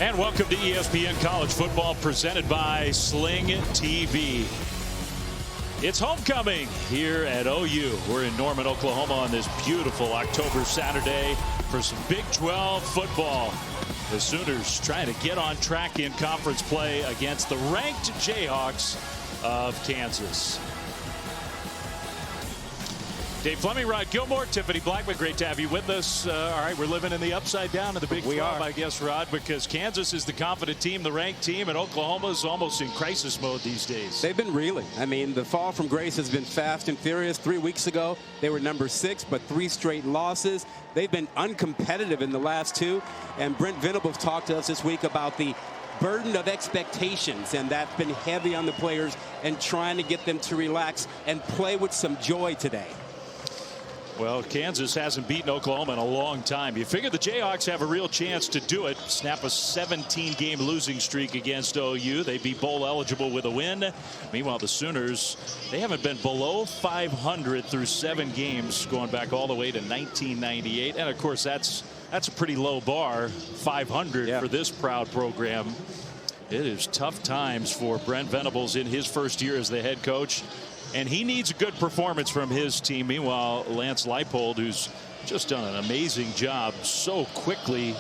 And welcome to ESPN College Football, presented by Sling TV. It's homecoming here at OU. We're in Norman, Oklahoma on this beautiful October Saturday for some Big 12 football. The Sooners trying to get on track in conference play against the ranked Jayhawks of Kansas. Dave Fleming, Rod Gilmore, Tiffany Blackman, great to have you with us. All right, we're living in the upside down of the Big 12, I guess, Rod, because Kansas is the confident team, the ranked team, and Oklahoma is almost in crisis mode these days. They've been reeling. I mean, the fall from grace has been fast and furious. 3 weeks ago, they were number 6, but 3 straight losses. They've been uncompetitive in the last 2, and Brent Venables talked to us this week about the burden of expectations, and that's been heavy on the players and trying to get them to relax and play with some joy today. Well, Kansas hasn't beaten Oklahoma in a long time. You figure the Jayhawks have a real chance to do it. Snap a 17-game losing streak against OU. They'd be bowl eligible with a win. Meanwhile, the Sooners, they haven't been below 500 through 7 games, going back all the way to 1998. And, of course, that's a pretty low bar, 500 for this proud program. It is tough times for Brent Venables in his first year as the head coach. And he needs a good performance from his team. Meanwhile, Lance Leipold, who's just done an amazing job so quickly,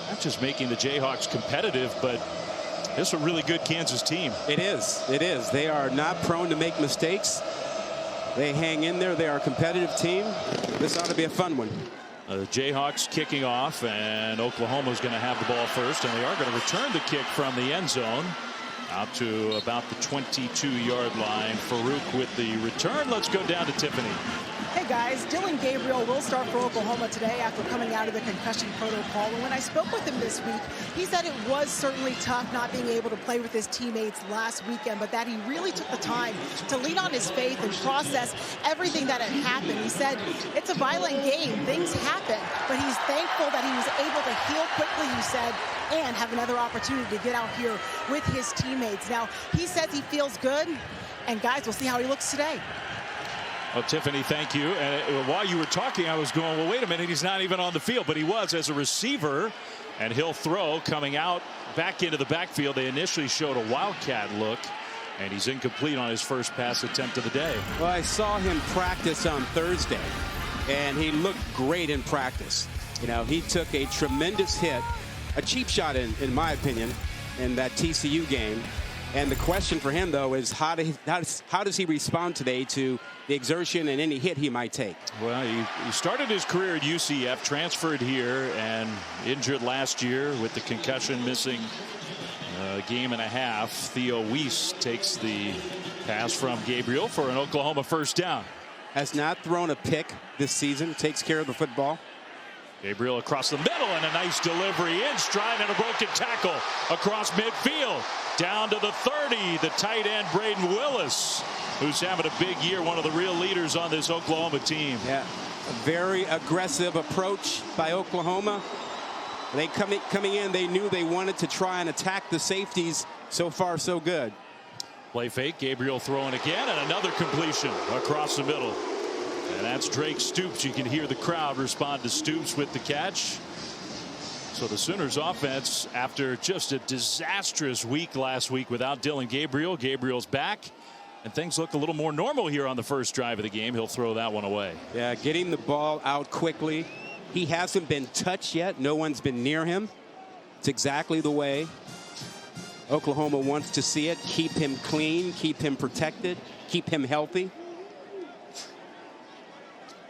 not just making the Jayhawks competitive, but this is a really good Kansas team. It is. It is. They are not prone to make mistakes. They hang in there. They are a competitive team. This ought to be a fun one. The Jayhawks kicking off, and Oklahoma's going to have the ball first, and they are going to return the kick from the end zone out to about the 22-yard line. Farouk with the return. Let's go down to Tiffany. Hey guys, Dillon Gabriel will start for Oklahoma today after coming out of the concussion protocol. And when I spoke with him this week, he said it was certainly tough not being able to play with his teammates last weekend, but that he really took the time to lean on his faith and process everything that had happened. He said it's a violent game, things happen, but he's thankful that he was able to heal quickly, he said, and have another opportunity to get out here with his teammates. Now, he says he feels good, and guys, we'll see how he looks today. Well, Tiffany, thank you. And while you were talking, I was going, well, wait a minute, he's not even on the field, but he was as a receiver, and he'll throw coming out back into the backfield. They initially showed a wildcat look, and he's incomplete on his first pass attempt of the day. Well, I saw him practice on Thursday, and he looked great in practice. You know, he took a tremendous hit, a cheap shot in my opinion, in that TCU game. And the question for him, though, is how does he respond today to the exertion and any hit he might take? Well, he started his career at UCF, transferred here, and injured last year with the concussion, missing a game and a half. Theo Weiss takes the pass from Gabriel for an Oklahoma first down. Has not thrown a pick this season, takes care of the football. Gabriel across the middle, and a nice delivery in stride, and a broken tackle across midfield. Down to the 30, the tight end Braden Willis, who's having a big year, one of the real leaders on this Oklahoma team. Yeah, a very aggressive approach by Oklahoma. They coming in, they knew they wanted to try and attack the safeties. So far, so good. Play fake, Gabriel throwing again, and another completion across the middle. And that's Drake Stoops. You can hear the crowd respond to Stoops with the catch. So the Sooners offense, after just a disastrous week last week without Dillon Gabriel, Gabriel's back, and things look a little more normal here on the first drive of the game. He'll throw that one away. Yeah, getting the ball out quickly. He hasn't been touched yet. No one's been near him. It's exactly the way Oklahoma wants to see it. Keep him clean, keep him protected, keep him healthy.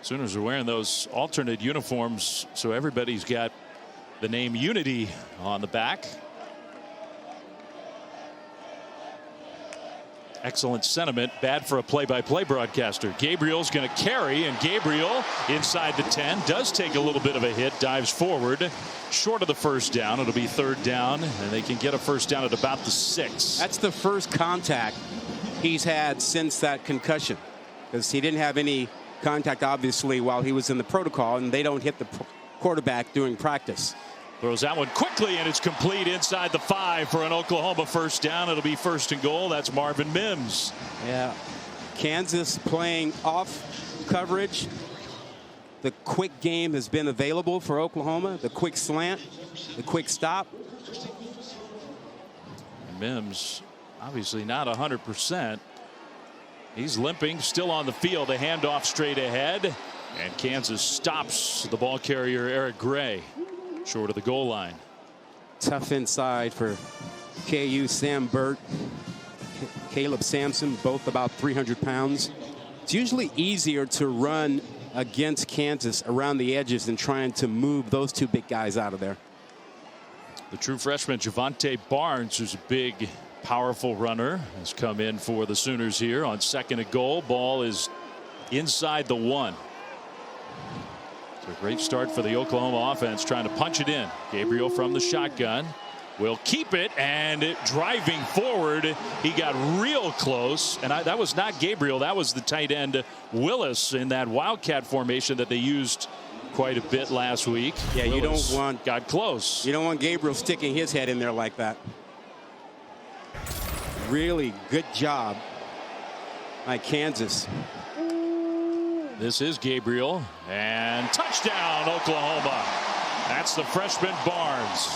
Sooners are wearing those alternate uniforms, so everybody's got the name Unity on the back. Excellent sentiment, bad for a play-by-play broadcaster. Gabriel's going to carry, and Gabriel inside the 10 does take a little bit of a hit, dives forward, short of the first down. It'll be third down, and they can get a first down at about the 6. That's the first contact he's had since that concussion, because he didn't have any contact, obviously, while he was in the protocol, and they don't hit the quarterback during practice. Throws that one quickly, and it's complete inside the 5 for an Oklahoma first down. It'll be first and goal. That's Marvin Mims. Yeah, Kansas playing off coverage. The quick game has been available for Oklahoma. The quick slant, the quick stop. Mims obviously not 100%. He's limping, still on the field. The handoff straight ahead, and Kansas stops the ball carrier Eric Gray short of the goal line. Tough inside for KU. Sam Burt, Caleb Sampson, both about 300 pounds. It's usually easier to run against Kansas around the edges than trying to move those two big guys out of there. The true freshman Javante Barnes, who's a big, powerful runner, has come in for the Sooners here on second and goal. Ball is inside the 1. It's a great start for the Oklahoma offense, trying to punch it in. Gabriel from the shotgun will keep it, and driving forward, he got real close, and that was not Gabriel, that was the tight end Willis in that Wildcat formation that they used quite a bit last week. Yeah, Willis you don't want, got close. You don't want Gabriel sticking his head in there like that. Really good job by Kansas. This is Gabriel, and touchdown Oklahoma. That's the freshman Barnes.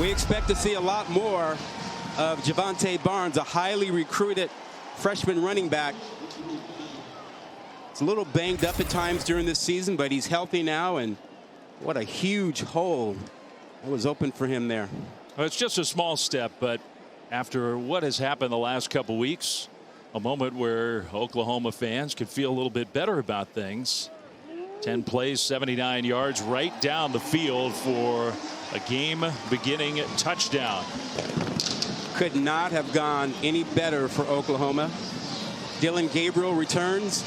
We expect to see a lot more of Javante Barnes, a highly recruited freshman running back. It's a little banged up at times during this season, but he's healthy now, and what a huge hole that was open for him there. Well, it's just a small step, but after what has happened the last couple weeks, a moment where Oklahoma fans could feel a little bit better about things. 10 plays, 79 yards, right down the field for a game-beginning touchdown. Could not have gone any better for Oklahoma. Dillon Gabriel returns.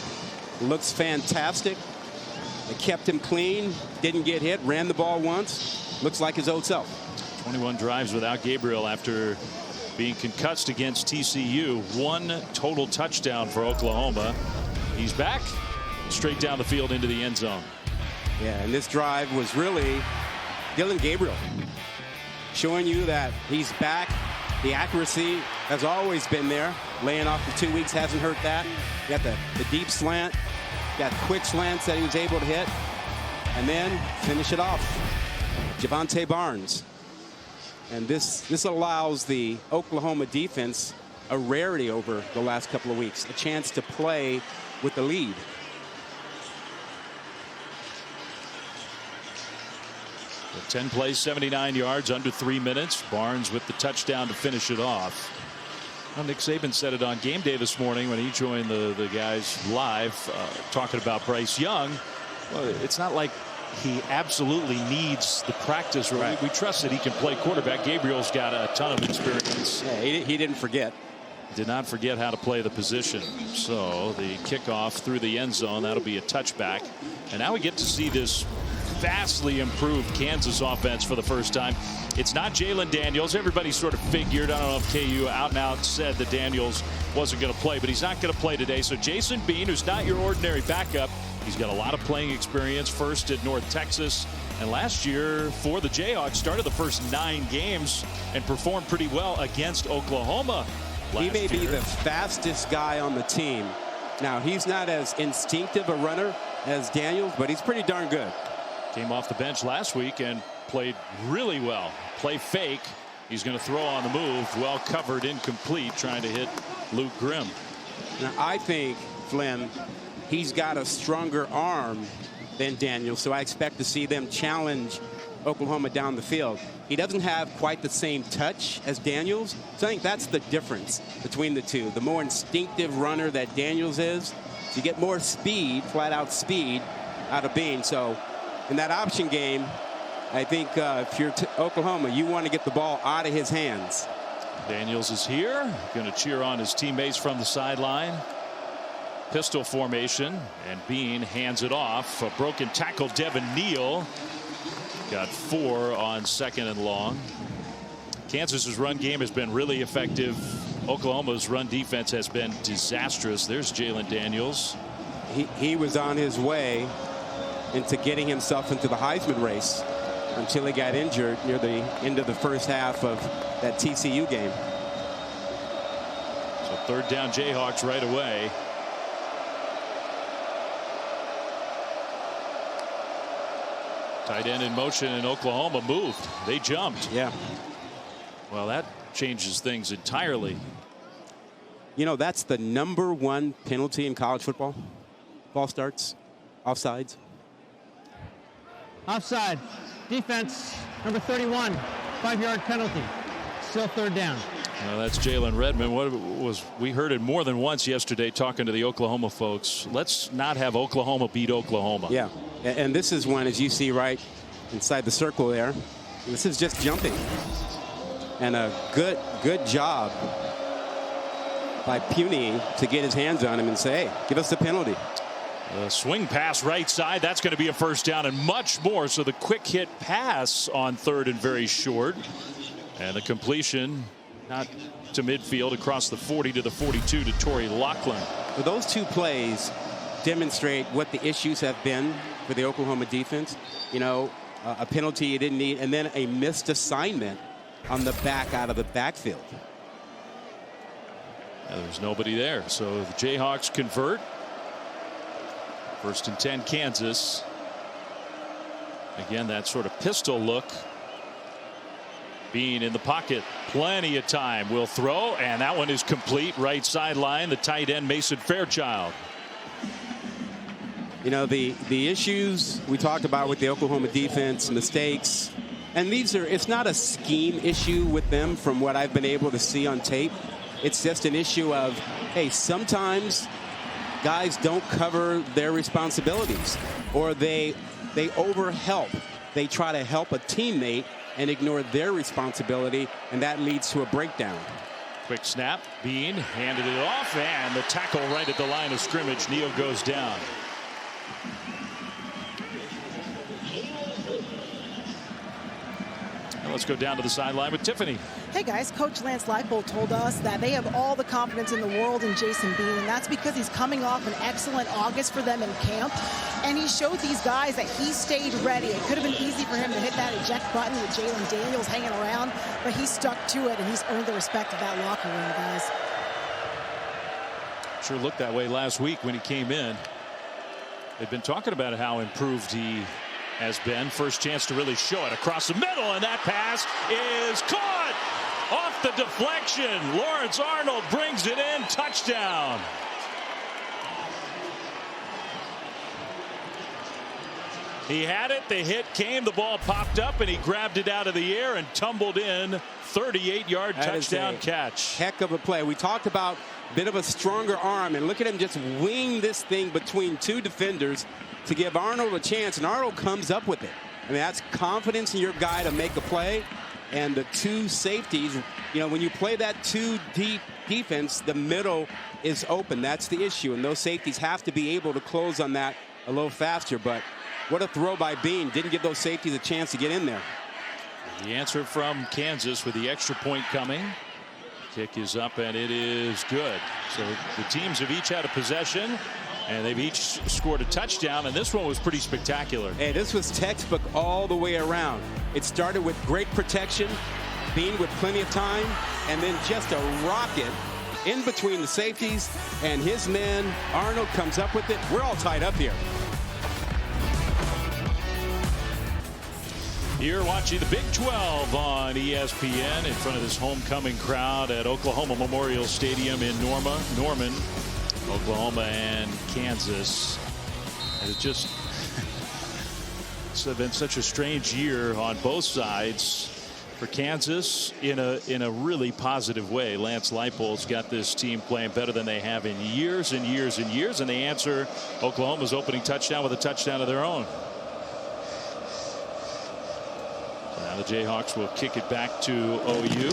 Looks fantastic. They kept him clean. Didn't get hit. Ran the ball once. Looks like his old self. 21 drives without Gabriel after being concussed against TCU. 1 total touchdown for Oklahoma. He's back. Straight down the field into the end zone. Yeah, and this drive was really Dillon Gabriel showing you that he's back. The accuracy has always been there. Laying off for 2 weeks hasn't hurt that. You got the deep slant, got quick slants that he was able to hit, and then finish it off. Javante Barnes. And this allows the Oklahoma defense a rarity over the last couple of weeks, a chance to play with the lead. With 10 plays, 79 yards, under 3 minutes. Barnes with the touchdown to finish it off. Well, Nick Saban said it on game day this morning when he joined the guys live, talking about Bryce Young. Well, it's not like he absolutely needs the practice. Right. We trust that he can play quarterback. Gabriel's got a ton of experience. Yeah, he didn't forget. Did not forget how to play the position. So the kickoff through the end zone, that'll be a touchback. And now we get to see this vastly improved Kansas offense for the first time. It's not Jalen Daniels. Everybody sort of figured, I don't know if KU out and out said that Daniels wasn't going to play, but he's not going to play today. So Jason Bean, who's not your ordinary backup, he's got a lot of playing experience, first at North Texas, and last year for the Jayhawks started the first 9 games and performed pretty well against Oklahoma. He may be the fastest guy on the team. Now, he's not as instinctive a runner as Daniels, but he's pretty darn good. Came off the bench last week and played really well. Play fake. He's going to throw on the move. Well covered, incomplete, trying to hit Luke Grimm. Now, I think, Flynn, he's got a stronger arm than Daniels, so I expect to see them challenge Oklahoma down the field. He doesn't have quite the same touch as Daniels, so I think that's the difference between the two. The more instinctive runner that Daniels is, so you get more speed, flat-out speed, out of Bean. So in that option game, I think if you're Oklahoma, you want to get the ball out of his hands. Daniels is here, going to cheer on his teammates from the sideline. Pistol formation, and Bean hands it off. A broken tackle, Devin Neal. Got 4 on second and long. Kansas's run game has been really effective. Oklahoma's run defense has been disastrous. There's Jalen Daniels. He was on his way into getting himself into the Heisman race until he got injured near the end of the first half of that TCU game. So third down Jayhawks right away. Tight end in motion, and Oklahoma moved. They jumped. Yeah. Well, that changes things entirely. You know, that's the #1 penalty in college football. False starts, offsides. Offside. Defense, number 31. 5-yard penalty. Still third down. Well, that's Jalen Redmond. We heard it more than once yesterday talking to the Oklahoma folks. Let's not have Oklahoma beat Oklahoma. Yeah, and this is one, as you see right inside the circle there. This is just jumping. And a good job by Puny to get his hands on him and say, hey, give us the penalty. A swing pass right side. That's going to be a first down and much more. So the quick hit pass on third and very short. And the completion not to midfield across the 40 to the 42 to Torrey Loughlin. Well, those two plays demonstrate what the issues have been for the Oklahoma defense. You know, a penalty you didn't need, and then a missed assignment on the back out of the backfield. Yeah, there's nobody there. So the Jayhawks convert. First and 10 Kansas. Again, that sort of pistol look. Bean in the pocket, plenty of time, will throw, and that one is complete. Right sideline, the tight end Mason Fairchild. You know, the issues we talked about with the Oklahoma defense, mistakes, and it's not a scheme issue with them from what I've been able to see on tape. It's just an issue of, hey, sometimes guys don't cover their responsibilities, or they overhelp. They try to help a teammate and ignore their responsibility, and that leads to a breakdown. Quick snap. Bean handed it off, and the tackle right at the line of scrimmage. Neal goes down. And let's go down to the sideline with Tiffany. Hey guys, Coach Lance Leipold told us that they have all the confidence in the world in Jason Bean, and that's because he's coming off an excellent August for them in camp, and he showed these guys that he stayed ready. It could have been easy for him to hit that eject button with Jalen Daniels hanging around, but he stuck to it, and he's earned the respect of that locker room, guys. Sure looked that way last week when he came in. They've been talking about how improved he has been. First chance to really show it across the middle, and that pass is caught off the deflection. Lawrence Arnold brings it in. Touchdown. He had it, the hit came, the ball popped up, and he grabbed it out of the air and tumbled in. 38-yard touchdown catch. Heck of a play. We talked about a bit of a stronger arm, and look at him just wing this thing between two defenders to give Arnold a chance, and Arnold comes up with it. I mean, that's confidence in your guy to make a play. And the two safeties, you know, when you play that two deep defense, the middle is open. That's the issue, and those safeties have to be able to close on that a little faster. But what a throw by Bean. Didn't give those safeties a chance to get in there. The answer from Kansas with the extra point coming. Kick is up, and it is good. So the teams have each had a possession, and they've each scored a touchdown, and this one was pretty spectacular. Hey, this was textbook all the way around. It started with great protection, Bean with plenty of time, and then just a rocket in between the safeties and his men. Arnold comes up with it. We're all tied up here. You're watching the Big 12 on ESPN in front of this homecoming crowd at Oklahoma Memorial Stadium in Norman, Oklahoma and Kansas. And it's just it's been such a strange year on both sides. For Kansas, in a really positive way, Lance Leipold's got this team playing better than they have in years and years and years, and they answer Oklahoma's opening touchdown with a touchdown of their own. Now the Jayhawks will kick it back to OU.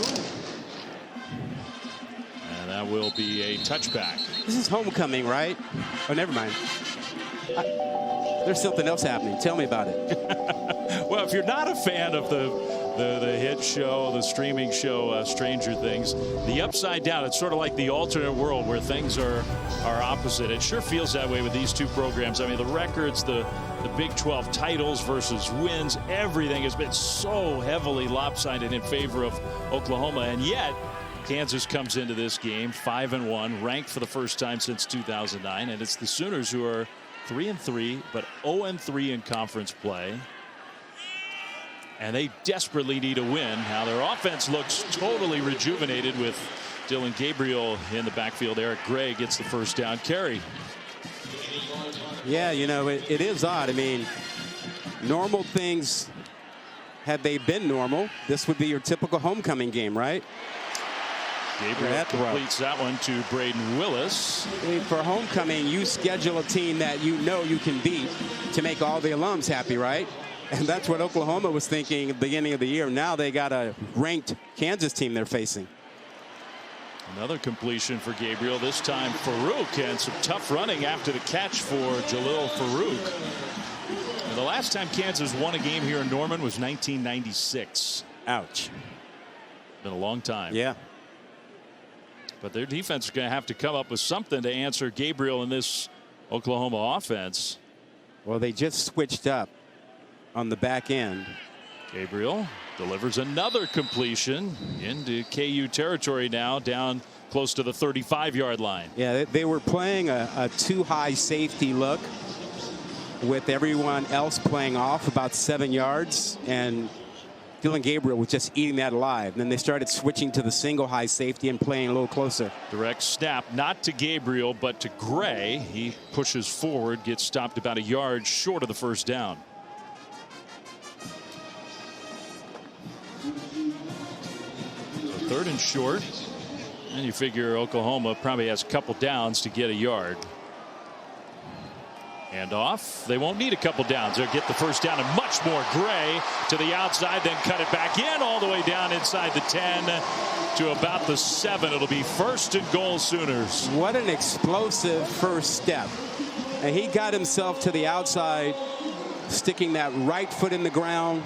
And that will be a touchback. This is homecoming, right? Oh, never mind. There's something else happening. Tell me about it. Well, if you're not a fan of the hit show, the streaming show, Stranger Things, the Upside Down, it's sort of like the alternate world where things are opposite. It sure feels that way with these two programs. I mean, the records, the Big 12 titles versus wins, everything has been so heavily lopsided in favor of Oklahoma, and yet Kansas comes into this game 5-1, ranked for the first time since 2009, and it's the Sooners who are 3-3, but 0-3 in conference play. And they desperately need a win. Now their offense looks totally rejuvenated with Dillon Gabriel in the backfield. Eric Gray gets the first down carry. Yeah, you know, it is odd. I mean, normal things, had they been normal, this would be your typical homecoming game, right? Gabriel completes that one to Braden Willis. I mean, for homecoming, you schedule a team that you know you can beat to make all the alums happy, right? And that's what Oklahoma was thinking at the beginning of the year. Now they got a ranked Kansas team they're facing. Another completion for Gabriel, this time Farouk, and some tough running after the catch for Jalil Farouk. And the last time Kansas won a game here in Norman was 1996. Ouch. Been a long time. Yeah. But their defense is going to have to come up with something to answer Gabriel in this Oklahoma offense. Well, they just switched up on the back end. Gabriel delivers another completion into KU territory now, down close to the 35-yard line. Yeah, they were playing a too high safety look with everyone else playing off about 7 yards, and Dillon Gabriel was just eating that alive. Then they started switching to the single high safety and playing a little closer. Direct snap, not to Gabriel, but to Gray. He pushes forward, gets stopped about a yard short of the first down. So 3rd and short. And you figure Oklahoma probably has a couple downs to get a yard. And off. They won't need a couple downs. They'll get the first down and much more. Gray to the outside, then cut it back in all the way down inside the 10 to about the 7. It'll be 1st and goal Sooners. What an explosive first step. And he got himself to the outside, sticking that right foot in the ground,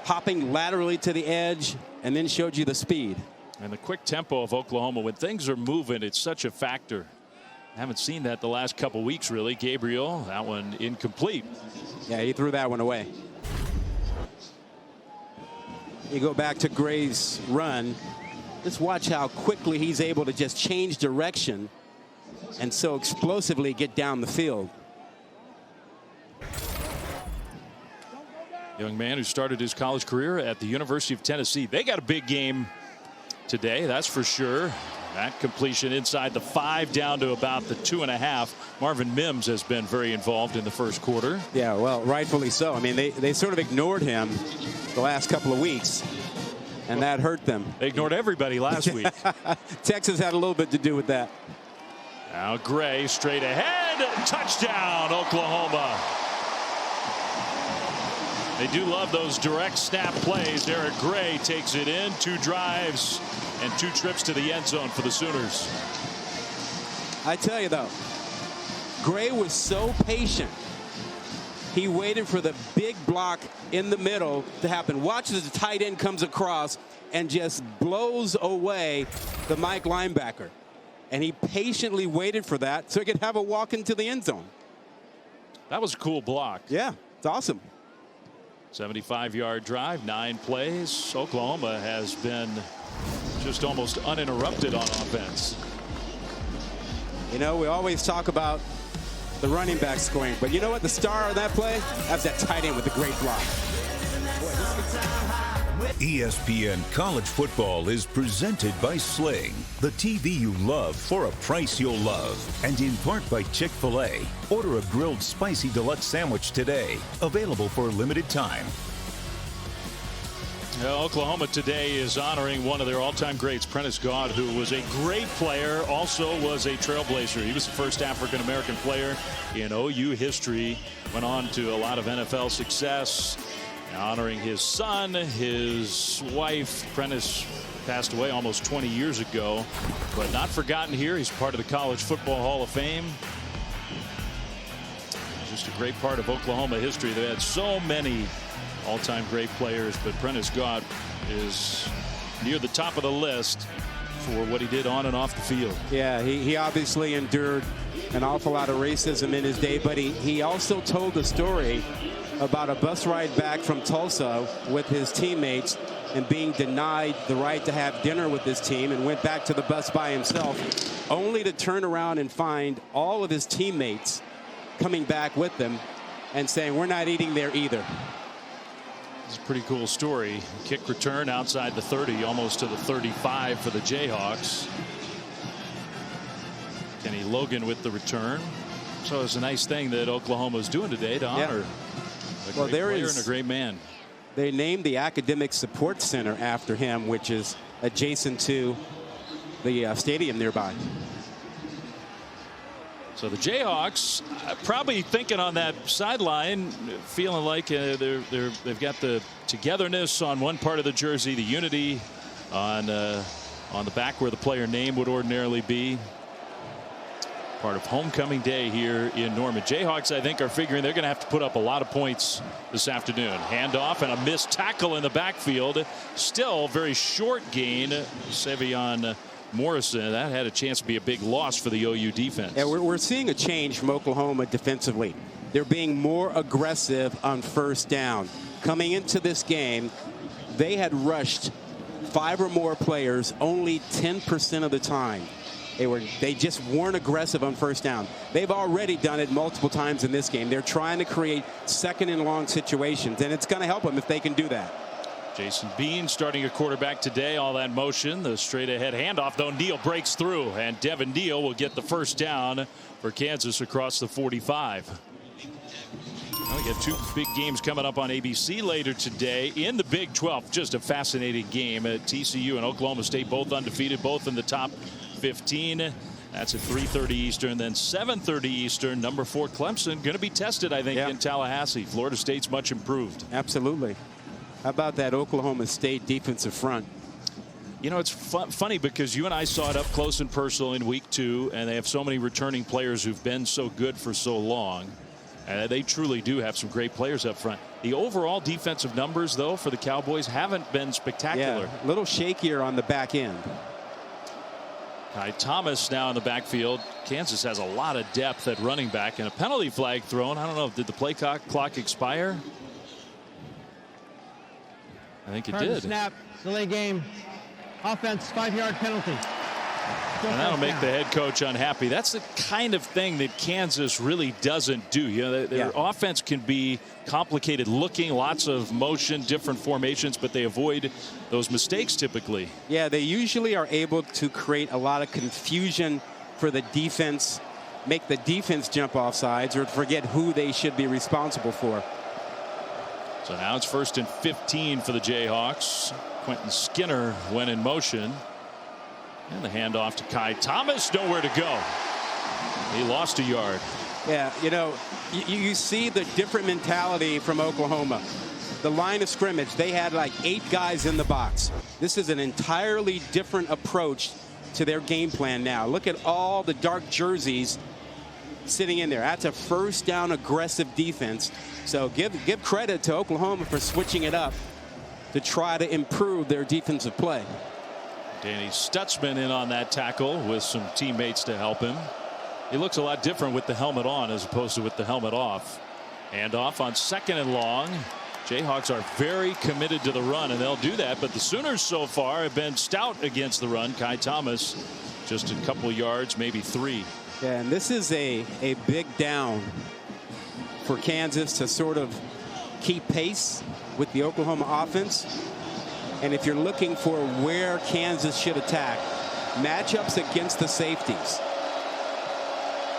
hopping laterally to the edge, and then showed you the speed. And the quick tempo of Oklahoma, when things are moving, it's such a factor. Haven't seen that the last couple weeks, really. Gabriel, that one incomplete. Yeah, he threw that one away. You go back to Gray's run. Just watch how quickly he's able to just change direction and so explosively get down the field. Young man who started his college career at the University of Tennessee. They got a big game today, that's for sure. That completion inside the 5 down to about the 2.5. Marvin Mims has been very involved in the first quarter. Yeah, well, rightfully so. I mean, they sort of ignored him the last couple of weeks, and that hurt them. They ignored everybody last week. Texas had a little bit to do with that. Now Gray straight ahead. Touchdown, Oklahoma. They do love those direct snap plays. Eric Gray takes it in, 2 drives and 2 trips to the end zone for the Sooners. I tell you, though, Gray was so patient. He waited for the big block in the middle to happen. Watch as the tight end comes across and just blows away the Mike linebacker. And he patiently waited for that so he could have a walk into the end zone. That was a cool block. Yeah, it's awesome. 75-yard drive, 9 plays. Oklahoma has been just almost uninterrupted on offense. You know, we always talk about the running back scoring, but you know what? The star of that play? That's that tight end with the great block. ESPN College Football is presented by Sling, the TV you love for a price you'll love, and in part by Chick-fil-A. Order a grilled spicy deluxe sandwich today, available for a limited time. Oklahoma today is honoring one of their all-time greats, Prentice God, who was a great player, also was a trailblazer. He was the first African-American player in OU history, went on to a lot of NFL success. Honoring his son, his wife. Prentice passed away almost 20 years ago, but not forgotten here. He's part of the College Football Hall of Fame. Just a great part of Oklahoma history. They had so many all-time great players, but Prentice God is near the top of the list for what he did on and off the field. Yeah, he obviously endured an awful lot of racism in his day, but he also told the story about a bus ride back from Tulsa with his teammates and being denied the right to have dinner with this team and went back to the bus by himself, only to turn around and find all of his teammates coming back with them and saying, we're not eating there either. It's a pretty cool story. Kick return outside the 30, almost to the 35 for the Jayhawks. Kenny Logan with the return. So it's a nice thing that Oklahoma's doing today to honor a great player and a great man. They named the Academic Support Center after him, which is adjacent to the stadium nearby. So the Jayhawks probably thinking on that sideline, feeling like they've got the togetherness on one part of the jersey, the unity on the back where the player name would ordinarily be. Part of homecoming day here in Norman. Jayhawks, I think, are figuring they're going to have to put up a lot of points this afternoon. Handoff and a missed tackle in the backfield. Still very short gain. Sevion Morrison, that had a chance to be a big loss for the OU defense. Yeah, we're seeing a change from Oklahoma defensively. They're being more aggressive on first down. Coming into this game, they had rushed 5 or more players only 10% of the time. They just weren't aggressive on first down. They've already done it multiple times in this game. They're trying to create second and long situations, and it's going to help them if they can do that. Jason Bean starting a quarterback today. All that motion, the straight ahead handoff, though. Neal breaks through, and Devin Neal will get the first down for Kansas across the 45. We got 2 big games coming up on ABC later today in the Big 12. Just a fascinating game. TCU and Oklahoma State both undefeated, both in the top 15. That's at 3:30 Eastern. Then 7:30 Eastern. Number 4 Clemson going to be tested, I think, in Tallahassee. Florida State's much improved. Absolutely. How about that Oklahoma State defensive front? You know, it's funny because you and I saw it up close and personal in week 2, and they have so many returning players who've been so good for so long. They truly do have some great players up front. The overall defensive numbers, though, for the Cowboys haven't been spectacular. Yeah, a little shakier on the back end. Kai Thomas now in the backfield. Kansas has a lot of depth at running back, and a penalty flag thrown. I don't know, did the play clock expire? I think it did. Snap, delay game, offense, 5-yard penalty. And that'll make the head coach unhappy. That's the kind of thing that Kansas really doesn't do. You know, their offense can be complicated looking, lots of motion, different formations, but they avoid those mistakes typically. Yeah, they usually are able to create a lot of confusion for the defense, make the defense jump off sides or forget who they should be responsible for. So now it's 1st and 15 for the Jayhawks. Quentin Skinner went in motion. And the handoff to Kai Thomas, nowhere to go. He lost a yard. Yeah, you know, you see the different mentality from Oklahoma. The line of scrimmage, they had like 8 guys in the box. This is an entirely different approach to their game plan now. Look at all the dark jerseys sitting in there. That's a first down aggressive defense. So give credit to Oklahoma for switching it up to try to improve their defensive play. Danny Stutzman in on that tackle with some teammates to help him. He looks a lot different with the helmet on as opposed to with the helmet off. And off on 2nd and long. Jayhawks are very committed to the run, and they'll do that. But the Sooners so far have been stout against the run. Kai Thomas just a couple yards, maybe 3. Yeah, and this is a big down for Kansas to sort of keep pace with the Oklahoma offense. And if you're looking for where Kansas should attack, matchups against the safeties.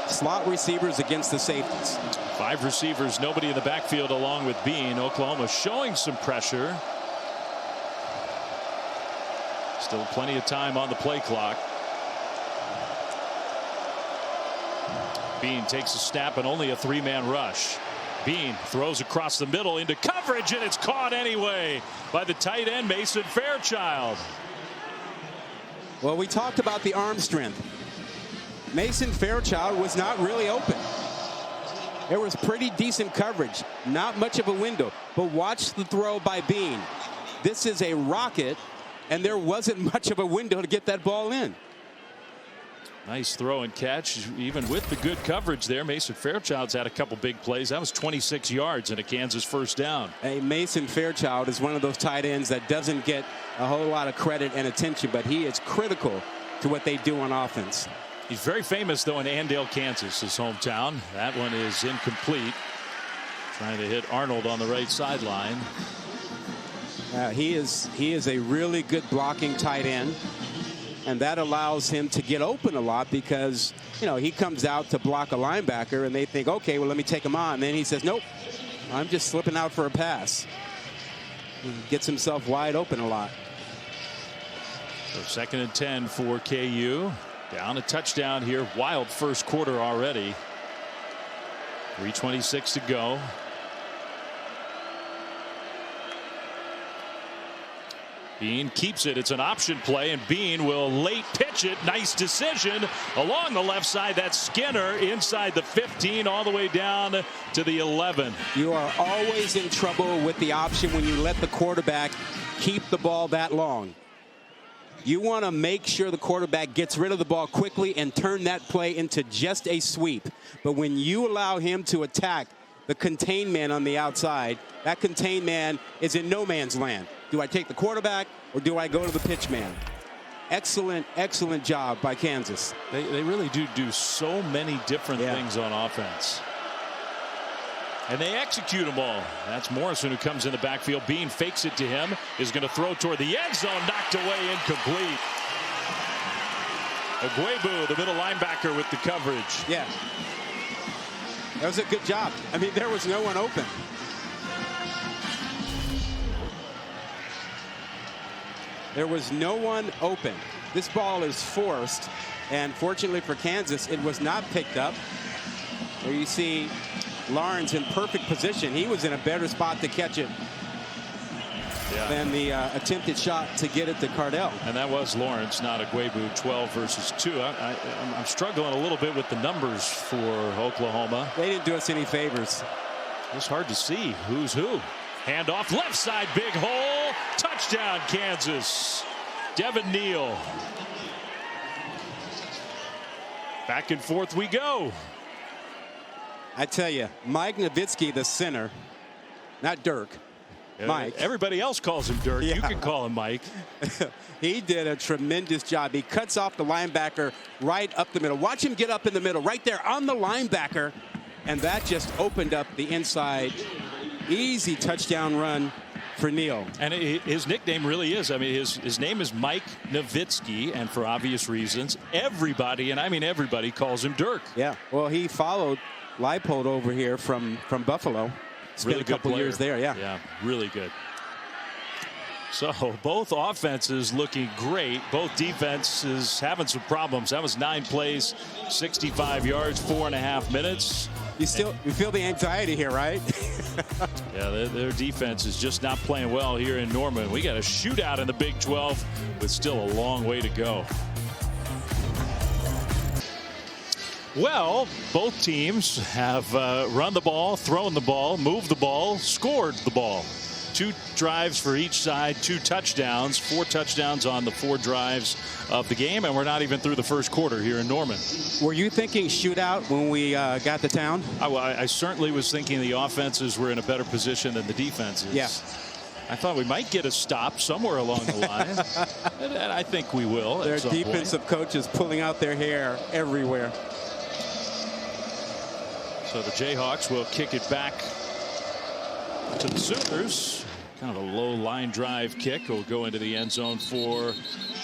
Slot receivers against the safeties. 5 receivers, nobody in the backfield along with Bean. Oklahoma showing some pressure. Still plenty of time on the play clock. Bean takes a snap and only a 3-man rush. Bean throws across the middle into coverage, and it's caught anyway by the tight end Mason Fairchild. Well, we talked about the arm strength. Mason Fairchild was not really open. There was pretty decent coverage, not much of a window, but watch the throw by Bean. This is a rocket, and there wasn't much of a window to get that ball in. Nice throw and catch, even with the good coverage there. Mason Fairchild's had a couple big plays. That was 26 yards and a Kansas first down. Hey, Mason Fairchild is one of those tight ends that doesn't get a whole lot of credit and attention, but he is critical to what they do on offense. He's very famous, though, in Andale, Kansas, his hometown. That one is incomplete. Trying to hit Arnold on the right sideline. He is a really good blocking tight end, and that allows him to get open a lot because, you know, he comes out to block a linebacker and they think, okay, well, let me take him on. And then he says, nope, I'm just slipping out for a pass. He gets himself wide open a lot. So 2nd and 10 for KU. Down a touchdown here. Wild first quarter already. 3:26 to go. Bean keeps it. It's an option play, and Bean will late pitch it. Nice decision along the left side. That's Skinner inside the 15 all the way down to the 11. You are always in trouble with the option when you let the quarterback keep the ball that long. You want to make sure the quarterback gets rid of the ball quickly and turn that play into just a sweep. But when you allow him to attack the contained man on the outside, that contained man is in no man's land. Do I take the quarterback or do I go to the pitch man? Excellent, excellent job by Kansas. They really do so many different things on offense. And they execute them all. That's Morrison who comes in the backfield. Bean fakes it to him. Is going to throw toward the end zone. Knocked away, incomplete. Aguebu, the middle linebacker, with the coverage. Yeah. That was a good job. I mean, there was no one open. There was no one open. This ball is forced, and fortunately for Kansas, it was not picked up. There you see Lawrence in perfect position. He was in a better spot to catch it than the attempted shot to get it to Cardell. And that was Lawrence, not Aguebu. 12 versus 2. I'm struggling a little bit with the numbers for Oklahoma. They didn't do us any favors. It's hard to see who's who. Handoff left side, big hole. Touchdown, Kansas. Devin Neal. Back and forth we go. I tell you, Mike Nowitzki, the center, not Dirk. Mike. Everybody else calls him Dirk. Yeah. You can call him Mike. He did a tremendous job. He cuts off the linebacker right up the middle. Watch him get up in the middle right there on the linebacker. And that just opened up the inside. Easy touchdown run for Neal. And his nickname really is, I mean, his name is Mike Nowitzki, and for obvious reasons, everybody, and I mean everybody, calls him Dirk. Yeah, well, he followed Leipold over here from Buffalo. Spent Really a couple good player. years there, yeah. Yeah, really good. So both offenses looking great. Both defenses having some problems. That was 9 plays, 65 yards, 4.5 minutes. You feel the anxiety here, right? Yeah, their defense is just not playing well here in Norman. We got a shootout in the Big 12 with still a long way to go. Well, both teams have run the ball, thrown the ball, moved the ball, scored the ball. 2 drives for each side, 2 touchdowns, 4 touchdowns on the 4 drives of the game, and we're not even through the first quarter here in Norman. Were you thinking shootout when we got to town? I certainly was thinking the offenses were in a better position than the defenses. Yeah. I thought we might get a stop somewhere along the line, and I think we will. Their at some defensive coaches pulling out their hair everywhere. So the Jayhawks will kick it back to the Sooners. Kind of a low line drive kick will go into the end zone for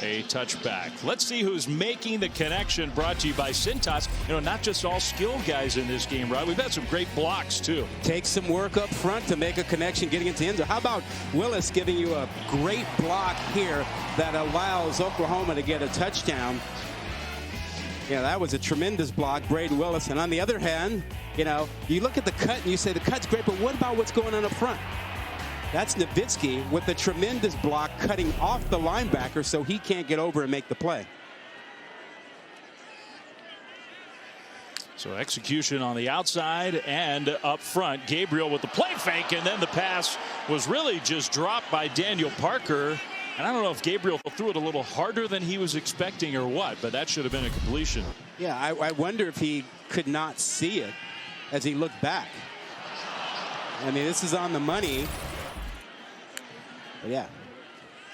a touchback. Let's see who's making the connection. Brought to you by Cintas. You know, not just all skilled guys in this game, Rod. We've had some great blocks too. Takes some work up front to make a connection getting into the end zone. How about Willis giving you a great block here that allows Oklahoma to get a touchdown? Yeah, that was a tremendous block, Braden Willis. And on the other hand, you know, you look at the cut and you say the cut's great, but what about what's going on up front? That's Nowitzki with a tremendous block cutting off the linebacker so he can't get over and make the play. So execution on the outside and up front. Gabriel with the play fake, and then the pass was really just dropped by Daniel Parker. And I don't know if Gabriel threw it a little harder than he was expecting or what, but that should have been a completion. Yeah, I wonder if he could not see it as he looked back. I mean, this is on the money. But yeah.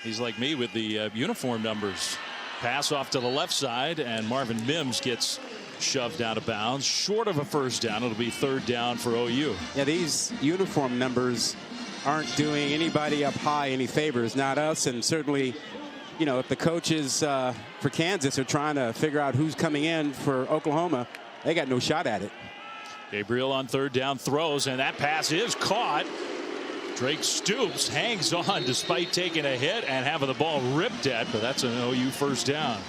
He's like me with the uniform numbers. Pass off to the left side, and Marvin Mims gets shoved out of bounds. Short of a first down. It'll be third down for OU. Yeah, these uniform numbers aren't doing anybody up high any favors, not us. And certainly, you know, if the coaches for Kansas are trying to figure out who's coming in for Oklahoma, they got no shot at it. Gabriel on third down throws, and that pass is caught. Drake Stoops hangs on despite taking a hit and having the ball ripped at, but that's an OU first down.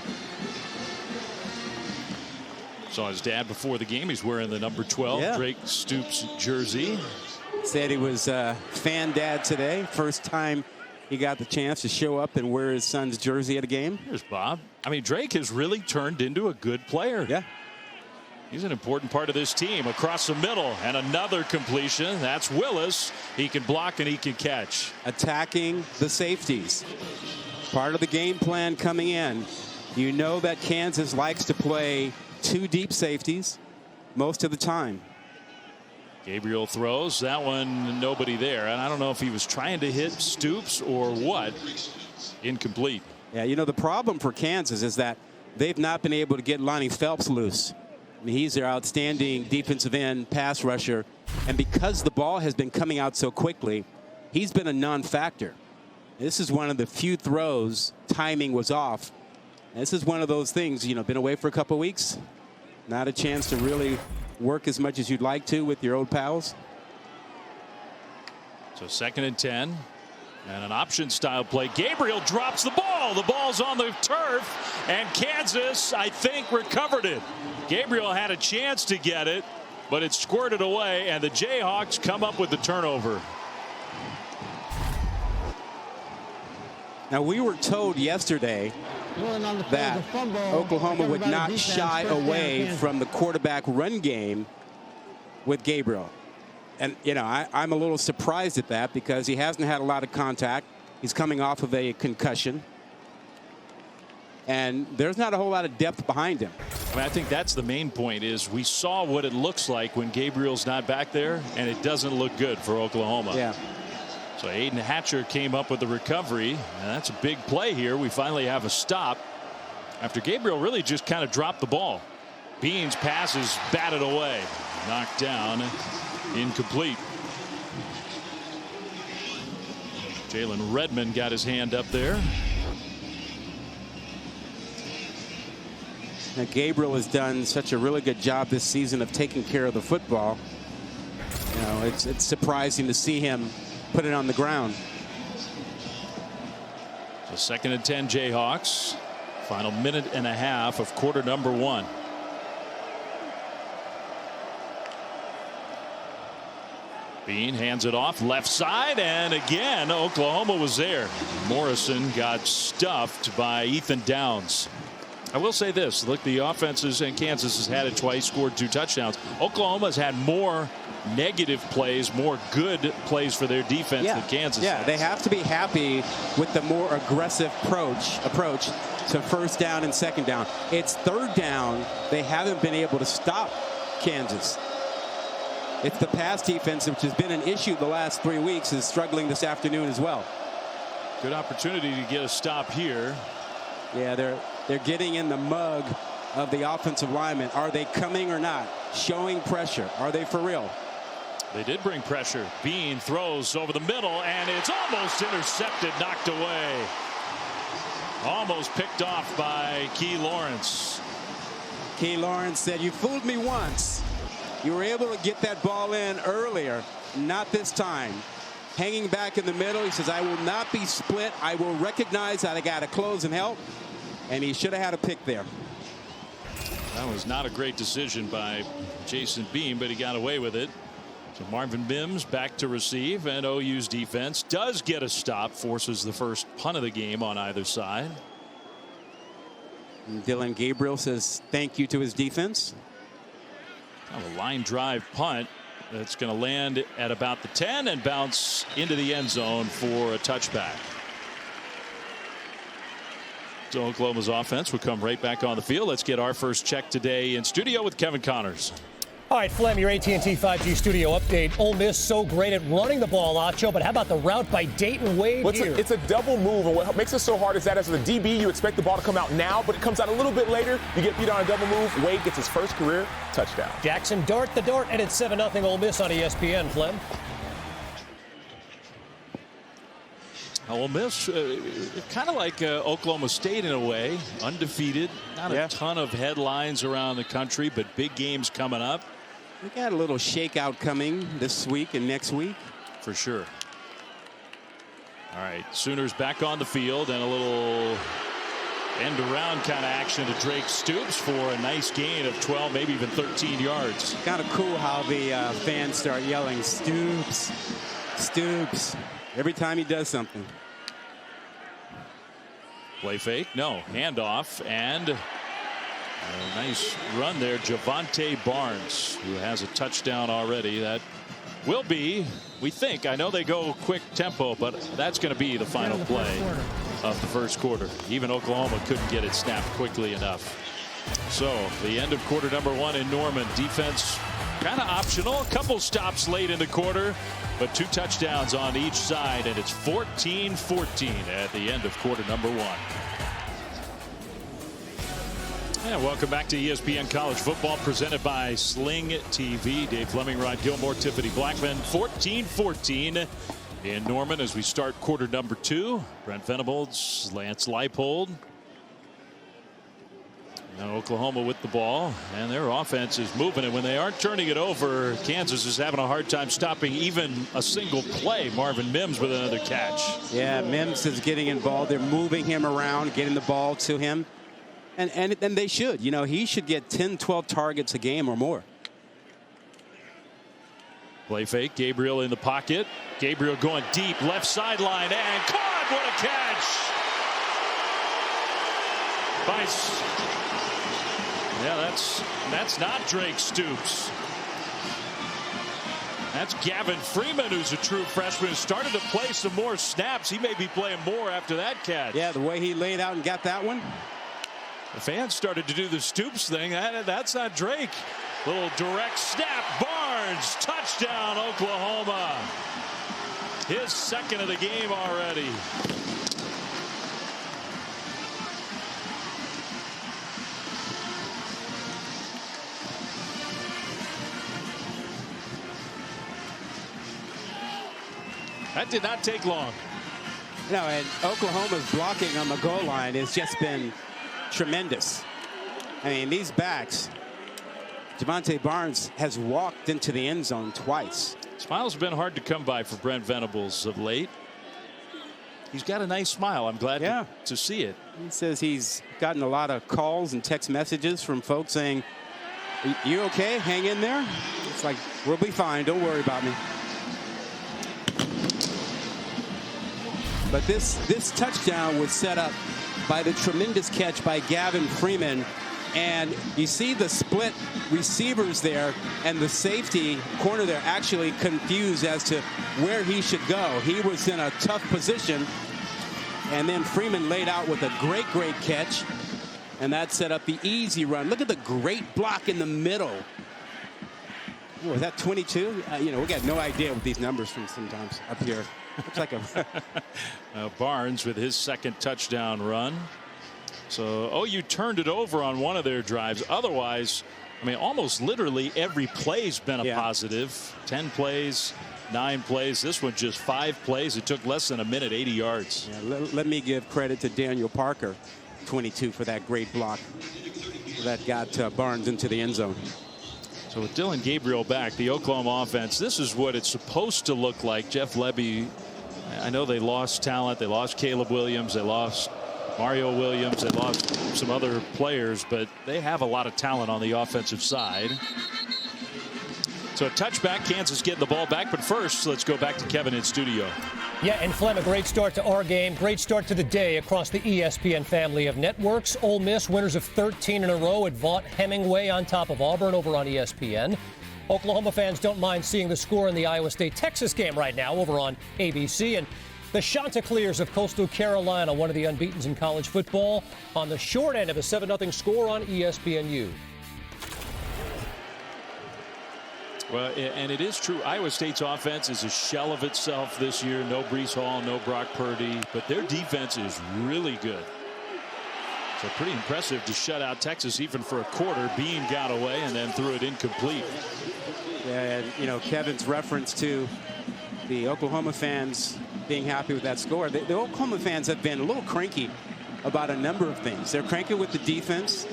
Saw his dad before the game. He's wearing the number 12 Drake Stoops jersey. Said he was a fan dad today. First time he got the chance to show up and wear his son's jersey at a game. Here's Bob. I mean, Drake has really turned into a good player. Yeah. He's an important part of this team. Across the middle, and another completion. That's Willis. He can block and he can catch. Attacking the safeties. Part of the game plan coming in. You know that Kansas likes to play two deep safeties most of the time. Gabriel throws. That one, nobody there. And I don't know if he was trying to hit Stoops or what. Incomplete. Yeah, you know, the problem for Kansas is that they've not been able to get Lonnie Phelps loose. I mean, he's their outstanding defensive end pass rusher. And because the ball has been coming out so quickly, he's been a non-factor. This is one of the few throws timing was off. And this is one of those things, you know, been away for a couple weeks. Not a chance to really work as much as you'd like to with your old pals. So 2nd and 10. And an option style play. Gabriel drops the ball. The ball's on the turf. And Kansas, I think, recovered it. Gabriel had a chance to get it, but it squirted away, and the Jayhawks come up with the turnover. Now, we were told yesterday that Oklahoma would not shy away from the quarterback run game with Gabriel. And, you know, I'm a little surprised at that because he hasn't had a lot of contact. He's coming off of a concussion. And there's not a whole lot of depth behind him. I mean, I think that's the main point is we saw what it looks like when Gabriel's not back there, and it doesn't look good for Oklahoma. Yeah. So Aiden Hatcher came up with the recovery, and that's a big play here. We finally have a stop after Gabriel really just kind of dropped the ball. Bean's pass is batted away, knocked down, incomplete. Jalen Redmond got his hand up there. Now, Gabriel has done such a really good job this season of taking care of the football. You know, it's surprising to see him put it on the ground. So 2nd and 10 Jayhawks. Final minute and a half of quarter number 1. Bean hands it off left side, and again Oklahoma was there. Morrison got stuffed by Ethan Downs. I will say this, look, the offenses, and Kansas has had it twice, scored 2 touchdowns. Oklahoma's had more negative plays, more good plays for their defense than Kansas has. They have to be happy with the more aggressive approach to first down and second down. It's third down. They haven't been able to stop Kansas. It's the pass defense, which has been an issue the last 3 weeks, is struggling this afternoon as well. Good opportunity to get a stop here. Yeah, they're getting in the mug of the offensive linemen. Are they coming or not? Showing pressure. Are they for real? They did bring pressure. Bean throws over the middle, and it's almost intercepted, knocked away. Almost picked off by Key Lawrence. Key Lawrence said, "You fooled me once. You were able to get that ball in earlier, not this time." Hanging back in the middle, he says, "I will not be split. I will recognize that I got to close and help." And he should have had a pick there. That was not a great decision by Jason Bean, but he got away with it. So Marvin Mims back to receive, and OU's defense does get a stop, forces the first punt of the game on either side. And Dillon Gabriel says thank you to his defense. Kind of a line drive punt that's going to land at about the 10 and bounce into the end zone for a touchback. So Oklahoma's offense will come right back on the field. Let's get our first check today in studio with Kevin Connors. All right, Flem, your AT&T 5G studio update. Ole Miss so great at running the ball, Acho, but how about the route by Dayton Wade here? It's a double move, and what makes it so hard is that as a DB, you expect the ball to come out now, but it comes out a little bit later. You get beat on a double move. Wade gets his first career touchdown. Jackson Dart the Dart, and it's 7-0 Ole Miss on ESPN, Flem. Ole Miss, kind of like Oklahoma State in a way, undefeated. Not a ton of headlines around the country, but big games coming up. We got a little shakeout coming this week and next week. For sure. All right, Sooners back on the field, and a little end around kind of action to Drake Stoops for a nice gain of 12, maybe even 13 yards. Kind of cool how the fans start yelling, Stoops, Stoops, every time he does something. Play fake, no, handoff, and a nice run there. Javonte Barnes, who has a touchdown already. That will be, we think, I know they go quick tempo, but that's going to be the final play of the first quarter. Even Oklahoma couldn't get it snapped quickly enough. So the end of quarter number 1 in Norman. Defense kind of optional. A couple stops late in the quarter, but 2 touchdowns on each side, and it's 14-14 at the end of quarter number 1. And welcome back to ESPN College Football, presented by Sling TV. Dave Fleming, Rod Gilmore, Tiffany Blackman. 14-14 in Norman as we start quarter number 2. Brent Venables, Lance Leipold. Now Oklahoma with the ball, and their offense is moving, and when they aren't turning it over, Kansas is having a hard time stopping even a single play. Marvin Mims with another catch. Yeah, Mims is getting involved. They're moving him around, getting the ball to him. And they should. You know, he should get 10, 12 targets a game or more. Play fake. Gabriel in the pocket. Gabriel going deep, left sideline, and caught. What a catch. Yeah, that's not Drake Stoops. That's Gavin Freeman, who's a true freshman, who started to play some more snaps. He may be playing more after that catch. Yeah, the way he laid out and got that one. The fans started to do the Stoops thing. That's not Drake. Little direct snap. Barnes, touchdown, Oklahoma. His second of the game already. That did not take long. No, and Oklahoma's blocking on the goal line has just been tremendous. I mean, these backs, Javonte Barnes has walked into the end zone twice. Smile's been hard to come by for Brent Venables of late. He's got a nice smile. I'm glad to see it. He says he's gotten a lot of calls and text messages from folks saying, "You okay? Hang in there." It's like, we'll be fine. Don't worry about me. But this touchdown was set up by the tremendous catch by Gavin Freeman. And you see the split receivers there, and the safety corner there actually confused as to where he should go. He was in a tough position, and then Freeman laid out with a great catch, and that set up the easy run. Look at the great block in the middle. Oh, was that 22? You know, we got no idea with these numbers from sometimes up here. Looks like a Barnes with his second touchdown run. So OU turned it over on one of their drives. Otherwise, I mean, almost literally every play's been a positive. 10 plays, 9 plays. This one just 5 plays. It took less than a minute, 80 yards. Yeah, let me give credit to Daniel Parker, 22, for that great block that got Barnes into the end zone. So with Dillon Gabriel back, the Oklahoma offense, this is what it's supposed to look like. Jeff Levy, I know they lost talent. They lost Caleb Williams. They lost Mario Williams. They lost some other players, but they have a lot of talent on the offensive side. So a touchback, Kansas getting the ball back. But first, let's go back to Kevin in studio. Yeah, and Flem, a great start to our game. Great start to the day across the ESPN family of networks. Ole Miss, winners of 13 in a row at Vaught Hemingway on top of Auburn over on ESPN. Oklahoma fans don't mind seeing the score in the Iowa State-Texas game right now over on ABC. And The Chanticleers of Coastal Carolina, one of the unbeatens in college football, on the short end of a 7-0 score on ESPNU. Well, and it is true. Iowa State's offense is a shell of itself this year. No Breece Hall, no Brock Purdy, but their defense is really good. So pretty impressive to shut out Texas even for a quarter. Bean got away and then threw it incomplete. Yeah, and Kevin's reference to the Oklahoma fans being happy with that score. The Oklahoma fans have been a little cranky about a number of things. They're cranky with the defense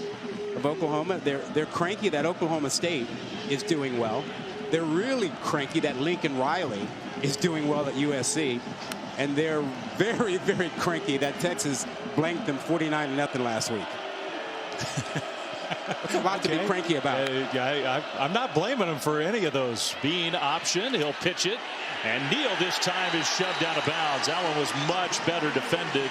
of Oklahoma. They're cranky that Oklahoma State is doing well. They're really cranky that Lincoln Riley is doing well at USC. And they're very, very cranky that Texas blanked them 49-0 last week. That's a lot to be cranky about. I'm not blaming him for any of those. Bean option. He'll pitch it. And Neal this time is shoved out of bounds. That one was much better defended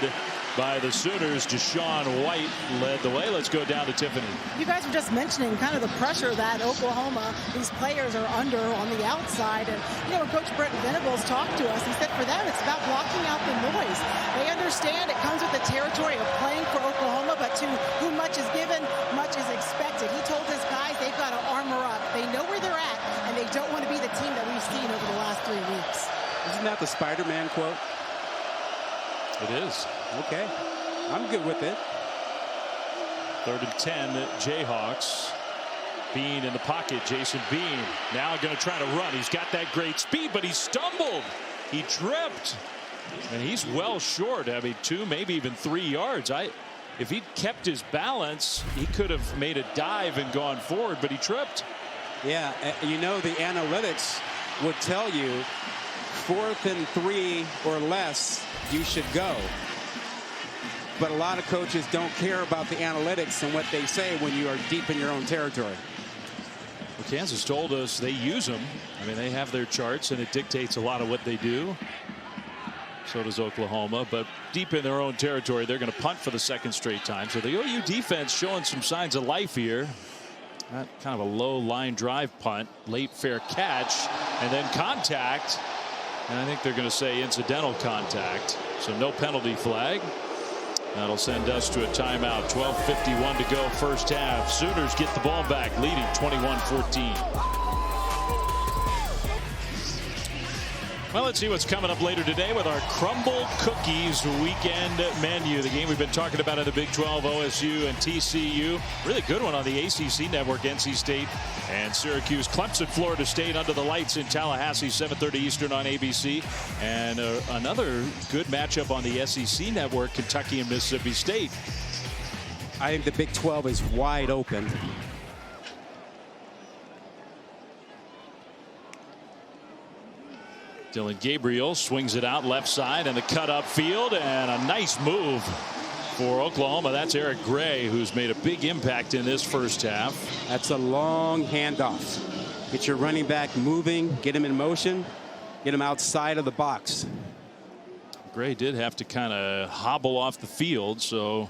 by the Sooners. Deshaun White led the way. Let's go down to Tiffany. You guys were just mentioning kind of the pressure that Oklahoma, these players are under on the outside. And, when Coach Brent Venables talked to us, he said for them it's about blocking out the noise. They understand it comes with the territory of playing for Oklahoma, but to whom much is given, much is expected. He told his guys they've got to armor up. They know where they're at, and they don't want to be the team that we've seen over the last 3 weeks. Isn't that the Spider-Man quote? It is. Okay. I'm good with it. 3rd and 10, Jayhawks. Bean in the pocket. Jason Bean now going to try to run. He's got that great speed, but he stumbled. He tripped. And he's well short. I mean, 2, maybe even 3 yards. If he'd kept his balance, he could have made a dive and gone forward, but he tripped. Yeah, the analytics would tell you 4th and 3 or less, you should go. But a lot of coaches don't care about the analytics and what they say when you are deep in your own territory. Well, Kansas told us they use them. I mean, they have their charts, and it dictates a lot of what they do. So does Oklahoma, but deep in their own territory, they're going to punt for the 2nd straight time. So the OU defense showing some signs of life here. That kind of a low line drive punt, late fair catch, and then contact. And I think they're going to say incidental contact. So no penalty flag. That'll send us to a timeout. 12:51 to go, first half. Sooners get the ball back, leading 21-14. Well, let's see what's coming up later today with our Crumble Cookies weekend menu. The game we've been talking about in the Big 12, OSU and TCU. Really good one on the ACC network, NC State and Syracuse. Clemson, Florida State under the lights in Tallahassee, 7:30 Eastern on ABC. And another good matchup on the SEC network, Kentucky and Mississippi State. I think the Big 12 is wide open. Dillon Gabriel swings it out left side and the cut up field, and a nice move for Oklahoma. That's Eric Gray, who's made a big impact in this first half. That's a long handoff. Get your running back moving, get him in motion, get him outside of the box. Gray did have to kind of hobble off the field, so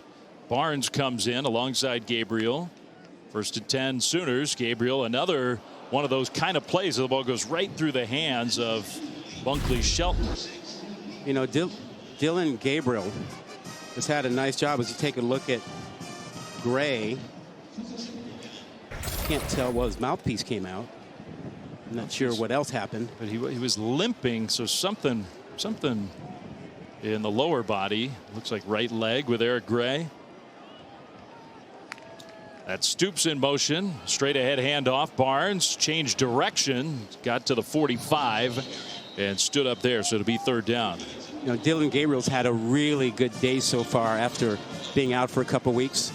Barnes comes in alongside Gabriel. 1st and 10 Sooners. Gabriel, another one of those kind of plays. The ball goes right through the hands of Bunkley Shelton. Dillon Gabriel has had a nice job. As you take a look at Gray, can't tell. Well, his mouthpiece came out. I'm not sure what else happened, but he was limping, so something in the lower body. Looks like right leg with Eric Gray. That Stoops in motion, straight ahead handoff. Barnes changed direction, got to the 45 and stood up there, so it'll be 3rd down. Dillon Gabriel's had a really good day so far after being out for a couple weeks.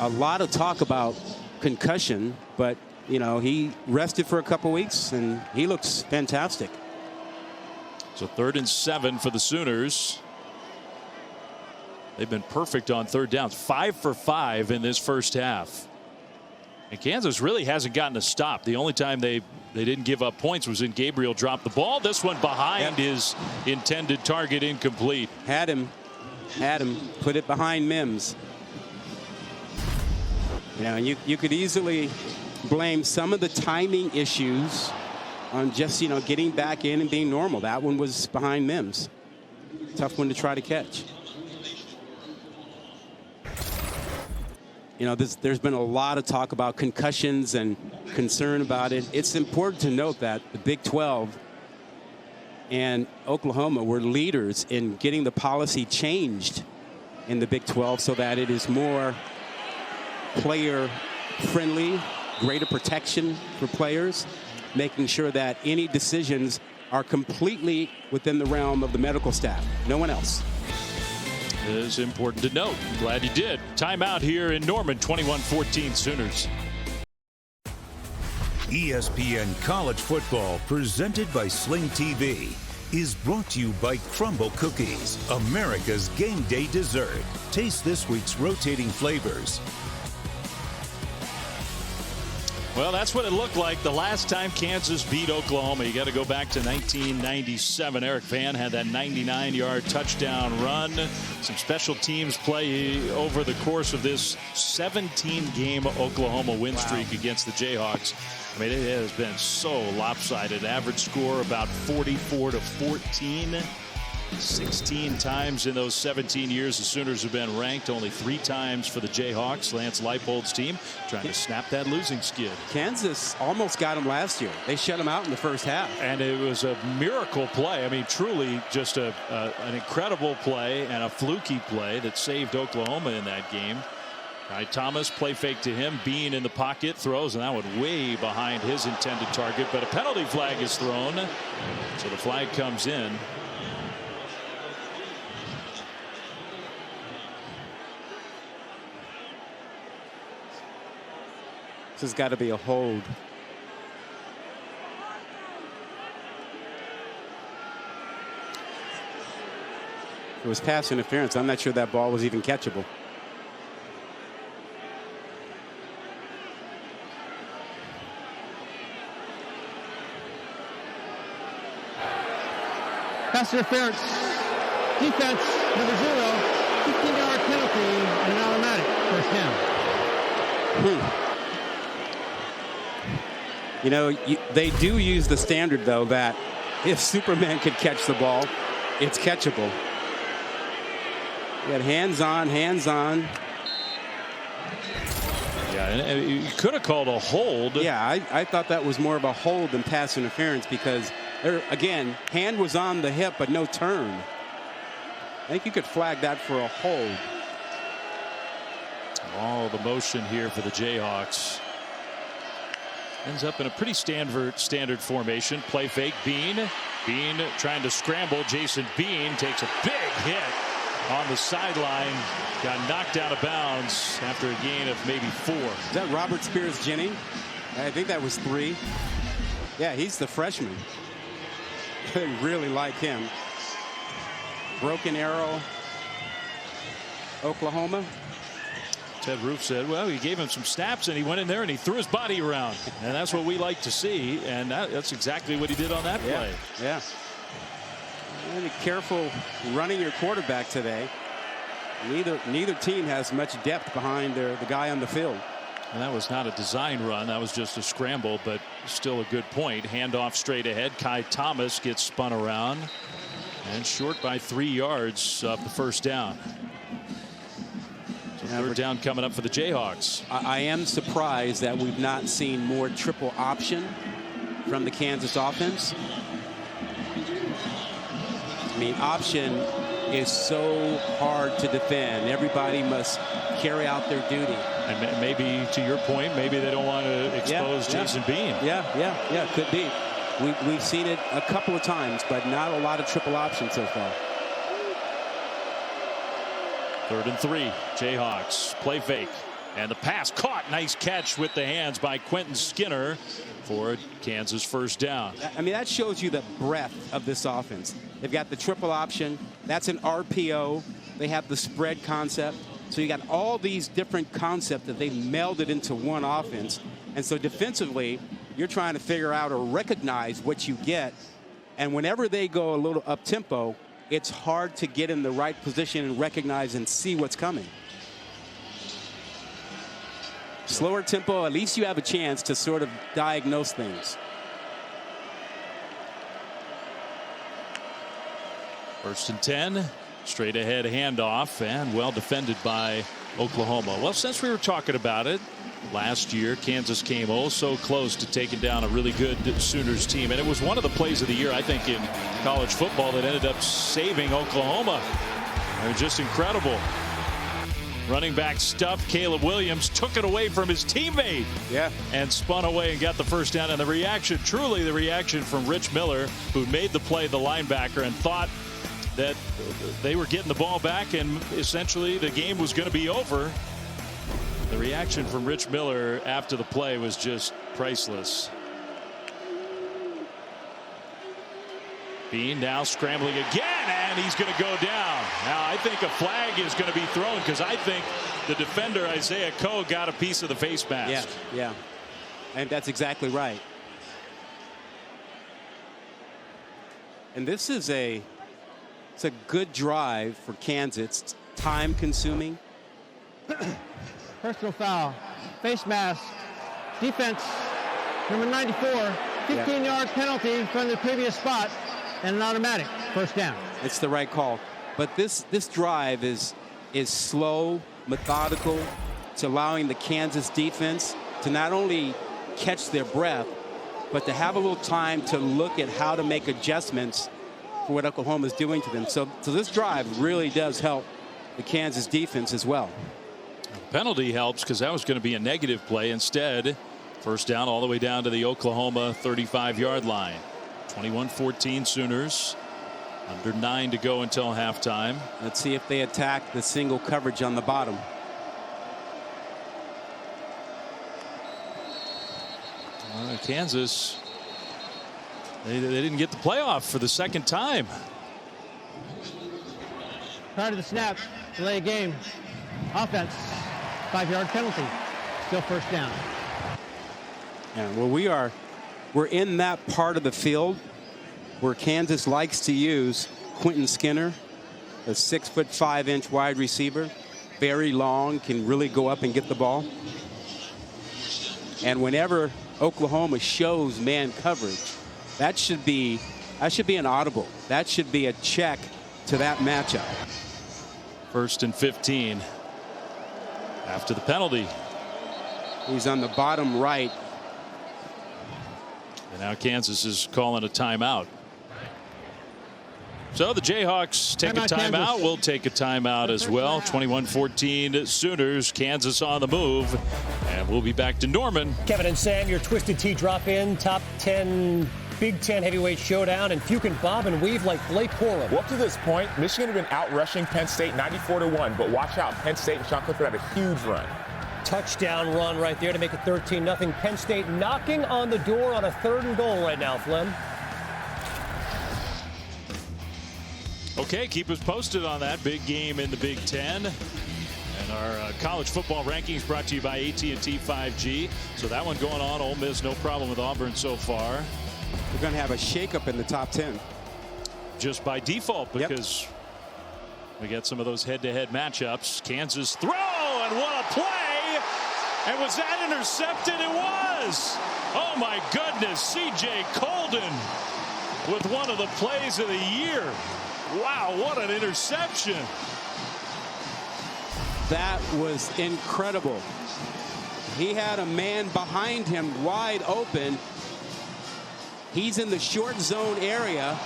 A lot of talk about concussion, but he rested for a couple weeks and he looks fantastic. So 3rd and 7 for the Sooners. They've been perfect on 3rd downs, 5 for 5 in this first half. And Kansas really hasn't gotten a stop. The only time they didn't give up points was when Gabriel dropped the ball. This one behind his intended target, incomplete. Had him, put it behind Mims. And you could easily blame some of the timing issues on just getting back in and being normal. That one was behind Mims. Tough one to try to catch. You know, there's been a lot of talk about concussions and concern about it. It's important to note that the Big 12 and Oklahoma were leaders in getting the policy changed in the Big 12 so that it is more player friendly, greater protection for players, making sure that any decisions are completely within the realm of the medical staff. No one else. It is important to note. Glad you did. Timeout here in Norman, 21-14 Sooners. ESPN College Football, presented by Sling TV, is brought to you by Crumble Cookies, America's game day dessert. Taste this week's rotating flavors. Well, that's what it looked like the last time Kansas beat Oklahoma. You got to go back to 1997. Eric Vann had that 99-yard touchdown run. Some special teams play over the course of this 17-game Oklahoma win streak against the Jayhawks. I mean, it has been so lopsided. Average score about 44-14. 16 times in those 17 years the Sooners have been ranked. Only 3 times for the Jayhawks. Lance Leipold's team trying to snap that losing skid. Kansas almost got them last year. They shut them out in the first half. And it was a miracle play. I mean, truly just an incredible play and a fluky play that saved Oklahoma in that game. Thomas, play fake to him. Bean in the pocket, throws, and that one way behind his intended target. But a penalty flag is thrown. So the flag comes in. This has got to be a hold. It was pass interference. I'm not sure that ball was even catchable. Pass interference. Defense, number 0. 15-yard penalty and an automatic first down. You know, they do use the standard, though, that if Superman could catch the ball, it's catchable. You got hands on, hands on. Yeah, and you could have called a hold. Yeah, I thought that was more of a hold than pass interference because, again, hand was on the hip, but no turn. I think you could flag that for a hold. All the motion here for the Jayhawks. Ends up in a pretty standard formation. Play fake. Bean trying to scramble. Jason Bean takes a big hit on the sideline. Got knocked out of bounds after a gain of maybe 4. Is that Robert Spears-Jennings? I think that was 3. Yeah, he's the freshman. I really like him. Broken Arrow, Oklahoma. Ted Roof said, well, he gave him some snaps and he went in there and he threw his body around. And that's what we like to see. And that's exactly what he did on that play. Yeah. And be careful running your quarterback today. Neither team has much depth behind the guy on the field. And that was not a design run. That was just a scramble, but still a good point. Handoff straight ahead. Kai Thomas gets spun around and short by 3 yards up the first down. Third down coming up for the Jayhawks. I am surprised that we've not seen more triple option from the Kansas offense. I mean, option is so hard to defend. Everybody must carry out their duty. And maybe, to your point, maybe they don't want to expose Jason Bean. Yeah, could be. We've seen it a couple of times, but not a lot of triple option so far. 3rd and 3. Jayhawks play fake. And the pass caught. Nice catch with the hands by Quentin Skinner for Kansas first down. I mean, that shows you the breadth of this offense. They've got the triple option. That's an RPO. They have the spread concept. So you got all these different concepts that they melded into one offense. And so defensively, you're trying to figure out or recognize what you get. And whenever they go a little up tempo, it's hard to get in the right position and recognize and see what's coming. Slower tempo, at least you have a chance to sort of diagnose things. First and 10. Straight ahead handoff and well defended by Oklahoma. Well, since we were talking about it, last year Kansas came oh so close to taking down a really good Sooners team, and it was one of the plays of the year, I think, in college football that ended up saving Oklahoma. They're just incredible. Running back stuffed Caleb Williams, took it away from his teammate, and spun away and got the first down. And the reaction, truly the reaction from Rich Miller, who made the play, the linebacker, and thought that they were getting the ball back and essentially the game was going to be over. The reaction from Rich Miller after the play was just priceless. Bean now scrambling again, and he's going to go down. Now I think a flag is going to be thrown because I think the defender Isaiah Coe got a piece of the face mask. Yeah, and that's exactly right. And this is it's a good drive for Kansas. It's time consuming. Personal foul. Face mask. Defense. Number 94. 15-yard penalty from the previous spot. And an automatic first down. It's the right call. But this drive is slow, methodical. It's allowing the Kansas defense to not only catch their breath, but to have a little time to look at how to make adjustments for what Oklahoma is doing to them. So this drive really does help the Kansas defense as well. Penalty helps because that was going to be a negative play. Instead, first down all the way down to the Oklahoma 35-yard line. 21-14 Sooners. Under 9 to go until halftime. Let's see if they attack the single coverage on the bottom. Kansas, they didn't get the playoff for the second time. Prior to the snap, delay of game. Offense, 5-yard penalty. Still first down. Yeah, well, we're in that part of the field where Kansas likes to use Quentin Skinner, a 6'5" wide receiver, very long, can really go up and get the ball. And whenever Oklahoma shows man coverage, that should be an audible. That should be a check to that matchup. First and 15 after the penalty. He's on the bottom right. And now Kansas is calling a timeout. So the Jayhawks take a timeout. We'll take a timeout as well. 21-14 Sooners. Kansas on the move. And we'll be back to Norman. Kevin and Sam, your Twisted Tea drop in. Top 10 Big Ten heavyweight showdown. And if you can bob and weave like Blake Corum. Well, up to this point, Michigan had been out rushing Penn State 94-1. But watch out. Penn State and Sean Clifford had a huge run. Touchdown run right there to make it 13-0. Penn State knocking on the door on a 3rd and goal right now, Flem. Okay, keep us posted on that big game in the Big Ten. And our college football rankings brought to you by AT&T 5G. So that one going on. Ole Miss, no problem with Auburn so far. We're going to have a shakeup in the top 10. Just by default, because we got some of those head-to-head matchups. Kansas throw, and what a play! And was that intercepted? It was! Oh my goodness, C.J. Colden with one of the plays of the year. Wow, what an interception. That was incredible. He had a man behind him wide open. He's in the short zone area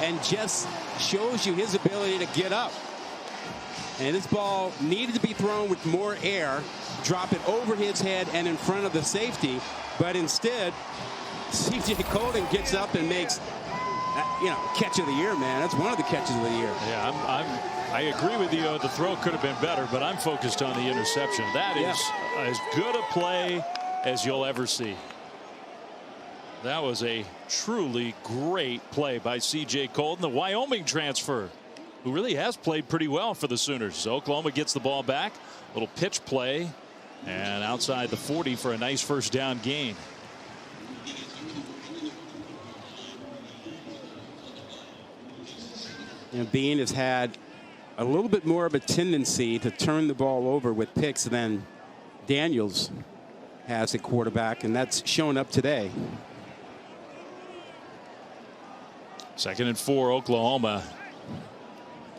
and just shows you his ability to get up. And this ball needed to be thrown with more air, drop it over his head and in front of the safety. But instead, C.J. Colden gets up and makes, catch of the year, man. That's one of the catches of the year. Yeah, I agree with you. The throw could have been better, but I'm focused on the interception. That is as good a play as you'll ever see. That was a truly great play by C.J. Colden, the Wyoming transfer, who really has played pretty well for the Sooners. So Oklahoma gets the ball back, little pitch play, and outside the 40 for a nice first down gain. And Bean has had a little bit more of a tendency to turn the ball over with picks than Daniels has at quarterback, and that's shown up today. 2nd and 4 Oklahoma.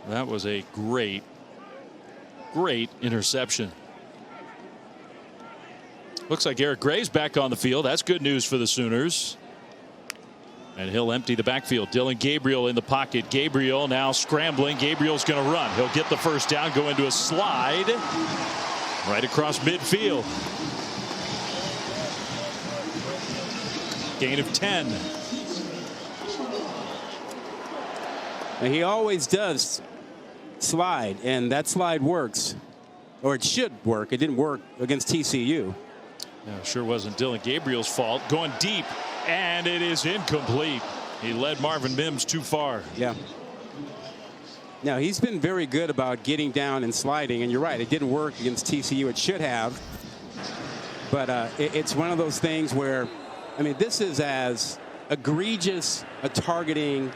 That was a great interception. Looks like Eric Gray's back on the field. That's good news for the Sooners. And he'll empty the backfield. Dillon Gabriel in the pocket. Gabriel now scrambling. Gabriel's going to run. He'll get the first down, go into a slide right across midfield. Gain of 10. And he always does slide, and that slide works, or it should work. It didn't work against TCU. Yeah, sure wasn't Dillon Gabriel's fault. Going deep, and it is incomplete. He led Marvin Mims too far. Yeah. Now, he's been very good about getting down and sliding, and you're right, it didn't work against TCU. It should have. But it's one of those things where, I mean, this is as egregious a targeting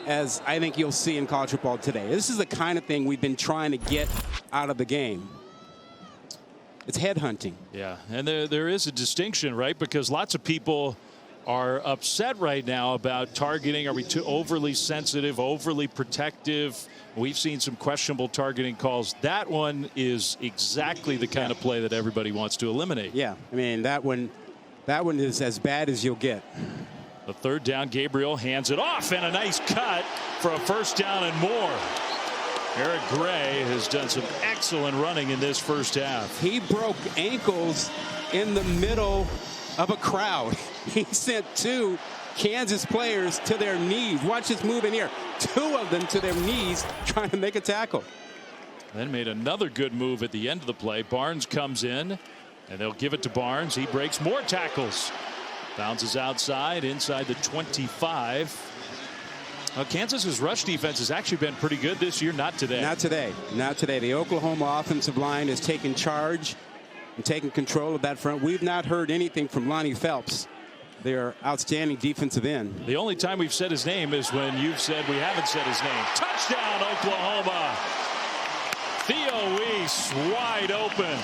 as I think you'll see in college football today. This is the kind of thing we've been trying to get out of the game. It's headhunting. Yeah, and there is a distinction, right? Because lots of people are upset right now about targeting. Are we too overly sensitive, overly protective? We've seen some questionable targeting calls. That one is exactly the kind of play that everybody wants to eliminate. Yeah, I mean, that one is as bad as you'll get. The third down, Gabriel hands it off, and a nice cut for a first down and more. Eric Gray has done some excellent running in this first half. He broke ankles in the middle of a crowd. He sent 2 Kansas players to their knees. Watch this move in here. 2 of them to their knees trying to make a tackle. Then made another good move at the end of the play. Barnes comes in, and they'll give it to Barnes. He breaks more tackles. Bounces outside, inside the 25. Kansas's rush defense has actually been pretty good this year. Not today. Not today. Not today. The Oklahoma offensive line has taken charge and taken control of that front. We've not heard anything from Lonnie Phelps, their outstanding defensive end. The only time we've said his name is when you've said we haven't said his name. Touchdown, Oklahoma. Theo Weiss wide open.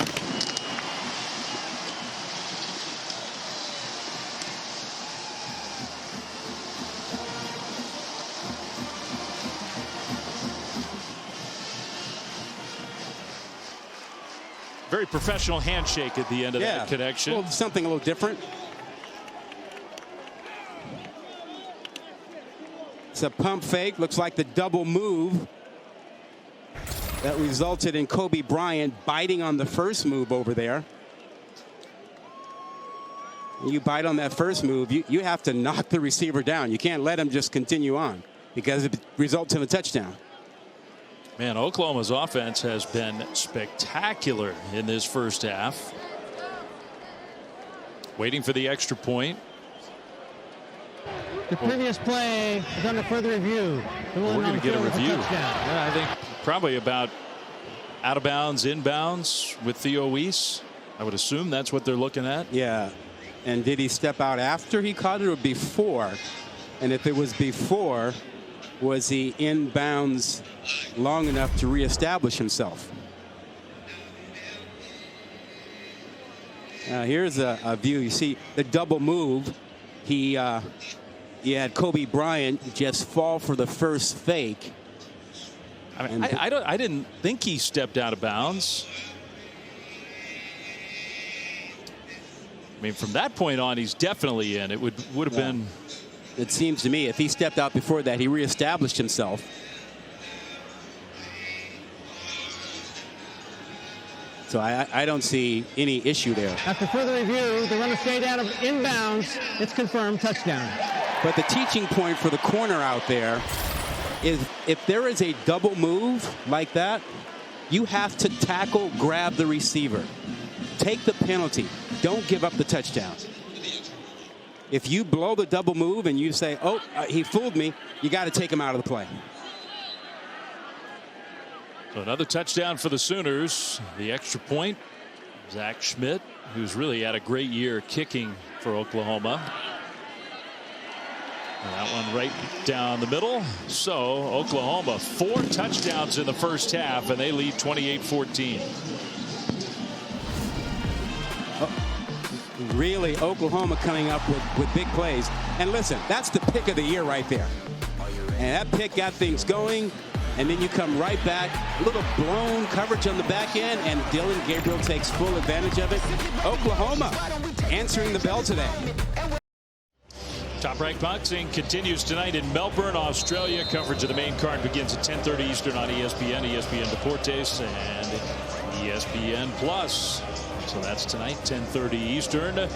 Very professional handshake at the end of that connection. Well, something a little different. It's a pump fake. Looks like the double move that resulted in Kobe Bryant biting on the first move over there. You bite on that first move, you have to knock the receiver down. You can't let him just continue on because it results in a touchdown. Man, Oklahoma's offense has been spectacular in this first half. Waiting for the extra point. The previous play is under further review. We're going to get a review. Yeah, I think probably about out of bounds, inbounds with Theo Weiss. I would assume that's what they're looking at. Yeah. And did he step out after he caught it or before? And if it was before, was he in bounds long enough to reestablish himself? Here's a view. You see the double move. He had Kobe Bryant just fall for the first fake. I mean, I didn't think he stepped out of bounds. I mean, from that point on, he's definitely in. It would have been. It seems to me if he stepped out before that, he reestablished himself. So I don't see any issue there. After further review, the runner stayed out of inbounds. It's confirmed touchdown. But the teaching point for the corner out there is if there is a double move like that, you have to tackle, grab the receiver. Take the penalty. Don't give up the touchdown. If you blow the double move and you say, oh, he fooled me, you got to take him out of the play. So another touchdown for the Sooners. The extra point. Zach Schmidt, who's really had a great year kicking for Oklahoma. And that one right down the middle. So Oklahoma 4 touchdowns in the first half, and they lead 28-14. Really, Oklahoma coming up with big plays. And listen, that's the pick of the year right there. And that pick got things going. and then you come right back, a little blown coverage on the back end, and Dillon Gabriel takes full advantage of it. Oklahoma answering the bell today. Top-ranked boxing continues tonight in Melbourne, Australia. Coverage of the main card begins at 10:30 Eastern on ESPN, ESPN Deportes, and ESPN Plus. So that's tonight, 10:30 Eastern.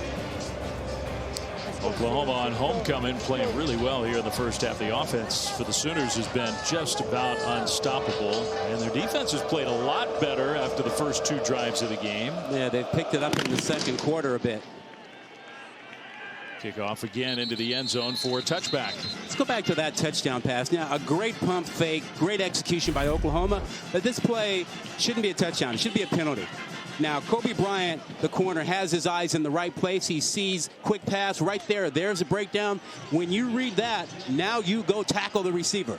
Oklahoma on homecoming, playing really well here in the first half. The offense for the Sooners has been just about unstoppable, and their defense has played a lot better after the first 2 drives of the game. Yeah, they've picked it up in the second quarter a bit. Kickoff again into the end zone for a touchback. Let's go back to that touchdown pass. Now, a great pump fake, great execution by Oklahoma, but this play shouldn't be a touchdown. It should be a penalty. Now, Kobe Bryant, the corner, has his eyes in the right place. He sees quick pass right there. There's a breakdown. When you read that, now you go tackle the receiver.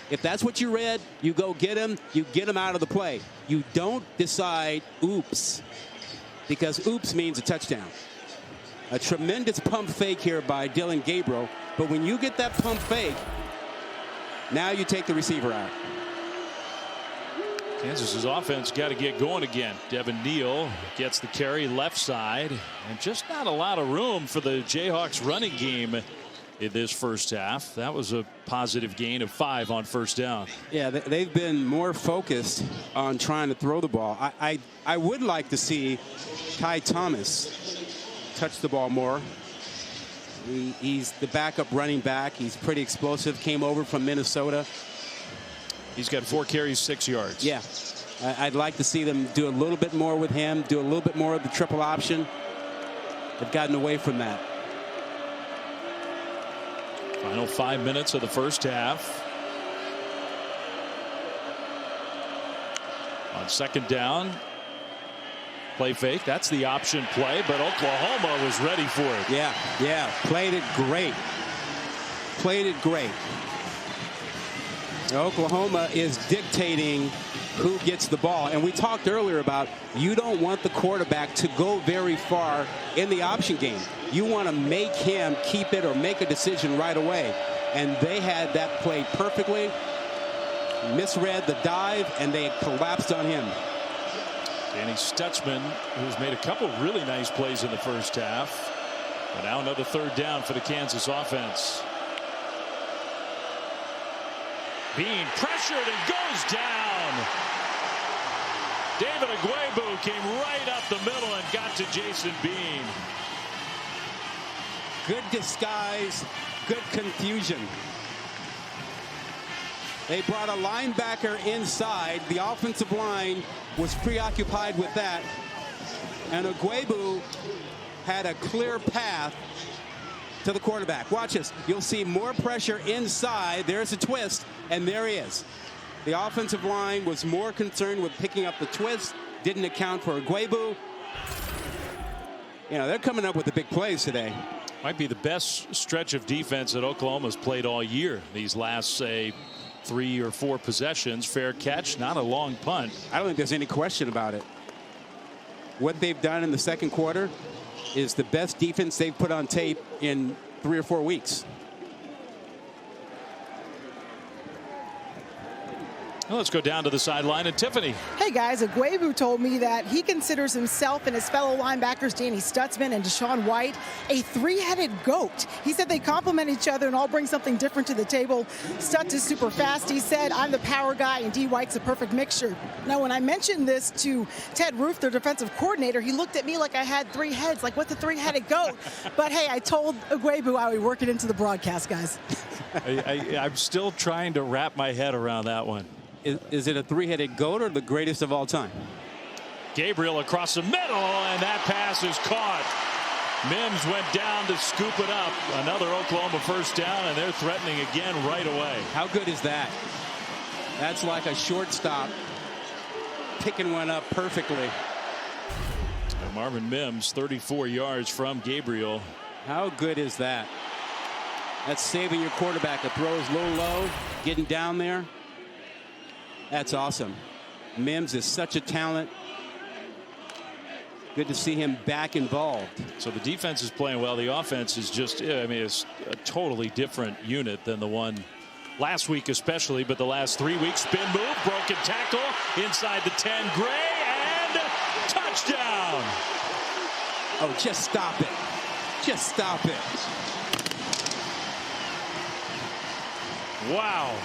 If that's what you read, you go get him. You get him out of the play. You don't decide, oops, because oops means a touchdown. A tremendous pump fake here by Dillon Gabriel. But when you get that pump fake, now you take the receiver out. Kansas's offense got to get going again. Devin Neal gets the carry left side, and just not a lot of room for the Jayhawks running game in this first half. That was a positive gain of 5 on first down. Yeah, they've been more focused on trying to throw the ball. I would like to see Ty Thomas touch the ball more. He's the backup running back. He's pretty explosive. Came over from Minnesota. He's got 4 carries, 6 yards. Yeah, I'd like to see them do a little bit more with him, do a little bit more of the triple option. They've gotten away from that. Final 5 minutes of the first half. On second down, play fake. That's the option play, but Oklahoma was ready for it. Yeah, played it great. Played it great. Oklahoma is dictating who gets the ball. And we talked earlier about you don't want the quarterback to go very far in the option game. You want to make him keep it or make a decision right away. And they had that played perfectly. Misread the dive, and they collapsed on him. Danny Stutzman, who's made a couple really nice plays in the first half. But now another third down for the Kansas offense. Being pressured and goes down. David Agwebu came right up the middle and got to Jason Bean. Good disguise, good confusion. They brought a linebacker inside. The offensive line was preoccupied with that. And Agwebu had a clear path to the quarterback. Watch this. You'll see more pressure inside. There's a twist, and there he is. The offensive line was more concerned with picking up the twist, didn't account for Agwebu. You know, they're coming up with the big plays today. Might be the best stretch of defense that Oklahoma's played all year. These last, say, 3 or 4 possessions. Fair catch, not a long punt. I don't think there's any question about it. What they've done in the second quarter is the best defense they've put on tape in 3 or 4 weeks. Well, let's go down to the sideline and Tiffany. Hey guys, Agwebu told me that he considers himself and his fellow linebackers Danny Stutzman and Deshaun White a 3-headed goat. He said they complement each other and all bring something different to the table. Stutz is super fast, he said. I'm the power guy, and D. White's a perfect mixture. Now, when I mentioned this to Ted Roof, their defensive coordinator, he looked at me like I had 3 heads, like what's a 3-headed goat? But hey, I told Agwebu I would work it into the broadcast, guys. I'm still trying to wrap my head around that one. Is it a 3-headed goat or the greatest of all time? Gabriel across the middle, and that pass is caught. Mims went down to scoop it up. Another Oklahoma first down, and they're threatening again right away. How good is that? That's like a shortstop picking one up perfectly. And Marvin Mims, 34 yards from Gabriel. How good is that? That's saving your quarterback. The throw is low, getting down there. That's awesome. Mims is such a talent. Good to see him back involved. So the defense is playing well. The offense is just, I mean, it's a totally different unit than the one last week especially, but the last 3 weeks. Spin move, broken tackle, inside the 10, Gray, and touchdown. Oh, just stop it. Just stop it. Wow.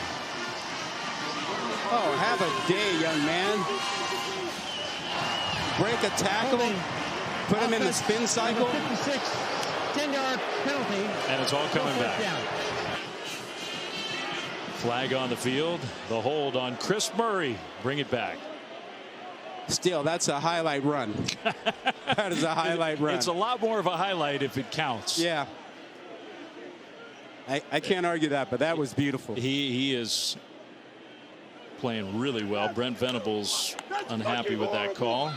Oh, have a day, young man. Break a tackle, put him in the spin cycle. 56, 10-yard penalty. And it's all coming back. Flag on the field. The hold on Chris Murray. Bring it back. Still, that's a highlight run. That is a highlight run. It's a lot more of a highlight if it counts. Yeah. I can't argue that, but that was beautiful. He is playing really well. Brent Venables unhappy with that call.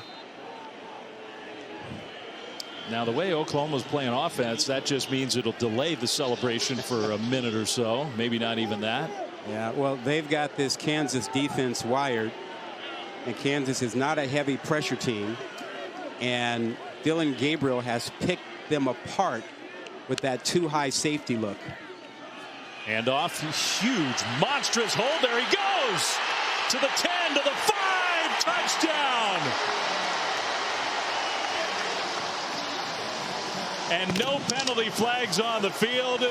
Now, the way Oklahoma's playing offense, that just means it'll delay the celebration for a minute or so. Maybe not even that. Yeah, well, they've got this Kansas defense wired. And Kansas is not a heavy pressure team. And Dillon Gabriel has picked them apart with that too high safety look. And off, huge, monstrous hold. There he goes to the 10, to the 5, touchdown. And no penalty flags on the field.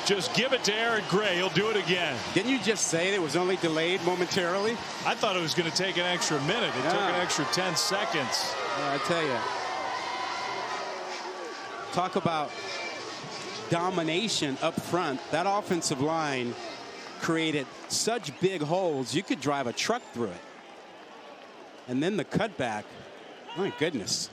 Just give it to Eric Gray. He'll do it again. Didn't you just say it was only delayed momentarily? I thought it was going to take an extra minute. It took an extra 10 seconds. I tell you. Talk about domination up front. That offensive line created such big holes you could drive a truck through it. And then the cutback. My goodness.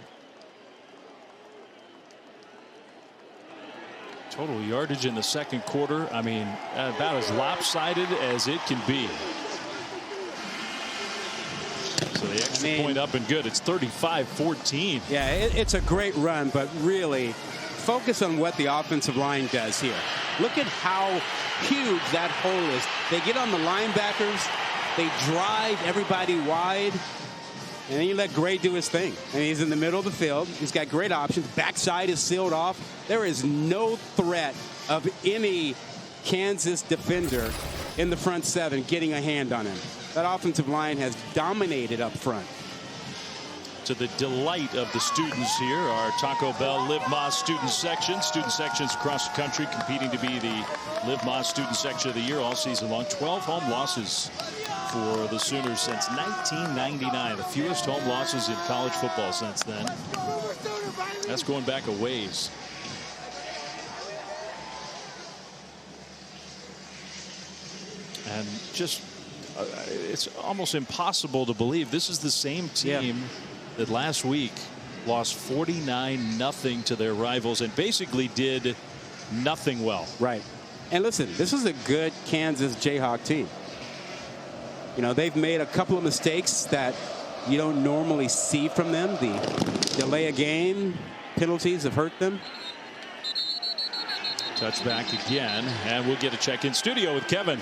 Total yardage in the second quarter. I mean, about as lopsided as it can be. So the extra point up and good. It's 35-14. Yeah, it's a great run, but really focus on what the offensive line does here. Look at how huge that hole is. They get on the linebackers. They drive everybody wide. And then you let Gray do his thing. And he's in the middle of the field. He's got great options. Backside is sealed off. There is no threat of any Kansas defender in the front seven getting a hand on him. That offensive line has dominated up front. To the delight of the students here, our Taco Bell Live Moss student section. Student sections across the country competing to be the Live Moss student section of the year all season long. 12 home losses for the Sooners since 1999. The fewest home losses in college football since then. That's going back a ways. And just, it's almost impossible to believe this is the same team that last week lost 49-0 to their rivals and basically did nothing well. Right. And listen, this is a good Kansas Jayhawk team. You know, they've made a couple of mistakes that you don't normally see from them. The delay of game penalties have hurt them. Touchback again, and we'll get a check in studio with Kevin.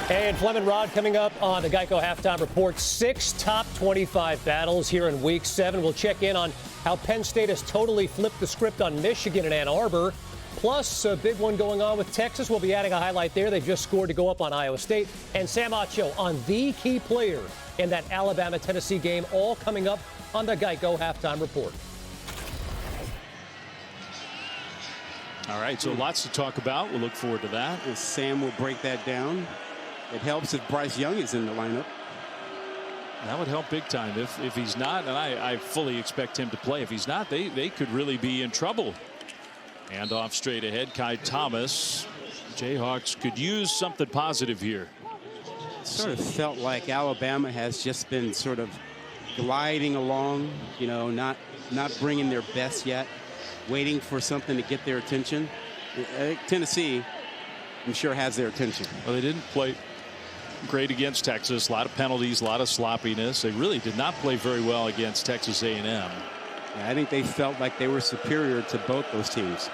And Fleming Rod coming up on the Geico Halftime Report. 6 top 25 battles here in Week 7. We'll check in on how Penn State has totally flipped the script on Michigan and Ann Arbor. Plus, a big one going on with Texas. We'll be adding a highlight there. They just scored to go up on Iowa State. And Sam Acho on the key player in that Alabama-Tennessee game. All coming up on the Geico Halftime Report. All right, so lots to talk about. We'll look forward to that. And Sam will break that down. It helps if Bryce Young is in the lineup. That would help big time. If he's not, and I fully expect him to play. If he's not, they could really be in trouble. And off straight ahead, Kai Thomas. Jayhawks could use something positive here. Sort of felt like Alabama has just been sort of gliding along, you know, not bringing their best yet, waiting for something to get their attention. Tennessee, I'm sure, has their attention. Well, they didn't play great against Texas. A lot of penalties, a lot of sloppiness. They really did not play very well against Texas A&M. Yeah, I think they felt like they were superior to both those teams.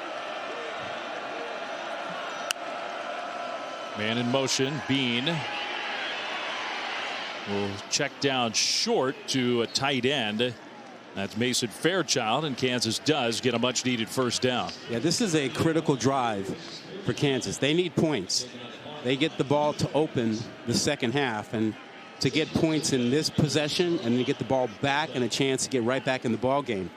Man in motion, Bean will check down short to a tight end. That's Mason Fairchild, and Kansas does get a much needed first down. Yeah, this is a critical drive for Kansas. They need points. they get the ball to open the second half, and to get points in this possession and to get the ball back and a chance to get right back in the ball game.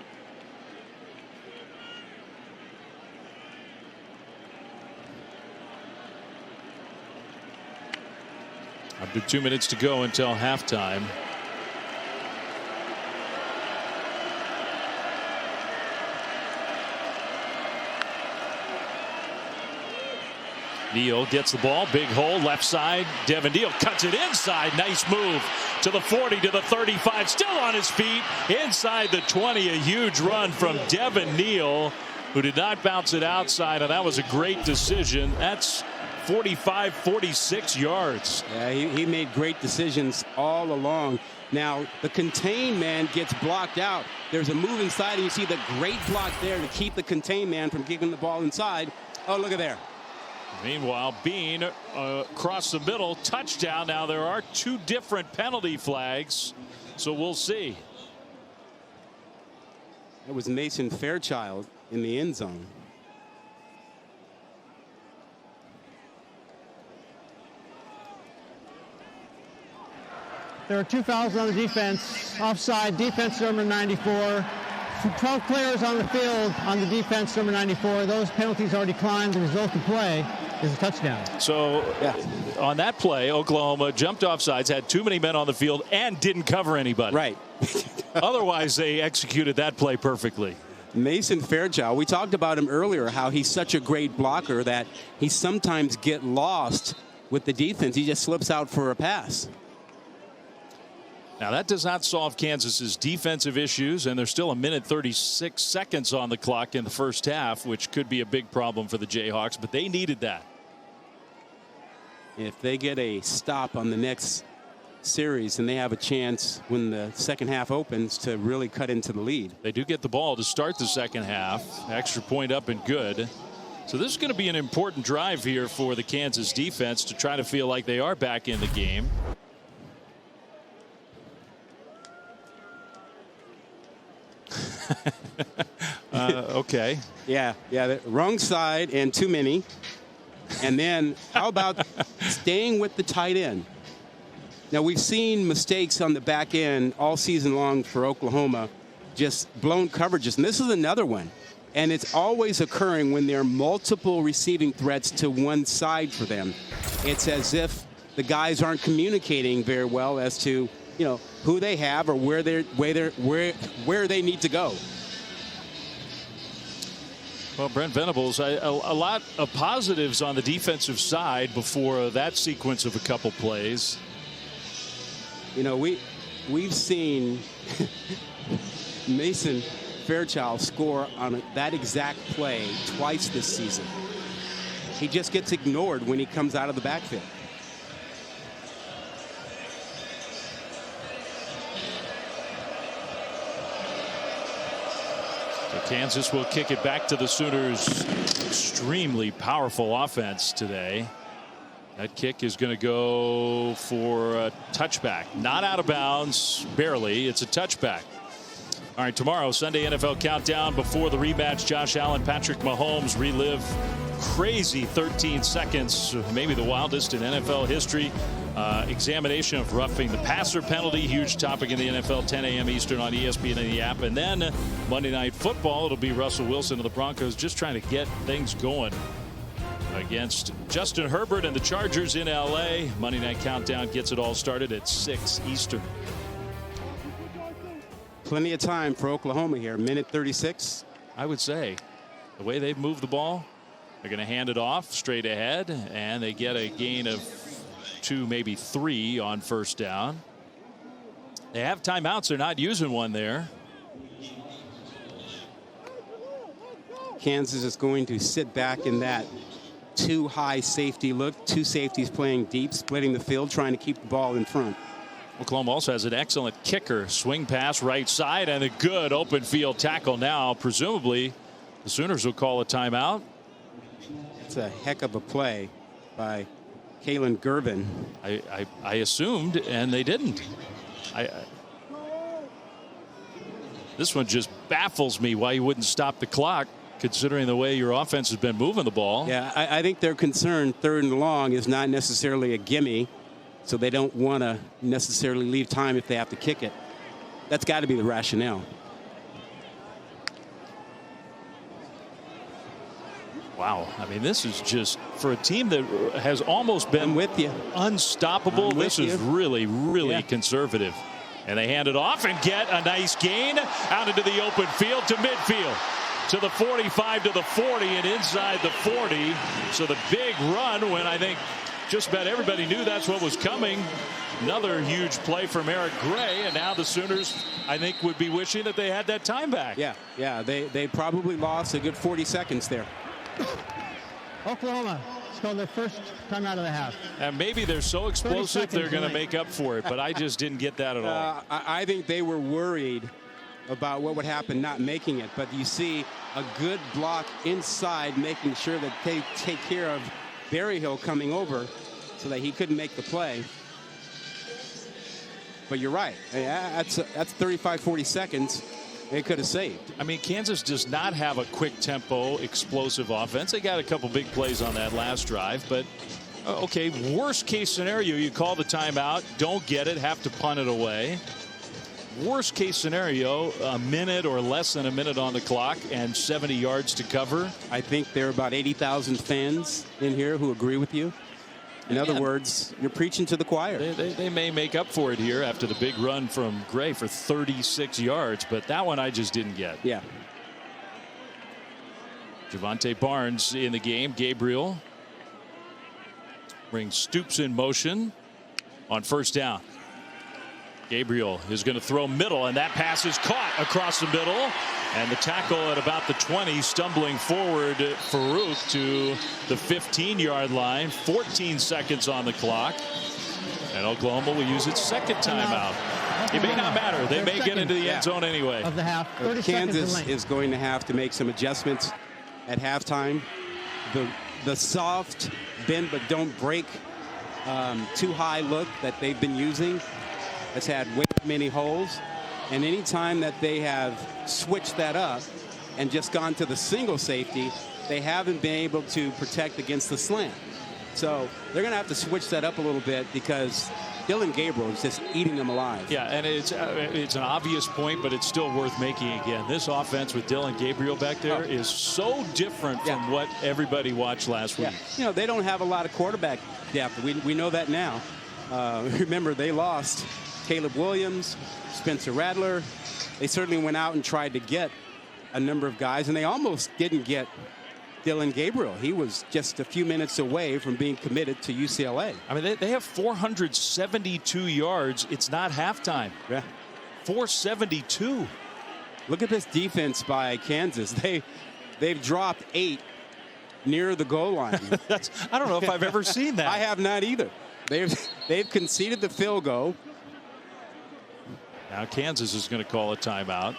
Up to 2 minutes to go until halftime. Neal gets the ball, big hole, left side. Devin Neal cuts it inside. Nice move to the 40, to the 35. Still on his feet inside the 20. A huge run from Devin Neal, who did not bounce it outside, and that was a great decision. That's 45, 46 yards. Yeah, he made great decisions all along. Now, the contain man gets blocked out. There's a move inside, and you see the great block there to keep the contain man from kicking the ball inside. Oh, look at there. Meanwhile, Bean across the middle, touchdown. Now there are 2 different penalty flags, so we'll see. It was Mason Fairchild in the end zone. There are 2 fouls on the defense. Offside, defense number 94. 12 players on the field on the defense number 94. Those penalties are declined. The result of play is a touchdown. So on that play, Oklahoma jumped off sides, had too many men on the field, and didn't cover anybody. Right. Otherwise, they executed that play perfectly. Mason Fairchild, we talked about him earlier, how he's such a great blocker that he sometimes get lost with the defense. He just slips out for a pass. Now that does not solve Kansas's defensive issues, and there's still 1 minute 36 seconds on the clock in the first half, which could be a big problem for the Jayhawks, but they needed that. If they get a stop on the next series, then they have a chance when the second half opens to really cut into the lead. They do get the ball to start the second half. Extra point up and good. So this is going to be an important drive here for the Kansas defense to try to feel like they are back in the game. Okay. Yeah, the wrong side and too many. And then how about staying with the tight end? Now, we've seen mistakes on the back end all season long for Oklahoma, just blown coverages. And this is another one. And it's always occurring when there are multiple receiving threats to one side for them. It's as if the guys aren't communicating very well as to, who they have or where they need to go. Well, Brent Venables, a lot of positives on the defensive side before that sequence of a couple plays. We've seen Mason Fairchild score on that exact play twice this season. He just gets ignored when he comes out of the backfield. Kansas will kick it back to the Sooners. Extremely powerful offense today. That kick is going to go for a touchback. Not out of bounds, barely. It's a touchback. All right, tomorrow, Sunday NFL Countdown before the rematch. Josh Allen, Patrick Mahomes relive crazy 13 seconds, maybe the wildest in NFL history. Examination of roughing the passer penalty, huge topic in the NFL, 10 a.m. Eastern on ESPN and the app. And then Monday Night Football, it'll be Russell Wilson of the Broncos just trying to get things going against Justin Herbert and the Chargers in L.A. Monday Night Countdown gets it all started at 6 Eastern. Plenty of time for Oklahoma here. Minute 36. I would say the way they've moved the ball, they're going to hand it off straight ahead, and they get a gain of 2, maybe 3 on first down. They have timeouts. They're not using one there. Kansas is going to sit back in that too high safety look. 2 safeties playing deep, splitting the field, trying to keep the ball in front. Oklahoma also has an excellent kicker. Swing pass right side and a good open field tackle now. Presumably the Sooners will call a timeout. It's a heck of a play by Kalen Gervin. I assumed, and they didn't. This one just baffles me why you wouldn't stop the clock. considering the way your offense has been moving the ball. Yeah, I think their concern, 3rd and long, is not necessarily a gimme, so they don't want to necessarily leave time if they have to kick it. That's got to be the rationale. Wow. I mean, this is just for a team that has almost been I'm with you. Unstoppable. This is really, really conservative. And they hand it off and get a nice gain out into the open field to midfield. To the 45, to the 40, and inside the 40. So the big run when I think just about everybody knew that's what was coming. Another huge play from Eric Gray, and now the Sooners, I think, would be wishing that they had that time back. Yeah, they probably lost a good 40 seconds there. Oklahoma scored their first time out of the half. And maybe they're so explosive they're going to make up for it, but I just didn't get that at all. I think they were worried about what would happen not making it, but you see a good block inside, making sure that they take care of Berryhill coming over so that he couldn't make the play. But you're right. That's 35, 40 seconds they could have saved. I mean, Kansas does not have a quick tempo, explosive offense. They got a couple big plays on that last drive, but okay, worst case scenario, you call the timeout, don't get it, have to punt it away. Worst case scenario, a minute or less than a minute on the clock and 70 yards to cover. I think there are about 80,000 fans in here who agree with you. In other words, you're preaching to the choir. They may make up for it here after the big run from Gray for 36 yards, but that one I just didn't get. Yeah. Javonte Barnes in the game. Gabriel brings Stoops in motion on first down. Gabriel is going to throw middle, and that pass is caught across the middle. And the tackle at about the 20, stumbling forward, Farouk to the 15-yard line. 14 seconds on the clock. And Oklahoma will use its second timeout. It may not matter. They may get into the end zone anyway. Of the half. Kansas is going to have to make some adjustments at halftime. The soft bend but don't break too high look that they've been using has had way too many holes. And any time that they have switched that up and just gone to the single safety, they haven't been able to protect against the slant. So they're going to have to switch that up a little bit because Dillon Gabriel is just eating them alive. Yeah, and it's an obvious point, but it's still worth making again. This offense with Dillon Gabriel back there is so different from what everybody watched last week. You know, they don't have a lot of quarterback depth. We know that now. Remember, they lost Caleb Williams, Spencer Rattler. They certainly went out and tried to get a number of guys, and they almost didn't get Dillon Gabriel. He was just a few minutes away from being committed to UCLA. I mean, they have 472 yards. It's not halftime. Yeah. 472. Look at this defense by Kansas. They've dropped 8 near the goal line. I don't know if I've ever seen that. I have not either. They've conceded the field goal. Now Kansas is going to call a timeout.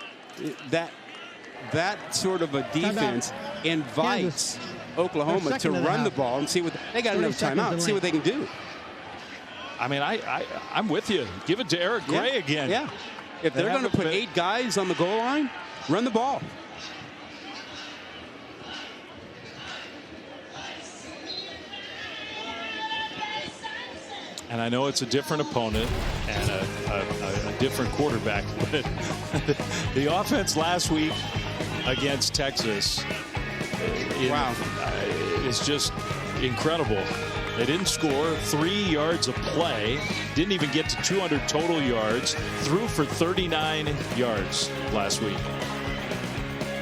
That sort of a defense invites Oklahoma to run the ball and see what they got enough timeout and see what they can do. I mean, I'm with you. Give it to Eric Gray again. Yeah. If they're going to put 8 guys on the goal line, run the ball. And I know it's a different opponent and a different quarterback, but the offense last week against Texas is just incredible. They didn't score 3 yards of play, didn't even get to 200 total yards, threw for 39 yards last week.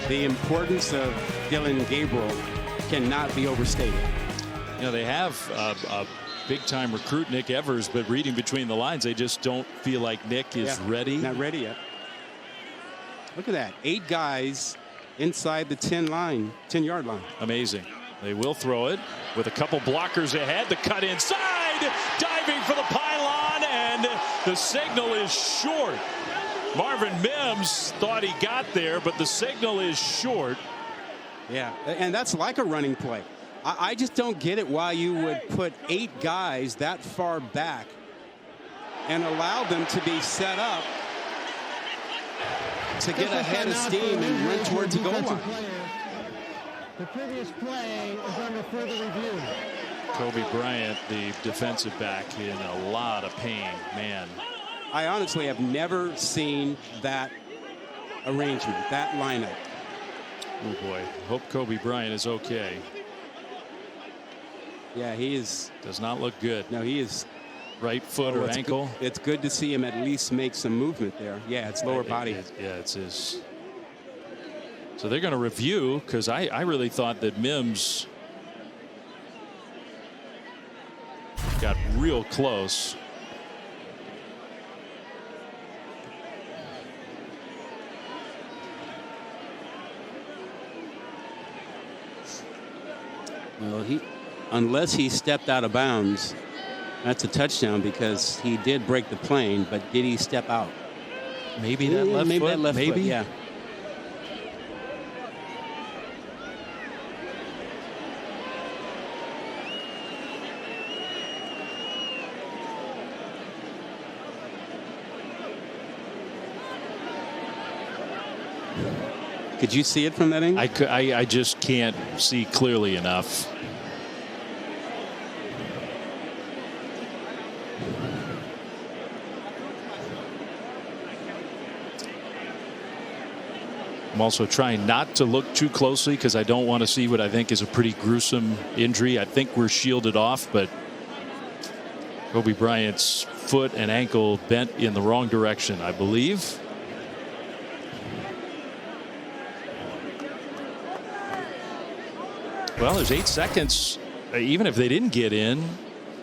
The importance of Dillon Gabriel cannot be overstated. You know, they have a big-time recruit, Nick Evers, but reading between the lines, they just don't feel like Nick is ready. Not ready yet. Look at that. 8 guys inside the 10-yard line. Amazing. They will throw it with a couple blockers ahead. The cut inside, diving for the pylon, and the signal is short. Marvin Mims thought he got there, but the signal is short. Yeah, and that's like a running play. I just don't get it why you would put 8 guys that far back and allow them to be set up to get ahead of steam and run towards the goal line. The previous play is under further review. Kobe Bryant, the defensive back, in a lot of pain, man. I honestly have never seen that arrangement, that lineup. Oh boy, hope Kobe Bryant is okay. Yeah, he is. Does not look good. No, he is. Right foot or ankle. It's good to see him at least make some movement there. Yeah, it's lower body. Yeah, it's his. So they're going to review, because I really thought that Mims got real close. Well, unless he stepped out of bounds, that's a touchdown, because he did break the plane, but did he step out? Maybe that left maybe foot. That left foot, yeah. Could you see it from that angle? I just can't see clearly enough. I'm also trying not to look too closely, because I don't want to see what I think is a pretty gruesome injury. I think we're shielded off, but Kobe Bryant's foot and ankle bent in the wrong direction, I believe. Well, there's 8 seconds. Even if they didn't get in,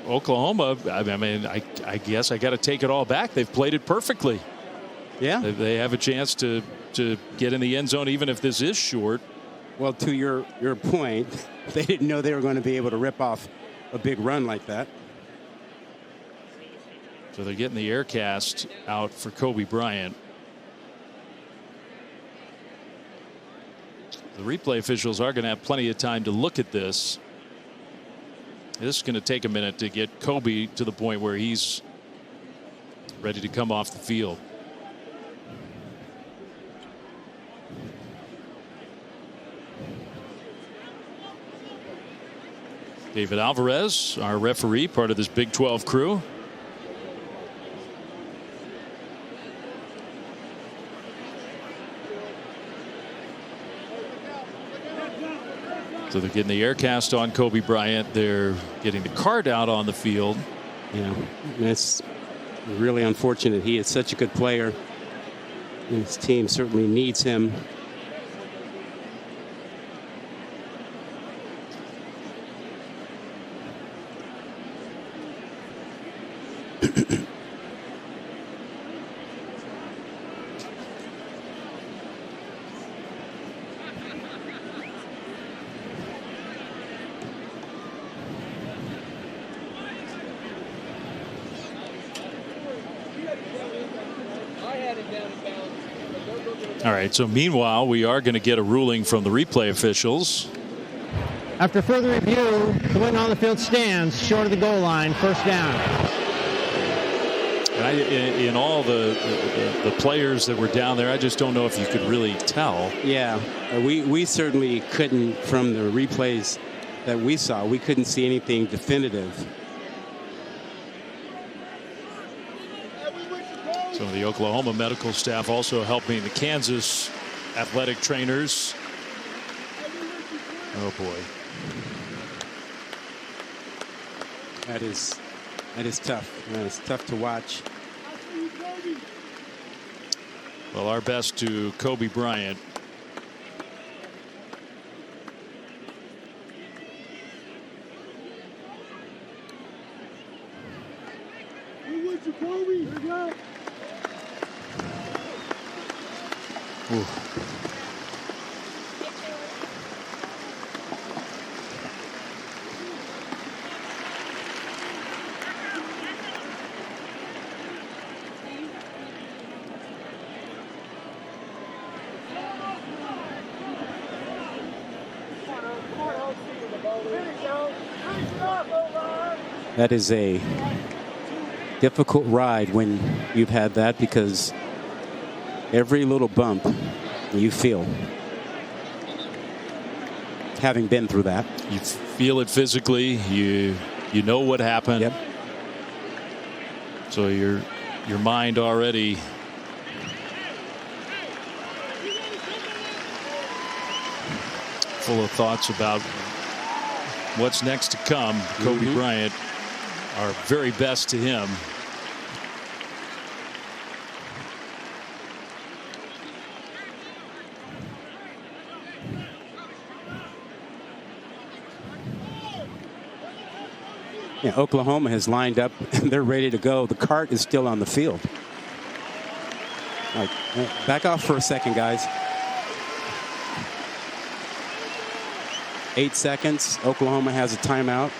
Oklahoma, I mean, I guess I got to take it all back. They've played it perfectly. Yeah. They have a chance to get in the end zone, even if this is short. Well, to your point, they didn't know they were going to be able to rip off a big run like that. So they're getting the air cast out for Kobe Bryant. The replay officials are going to have plenty of time to look at this. This is going to take a minute to get Kobe to the point where he's ready to come off the field. David Alvarez, our referee, part of this Big 12 crew. So they're getting the air cast on Kobe Bryant. They're getting the card out on the field. Yeah, it's really unfortunate. He is such a good player. And his team certainly needs him. All right, so meanwhile, we are going to get a ruling from the replay officials. After further review, the win on the field stands short of the goal line, first down. And in all the players that were down there, I just don't know if you could really tell. Yeah, we certainly couldn't, from the replays that we saw, we couldn't see anything definitive. Some of the Oklahoma medical staff also helping the Kansas athletic trainers. Oh boy. That is tough. That is tough to watch. Well, our best to Kobe Bryant. Ooh. That is a difficult ride when you've had that, because every little bump you feel. having been through that. You feel it physically. You know what happened. Yep. So your mind already full of thoughts about what's next to come. Kobe Bryant, our very best to him. Yeah, Oklahoma has lined up and they're ready to go. The cart is still on the field. All right, back off for a second, guys. 8 seconds. Oklahoma has a timeout.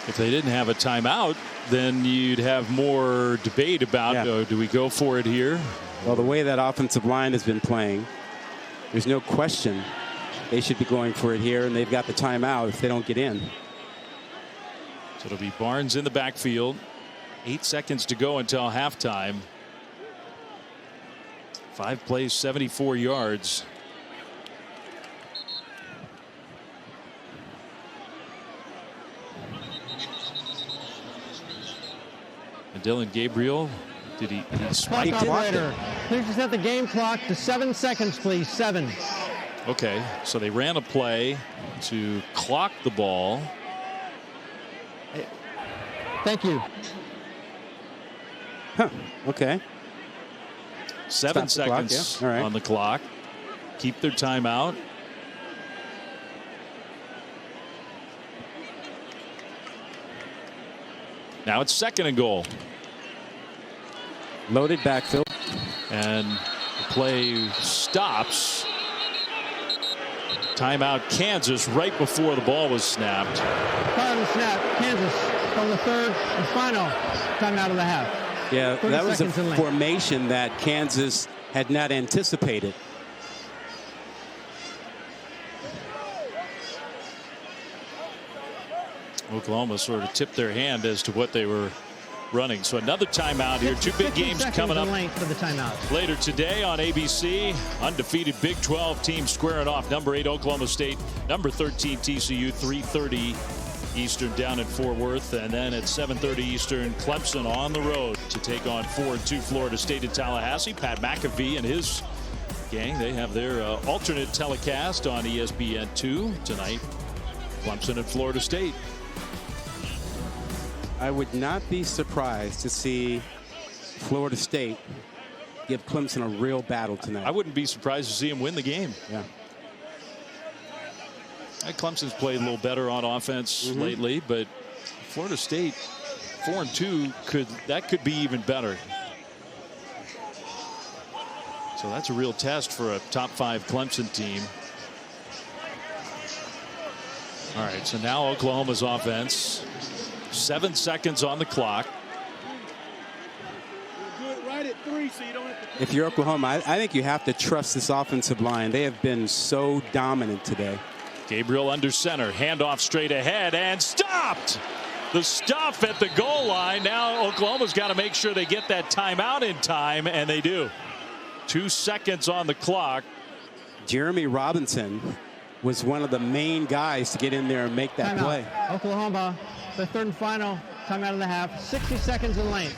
If they didn't have a timeout, then you'd have more debate about do we go for it here? Well, the way that offensive line has been playing, there's no question they should be going for it here, and they've got the timeout if they don't get in. So it'll be Barnes in the backfield. 8 seconds to go until halftime. 5 plays, 74 yards. And Dillon Gabriel, did he spike Operator, please set the game clock to 7 seconds, please. 7. Okay, so they ran a play to clock the ball. Thank you. Huh. Okay. 7 Stop the clock, seconds yeah. All right. on the clock. Keep their timeout. Now it's 2nd and goal. Loaded backfield. And the play stops. Timeout Kansas right before the ball was snapped. Prior to the snap, Kansas from the 3rd and final timeout of the half. Yeah, that was a 30 seconds in length. formation that Kansas had not anticipated. Oklahoma sort of tipped their hand as to what they were running. So another timeout here. 2 big games coming up for the timeout. later today on ABC. Undefeated Big 12 team squaring off. Number 8 Oklahoma State, number 13 TCU. 3:30 Eastern down in Fort Worth, and then at 7:30 Eastern, Clemson on the road to take on 4-2 Florida State in Tallahassee. Pat McAfee and his gang, they have their alternate telecast on ESPN2 tonight. Clemson and Florida State. I would not be surprised to see Florida State give Clemson a real battle tonight. I wouldn't be surprised to see him win the game. Yeah. Clemson's played a little better on offense lately, but Florida State 4-2 could be even better. So that's a real test for a top 5 Clemson team. All right, so now Oklahoma's offense. 7 seconds on the clock. If you're Oklahoma, I think you have to trust this offensive line. They have been so dominant today. Gabriel under center, handoff straight ahead and stopped. The stop at the goal line. Now Oklahoma's got to make sure they get that timeout in time, and they do. 2 seconds on the clock. Jeremy Robinson was one of the main guys to get in there and make that Timeout. play. Oklahoma, the 3rd and final timeout of the half. 60 seconds in length.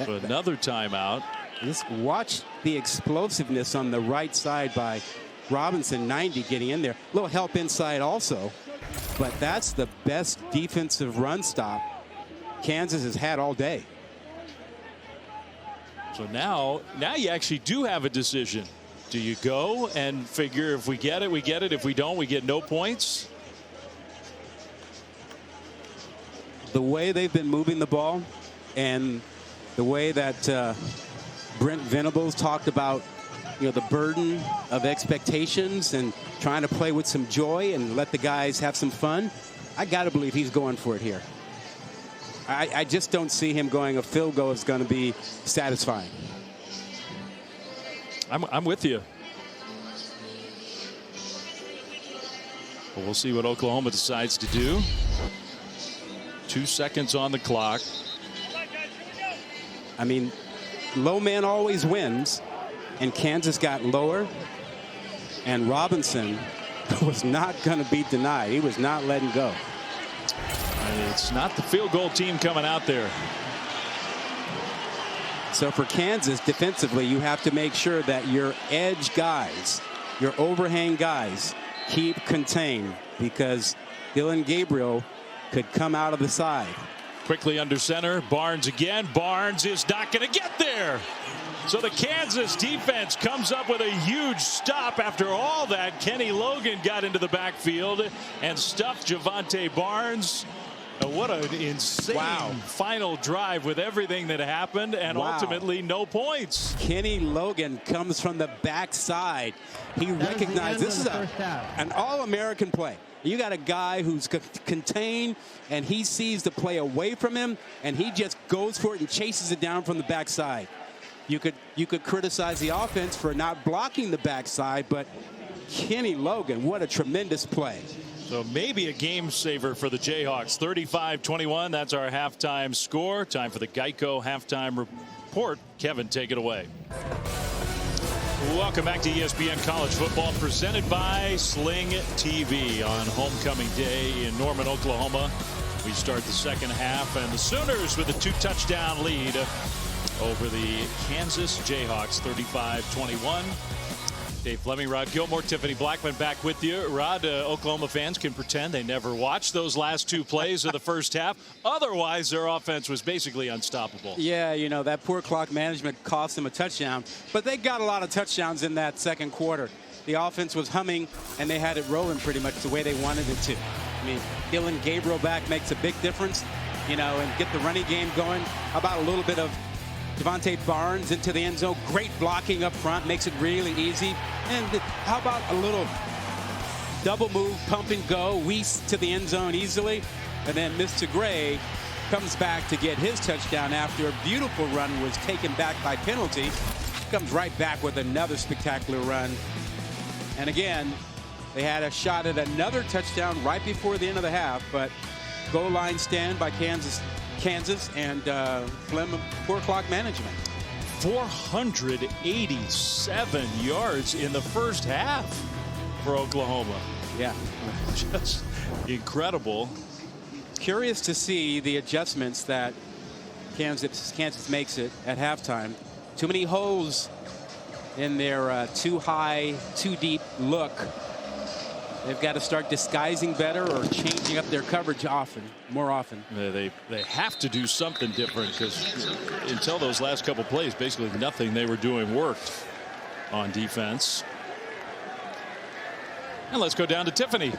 So another timeout. Just watch the explosiveness on the right side by Robinson. 90 getting in there. A little help inside also. But that's the best defensive run stop Kansas has had all day. So now you actually do have a decision. Do you go and figure if we get it, we get it. If we don't, we get no points? The way they've been moving the ball and the way that Brent Venables talked about, the burden of expectations and trying to play with some joy and let the guys have some fun, I got to believe he's going for it here. I just don't see him going a field goal is going to be satisfying. I'm with you. But we'll see what Oklahoma decides to do. 2 seconds on the clock. I mean, low man always wins, and Kansas got lower. And Robinson was not going to be denied. He was not letting go. It's not the field goal team coming out there. So for Kansas, defensively, you have to make sure that your edge guys, your overhang guys, keep contained, because Dillon Gabriel could come out of the side. Quickly under center. Barnes again. Barnes is not going to get there. So the Kansas defense comes up with a huge stop. After all that, Kenny Logan got into the backfield and stuffed Javante Barnes. What an insane final drive with everything that happened, and ultimately no points. Kenny Logan comes from the backside. He recognized this is an all-American play. You got a guy who's contained, and he sees the play away from him, and he just goes for it and chases it down from the backside. You could criticize the offense for not blocking the backside, but Kenny Logan, what a tremendous play. So maybe a game saver for the Jayhawks. 35-21. That's our halftime score. Time for the Geico halftime report. Kevin, take it away. Welcome back to ESPN College Football, presented by Sling TV on homecoming day in Norman, Oklahoma. We start the second half, and the Sooners with a 2-touchdown lead over the Kansas Jayhawks, 35-21. Dave Fleming, Rod Gilmore, Tiffany Blackman back with you. Rod, Oklahoma fans can pretend they never watched those last two plays of the first half. Otherwise, their offense was basically unstoppable. Yeah, you know, that poor clock management cost them a touchdown. But they got a lot of touchdowns in that second quarter. The offense was humming, and they had it rolling pretty much the way they wanted it to. I mean, Dillon Gabriel back makes a big difference, you know, and get the running game going. How about a little bit of Javante Barnes into the end zone? Great blocking up front, makes it really easy. And how about a little double move, pump and go, Weiss to the end zone easily, and then Mr. Gray comes back to get his touchdown after a beautiful run was taken back by penalty. Comes right back with another spectacular run. And again, they had a shot at another touchdown right before the end of the half, but goal line stand by Kansas and Flem, poor clock management. 487 yards in the first half for Oklahoma. Yeah. Just incredible. Curious to see the adjustments that Kansas makes it at halftime. Too many holes in their too high, too deep look. They've got to start disguising better or changing up their coverage more often. They have to do something different, because until those last couple plays, basically nothing they were doing worked on defense. And let's go down to Tiffany.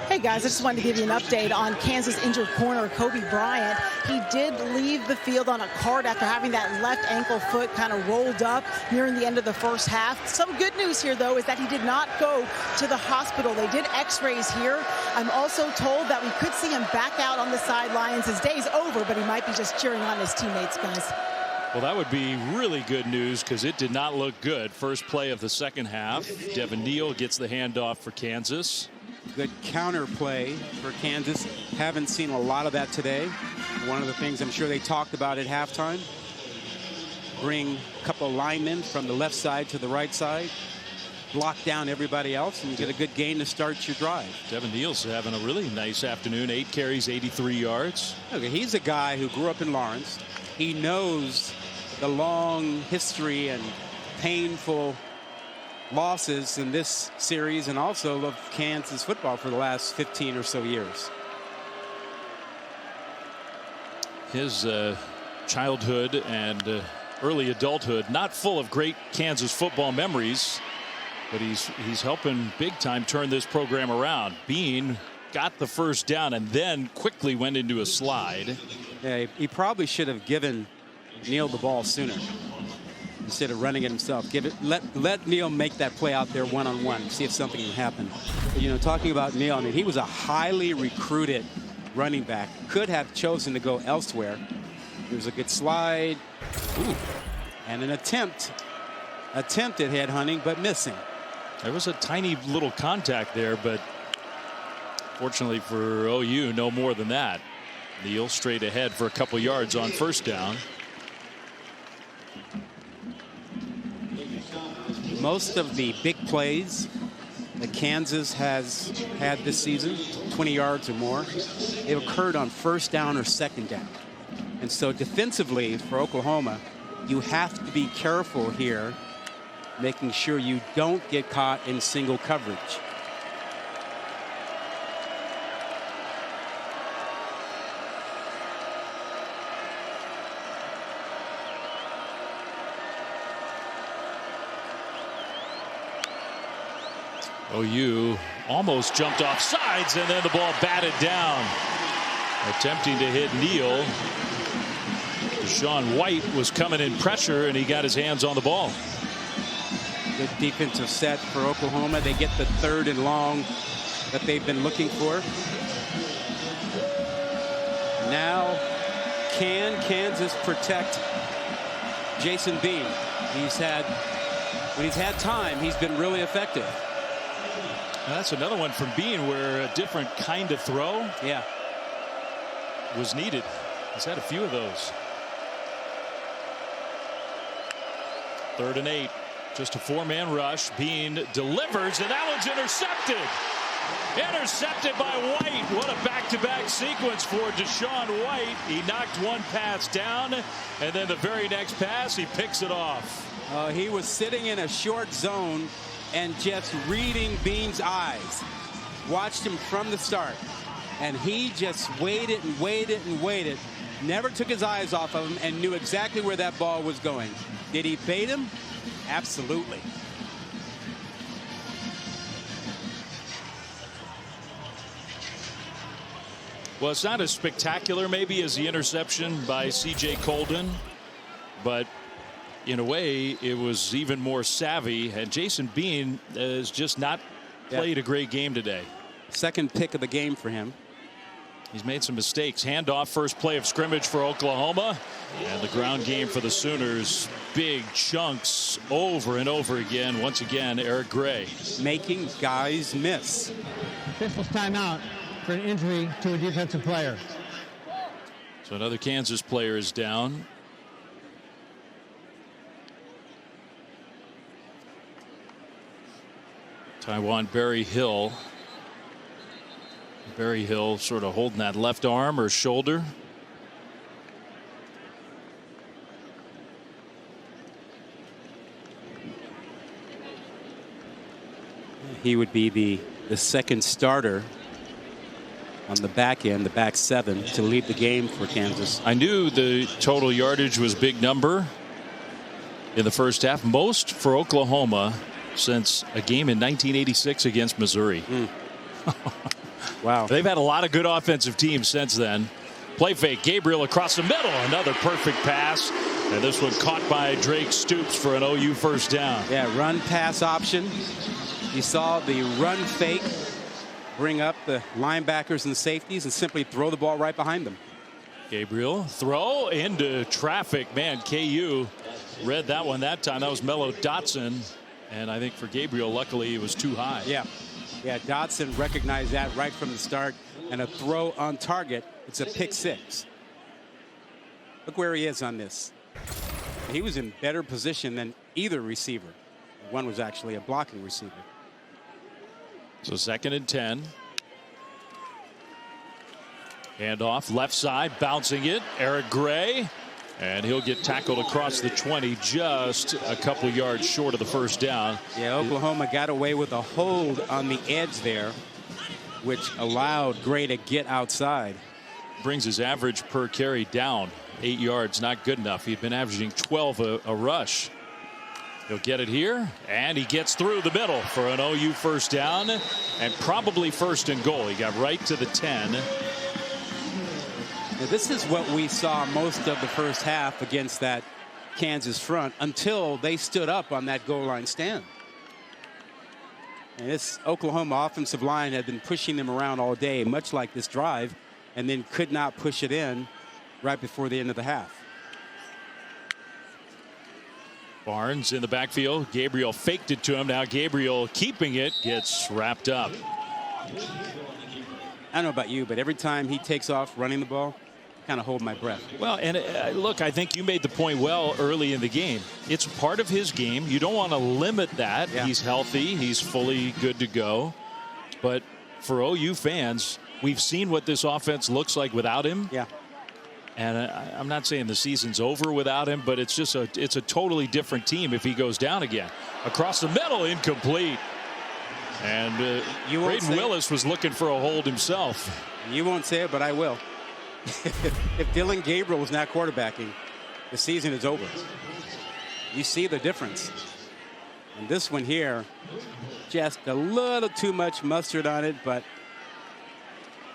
Hey guys, I just wanted to give you an update on Kansas injured corner Kobe Bryant. He did leave the field on a cart after having that left ankle foot kind of rolled up nearing the end of the first half. Some good news here, though, is that he did not go to the hospital. They did x-rays here. I'm also told that we could see him back out on the sidelines. His day's over, but he might be just cheering on his teammates, guys. Well, that would be really good news, because it did not look good. First play of the second half. Devin Neal gets the handoff for Kansas. Good counter play for Kansas. Haven't seen a lot of that today. One of the things I'm sure they talked about at halftime. Bring a couple of linemen from the left side to the right side. Block down everybody else and get a good gain to start your drive. Devin Neal's having a really nice afternoon. 8 carries, 83 yards. Okay, he's a guy who grew up in Lawrence. He knows the long history and painful losses in this series, and also of Kansas football for the last 15 or so years. His childhood and early adulthood not full of great Kansas football memories, but he's helping big time turn this program around. Bean got the first down and then quickly went into a slide. Yeah, he probably should have given Neal the ball sooner instead of running it himself. Let Neal make that play out there one-on-one, see if something can happen. But, you know, talking about Neal, I mean, he was a highly recruited running back. Could have chosen to go elsewhere. There was a good slide. Ooh. And an attempt at head hunting, but missing. There was a tiny little contact there, but fortunately for OU, no more than that. Neal straight ahead for a couple yards on first down. Most of the big plays that Kansas has had this season, 20 yards or more, they've occurred on first down or second down. And so defensively for Oklahoma, you have to be careful here, making sure you don't get caught in single coverage. OU almost jumped off sides, and then the ball batted down. Attempting to hit Neal. Deshaun White was coming in pressure, and he got his hands on the ball. Good defensive set for Oklahoma. They get the 3rd and long that they've been looking for. Now, can Kansas protect Jason Bean? When he's had time, he's been really effective. Now that's another one from Bean where a different kind of throw was needed. He's had a few of those. 3rd and 8. Just a 4-man rush. Bean delivers, and that one's intercepted. Intercepted by White. What a back-to-back sequence for Deshaun White. He knocked one pass down, and then the very next pass, he picks it off. He was sitting in a short zone and just reading Bean's eyes. Watched him from the start. And he just waited and waited and waited. Never took his eyes off of him and knew exactly where that ball was going. Did he bait him? Absolutely. Well, it's not as spectacular maybe as the interception by C.J. Colden, but in a way it was even more savvy, and Jason Bean has just not played a great game today. Second pick of the game for him. He's made some mistakes. Handoff, first play of scrimmage for Oklahoma, and the ground game for the Sooners. Big chunks over and over again. Once again, Eric Gray making guys miss. Officials timeout for an injury to a defensive player. So another Kansas player is down. Taiwan Berry-Hill. Berry-Hill sort of holding that left arm or shoulder. He would be the second starter on the back end, the back 7, to lead the game for Kansas. I knew the total yardage was a big number in the first half. Most for Oklahoma since a game in 1986 against Missouri. Wow. They've had a lot of good offensive teams since then. Play fake. Gabriel across the middle. Another perfect pass. And this one caught by Drake Stoops for an OU first down. Yeah, run pass option. You saw the run fake, bring up the linebackers and safeties and simply throw the ball right behind them. Gabriel throw into traffic. Man, KU read that one that time. That was Mello Dotson. And I think for Gabriel, luckily, it was too high. Yeah, Dotson recognized that right from the start. And a throw on target. It's a pick 6. Look where he is on this. He was in better position than either receiver. One was actually a blocking receiver. So 2nd and 10. Handoff left side, bouncing it. Eric Gray. And he'll get tackled across the 20, just a couple yards short of the first down. Yeah, Oklahoma got away with a hold on the edge there, which allowed Gray to get outside. Brings his average per carry down 8 yards. Not good enough. He'd been averaging 12 a rush. He'll get it here, and he gets through the middle for an OU first down, and probably 1st and goal. He got right to the 10. Now, this is what we saw most of the first half against that Kansas front until they stood up on that goal line stand. And this Oklahoma offensive line had been pushing them around all day, much like this drive, and then could not push it in right before the end of the half. Barnes in the backfield. Gabriel faked it to him. Now Gabriel keeping it, gets wrapped up. I don't know about you, but every time he takes off running the ball, kind of hold my breath. Well, and look, I think you made the point well early in the game. It's part of his game. You don't want to limit that. Yeah. He's healthy. He's fully good to go. But for OU fans, we've seen what this offense looks like without him. Yeah. And I'm not saying the season's over without him, but it's just it's a totally different team if he goes down again. Across the middle, incomplete. And Braden Willis was looking for a hold himself. You won't say it, but I will. If Dillon Gabriel was not quarterbacking, the season is over. You see the difference. And this one here, just a little too much mustard on it, but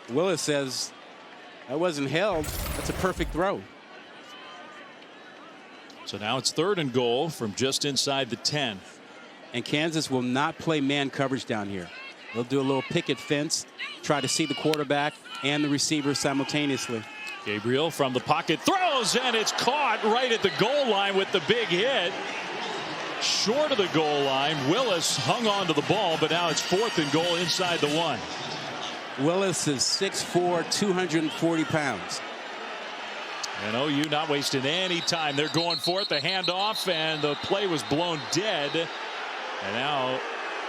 Willis says, that wasn't held. That's a perfect throw. So now it's 3rd and goal from just inside the 10. And Kansas will not play man coverage down here. They'll do a little picket fence, try to see the quarterback and the receiver simultaneously. Gabriel from the pocket throws, and it's caught right at the goal line with the big hit. Short of the goal line. Willis hung on to the ball, but now it's 4th and goal inside the 1. Willis is 6'4", 240 pounds. And OU not wasting any time. They're going for it. The handoff, and the play was blown dead. And now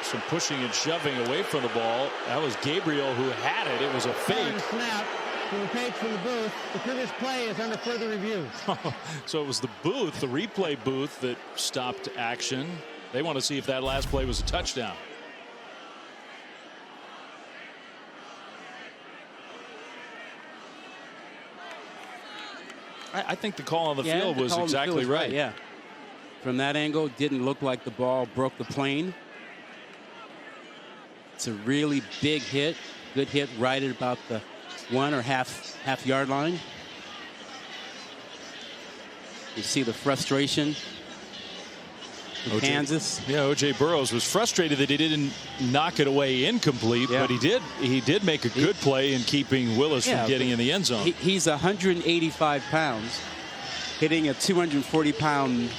some pushing and shoving away from the ball. That was Gabriel who had it. It was a fake. Snap from the page from the booth. The previous play is under further review. So it was the booth, the replay booth, that stopped action. They want to see if that last play was a touchdown. I think the call on the field was exactly right. Yeah. From that angle, didn't look like the ball broke the plane. It's a really big hit. Good hit right at about the 1 or half yard line. You see the frustration in Kansas. Yeah, O.J. Burrows was frustrated that he didn't knock it away incomplete, but he did make a good play in keeping Willis from getting in the end zone. He's 185 pounds, hitting a 240-pound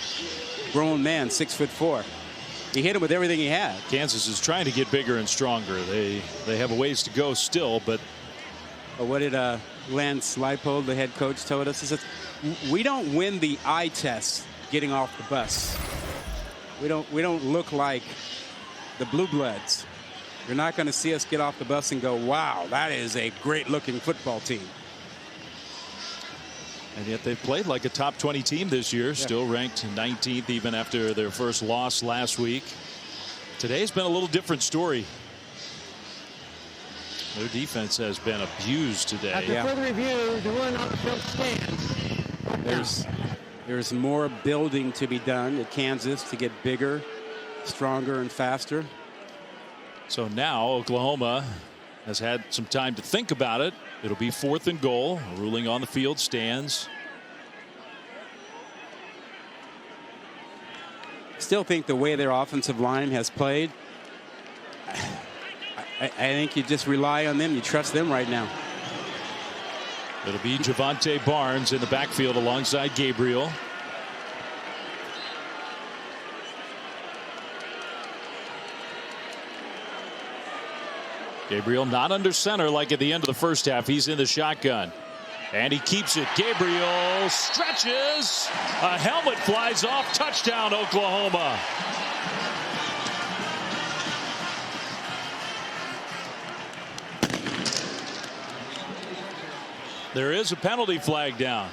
grown man, 6'4". He hit him with everything he had. Kansas is trying to get bigger and stronger. They have a ways to go still, but what did Lance Leipold, the head coach, told us? He says, we don't win the eye test getting off the bus. We don't look like the Blue Bloods. You're not going to see us get off the bus and go, wow, that is a great-looking football team. And yet they've played like a top 20 team this year, still ranked 19th even after their first loss last week. Today's been a little different story. Their defense has been abused today. After further review, the run on the field stands. There's more building to be done at Kansas to get bigger, stronger, and faster. So now Oklahoma has had some time to think about it. It'll be 4th and goal. A ruling on the field stands. Still think the way their offensive line has played, I think you just rely on them. You trust them right now. It'll be Javonte Barnes in the backfield alongside Gabriel. Gabriel not under center like at the end of the first half. He's in the shotgun. And he keeps it. Gabriel stretches. A helmet flies off. Touchdown, Oklahoma. There is a penalty flag down.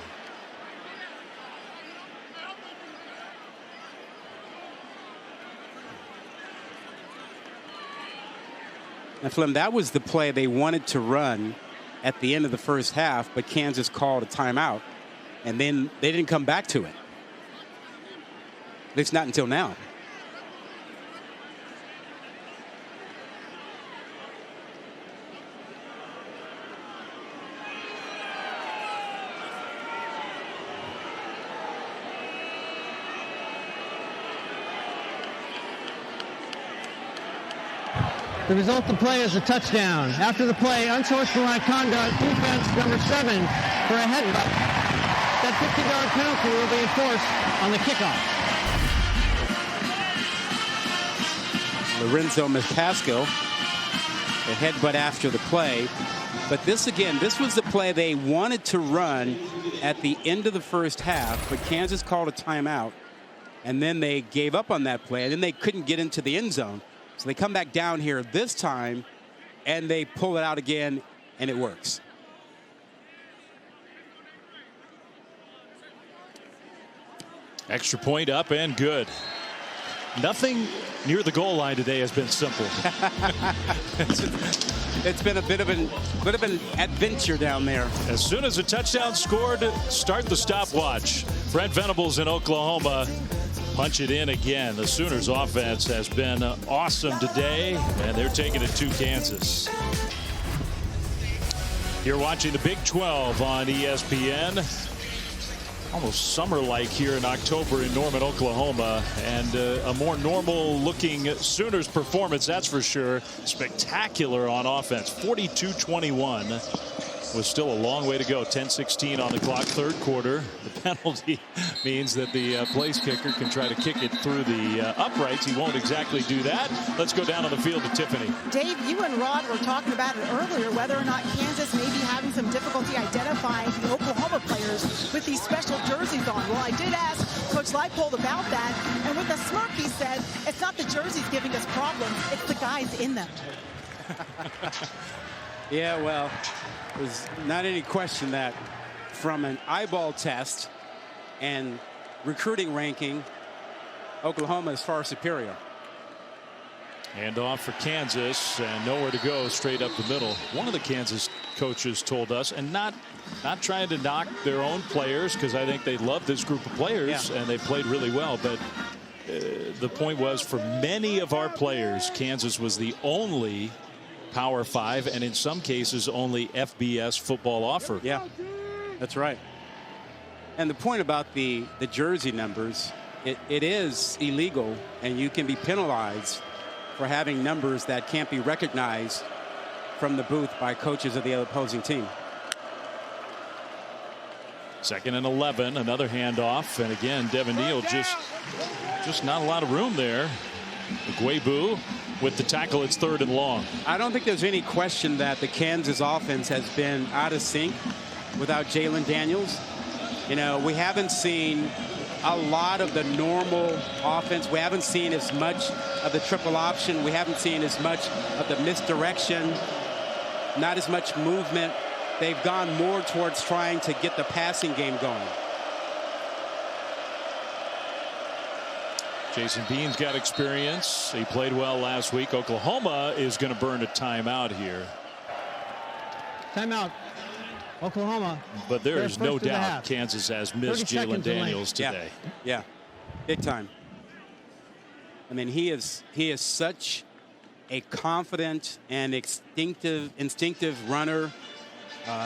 And Flem, that was the play they wanted to run at the end of the first half, but Kansas called a timeout, and then they didn't come back to it. At least not until now. The result of the play is a touchdown. After the play, unsportsmanlike conduct, defense number 7 for a headbutt. That 50-yard penalty will be enforced on the kickoff. Lorenzo McCaskill, a headbutt after the play. But this was the play they wanted to run at the end of the first half, but Kansas called a timeout, and then they gave up on that play, and then they couldn't get into the end zone. So they come back down here this time, and they pull it out again, and it works. Extra point up and good. Nothing near the goal line today has been simple. It's been a bit of an adventure down there. As soon as a touchdown scored, start the stopwatch. Brent Venables in Oklahoma punch it in again. The Sooners offense has been awesome today, and they're taking it to Kansas. You're watching the Big 12 on ESPN. Almost summer-like here in October in Norman, Oklahoma, and a more normal-looking Sooners performance, that's for sure. Spectacular on offense. 42-21 was still a long way to go. 10:16 on the clock, third quarter. The penalty means that the place kicker can try to kick it through the uprights. He won't exactly do that. Let's go down on the field to Tiffany. Dave, you and Rod were talking about it earlier, whether or not Kansas may be having some difficulty identifying the Oklahoma players with these special jerseys on. Well, I did ask Coach Leipold about that, and with a smirk he said, it's not the jerseys giving us problems, it's the guys in them. Yeah, well, there's not any question that from an eyeball test and recruiting ranking, Oklahoma is far superior. Hand off for Kansas, and nowhere to go, straight up the middle. One of the Kansas coaches told us, and not trying to knock their own players, because I think they love this group of players, and they played really well, but the point was, for many of our players, Kansas was the only Power 5, and in some cases only FBS football offer. Yeah, that's right. And the point about the jersey numbers, it is illegal, and you can be penalized for having numbers that can't be recognized from the booth by coaches of the opposing team. 2nd and 11, another handoff, and again Devin Neal just not a lot of room there. Guebu with the tackle. It's 3rd and long. I don't think there's any question that the Kansas offense has been out of sync without Jalen Daniels. You know, we haven't seen a lot of the normal offense. We haven't seen as much of the triple option. We haven't seen as much of the misdirection, not as much movement. They've gone more towards trying to get the passing game going. Jason Bean's got experience. He played well last week. Oklahoma is going to burn a timeout here. Timeout. Oklahoma. But there is no doubt Kansas has missed Jalen Daniels today. Yeah, big time. I mean, he is such a confident and instinctive runner.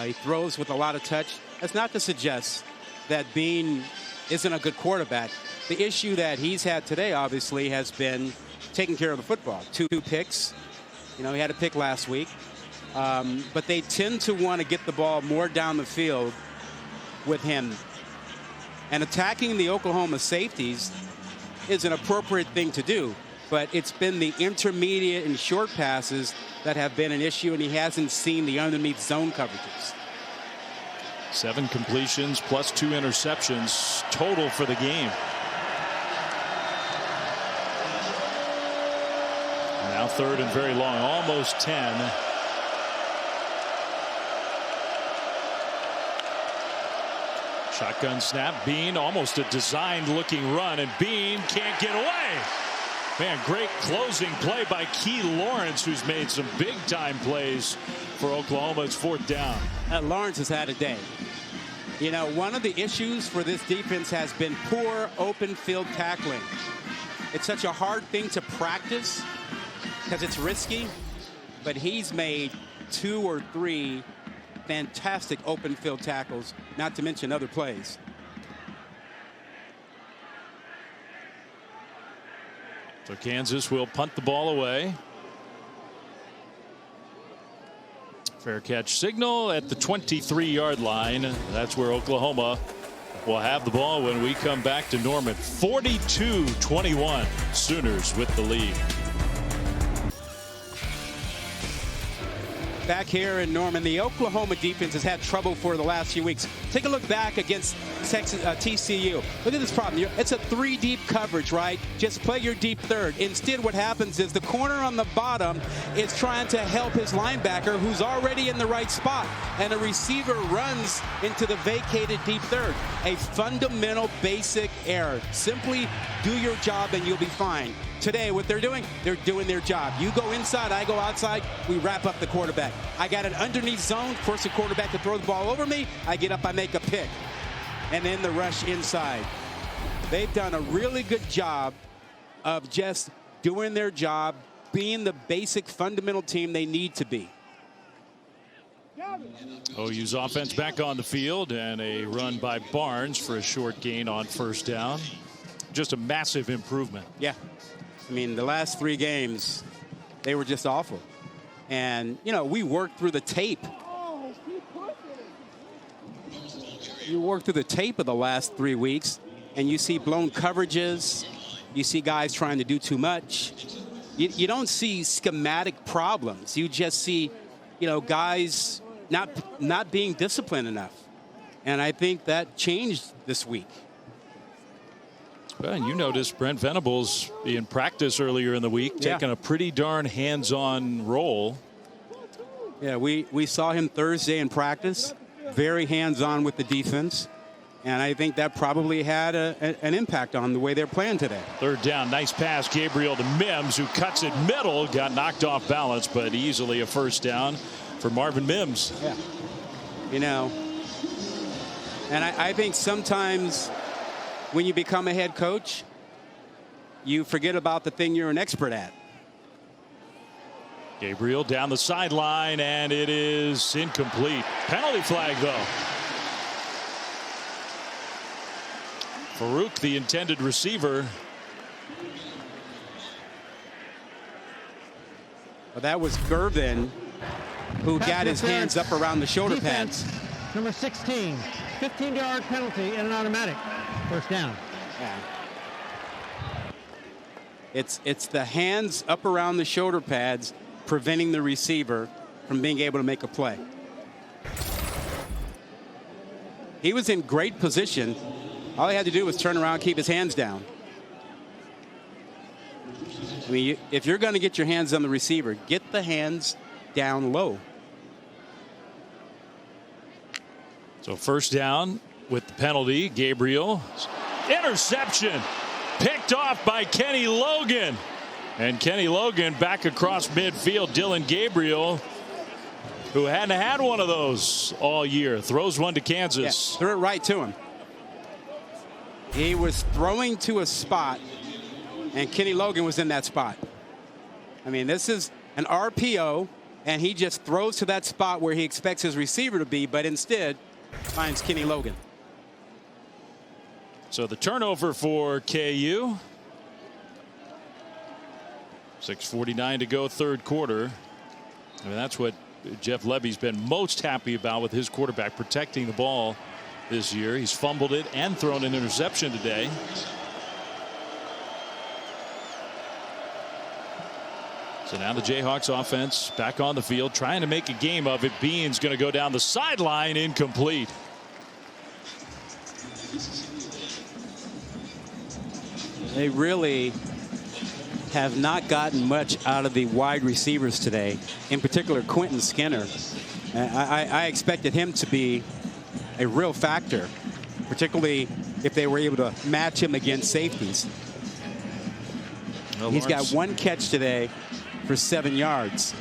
He throws with a lot of touch. That's not to suggest that Bean isn't a good quarterback. The issue that he's had today, obviously, has been taking care of the football. 2 picks. You know, he had a pick last week. But they tend to want to get the ball more down the field with him. And attacking the Oklahoma safeties is an appropriate thing to do. But it's been the intermediate and short passes that have been an issue, and he hasn't seen the underneath zone coverages. 7 completions plus 2 interceptions total for the game. Now 3rd and very long, almost 10. Shotgun snap. Bean, almost a designed looking run, and Bean can't get away. Man, great closing play by Key Lawrence, who's made some big time plays for Oklahoma. It's 4th down. Lawrence has had a day. You know, one of the issues for this defense has been poor open field tackling. It's such a hard thing to practice because it's risky, but he's made 2 or 3 fantastic open field tackles, not to mention other plays. So Kansas will punt the ball away. Fair catch signal at the 23-yard line. That's where Oklahoma will have the ball when we come back to Norman. 42-21, Sooners with the lead. back here in Norman, the Oklahoma defense has had trouble for the last few weeks. Take a look back against TCU. Look at this problem. It's a 3-deep coverage, right? Just play your deep third. Instead, what happens is the corner on the bottom is trying to help his linebacker, who's already in the right spot, and the receiver runs into the vacated deep third. A fundamental, basic error. Simply do your job and you'll be fine. Today, what they're doing their job. You go inside, I go outside, we wrap up the quarterback. I got an underneath zone, force the quarterback to throw the ball over me, I get up, I make a pick. And then the rush inside. They've done a really good job of just doing their job, being the basic fundamental team they need to be. OU's offense back on the field, and a run by Barnes for a short gain on first down. Just a massive improvement. Yeah. I mean, the last 3 games, they were just awful. And, you know, we worked through the tape. You work through the tape of the last 3 weeks, and you see blown coverages. You see guys trying to do too much. You don't see schematic problems. You just see, you know, guys not being disciplined enough. And I think that changed this week. Well, and you noticed Brent Venables in practice earlier in the week, taking a pretty darn hands-on role. Yeah, we saw him Thursday in practice, very hands-on with the defense. And I think that probably had an impact on the way they're playing today. Third down, nice pass, Gabriel to Mims, who cuts it middle, got knocked off balance, but easily a first down for Marvin Mims. Yeah. You know, and I think sometimes when you become a head coach, you forget about the thing you're an expert at. Gabriel down the sideline, and it is incomplete. Penalty flag, though. Farouk, the intended receiver. Well, that was Gervin, who got his hands up around the shoulder pads. Number 16, 15-yard penalty and an automatic. First down. Yeah. It's the hands up around the shoulder pads preventing the receiver from being able to make a play. He was in great position. All he had to do was turn around and keep his hands down. I mean, if you're going to get your hands on the receiver, get the hands down low. So first down with the penalty. Gabriel. Interception. Picked off by Kenny Logan. And Kenny Logan back across midfield. Dillon Gabriel, who hadn't had one of those all year, throws one to Kansas. Yeah, threw it right to him. He was throwing to a spot, and Kenny Logan was in that spot. I mean, this is an RPO, and he just throws to that spot where he expects his receiver to be, but instead finds Kenny Logan. So the turnover for KU. 6:49 to go, third quarter. I mean, that's what Jeff Levy's been most happy about with his quarterback, protecting the ball this year. He's fumbled it and thrown an interception today. So now the Jayhawks offense back on the field, trying to make a game of it. Bean's going to go down the sideline, incomplete. They really have not gotten much out of the wide receivers today, in particular Quentin Skinner. I expected him to be a real factor, particularly if they were able to match him against safeties. Well, he's got one catch today for 7 yards.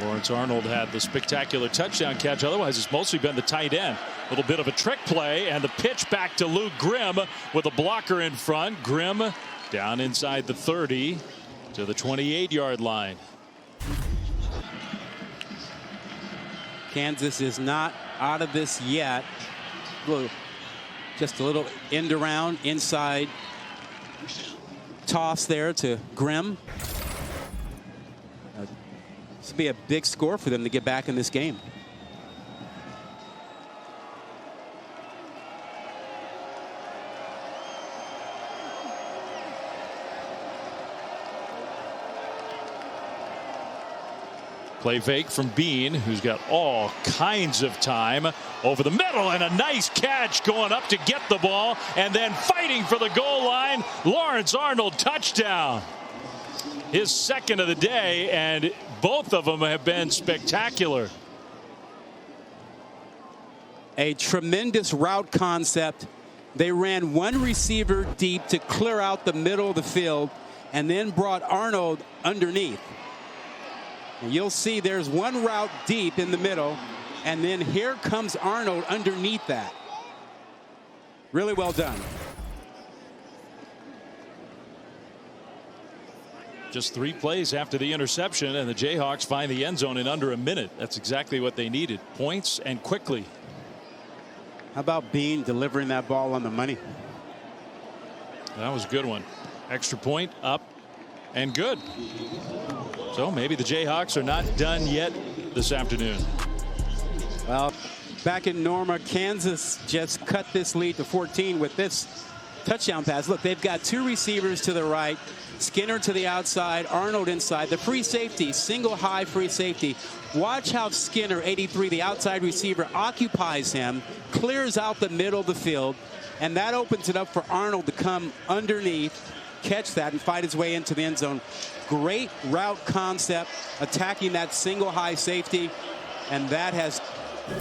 Lawrence Arnold had the spectacular touchdown catch. Otherwise, it's mostly been the tight end. A little bit of a trick play, and the pitch back to Luke Grimm with a blocker in front. Grimm down inside the 30 to the 28-yard line. Kansas is not out of this yet. Just a little end around inside toss there to Grimm. This would be a big score for them to get back in this game. Play fake from Bean, who's got all kinds of time over the middle, and a nice catch going up to get the ball, and then fighting for the goal line. Lawrence Arnold, touchdown. His second of the day, and both of them have been spectacular. A tremendous route concept. They ran one receiver deep to clear out the middle of the field, and then brought Arnold underneath. And you'll see there's one route deep in the middle, and then here comes Arnold underneath that. Really well done. Just 3 plays after the interception, and the Jayhawks find the end zone in under a minute. That's exactly what they needed. Points and quickly. How about Bean delivering that ball on the money? That was a good one. Extra point, up, and good. So maybe the Jayhawks are not done yet this afternoon. Well, back in Norma, Kansas just cut this lead to 14 with this touchdown pass. Look, they've got 2 receivers to the right, Skinner to the outside, Arnold inside. The free safety, single high free safety. Watch how Skinner, 83, the outside receiver, occupies him, clears out the middle of the field, and that opens it up for Arnold to come underneath, catch that, and fight his way into the end zone. Great route concept, attacking that single high safety, and that has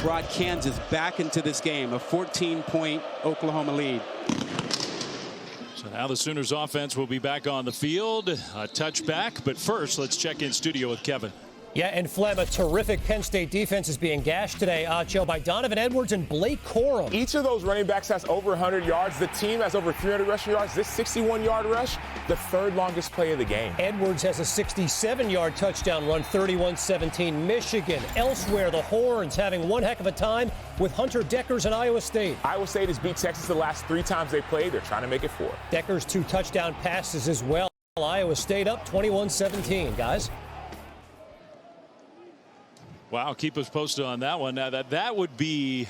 brought Kansas back into this game, a 14-point Oklahoma lead. So now the Sooners offense will be back on the field. A touchback, but first let's check in studio with Kevin. Yeah, and Flem, a terrific Penn State defense is being gashed today, Acho, by Donovan Edwards and Blake Corum. Each of those running backs has over 100 yards. The team has over 300 rushing yards. This 61-yard rush, the 3rd longest play of the game. Edwards has a 67-yard touchdown run, 31-17 Michigan. Elsewhere, the Horns having one heck of a time with Hunter Deckers and Iowa State. Iowa State has beat Texas the last 3 times they played. They're trying to make it 4. Deckers 2 touchdown passes as well. Iowa State up 21-17, guys. Wow, keep us posted on that one. Now that would be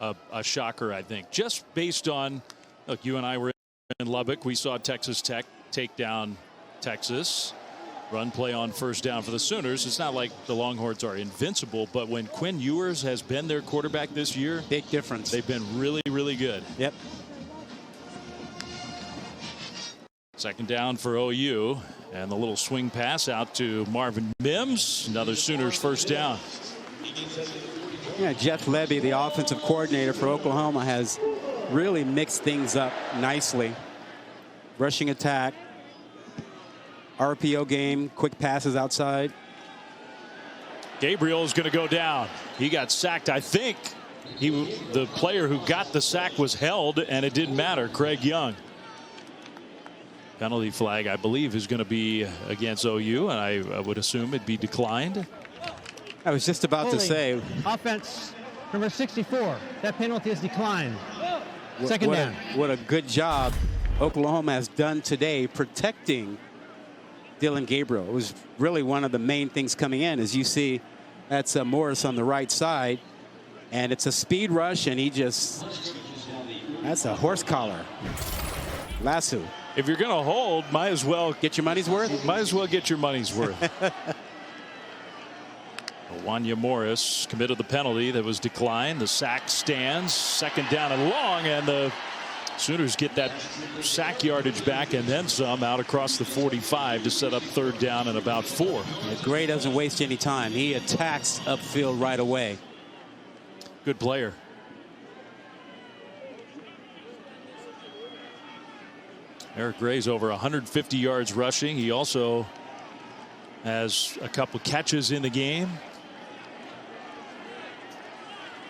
a shocker, I think, just based on, look, you and I were in Lubbock. We saw Texas Tech take down Texas. Run play on first down for the Sooners. It's not like the Longhorns are invincible, but when Quinn Ewers has been their quarterback this year, big difference. They've been really, really good. Yep. Second down for OU, and the little swing pass out to Marvin Mims. Another Sooners first down. Yeah, Jeff Levy, the offensive coordinator for Oklahoma, has really mixed things up nicely. Rushing attack, RPO game, quick passes outside. Gabriel is going to go down. He got sacked. I think the player who got the sack was held, and it didn't matter. Craig Young. Penalty flag, I believe, is going to be against OU, and I would assume it'd be declined. I was just about to say. Offense number 64. That penalty is declined. Second down. What a good job Oklahoma has done today protecting Dillon Gabriel. It was really one of the main things coming in. As you see, that's Morris on the right side, and it's a speed rush, and that's a horse collar. Lasso. If you're going to hold, might as well get your money's worth. Might as well get your money's worth. Wanya Morris committed the penalty that was declined. The sack stands. Second down and long, and the Sooners get that sack yardage back and then some out across the 45 to set up 3rd down and about 4. Yeah, Gray doesn't waste any time. He attacks upfield right away. Good player. Eric Gray's over 150 yards rushing. He also has a couple catches in the game.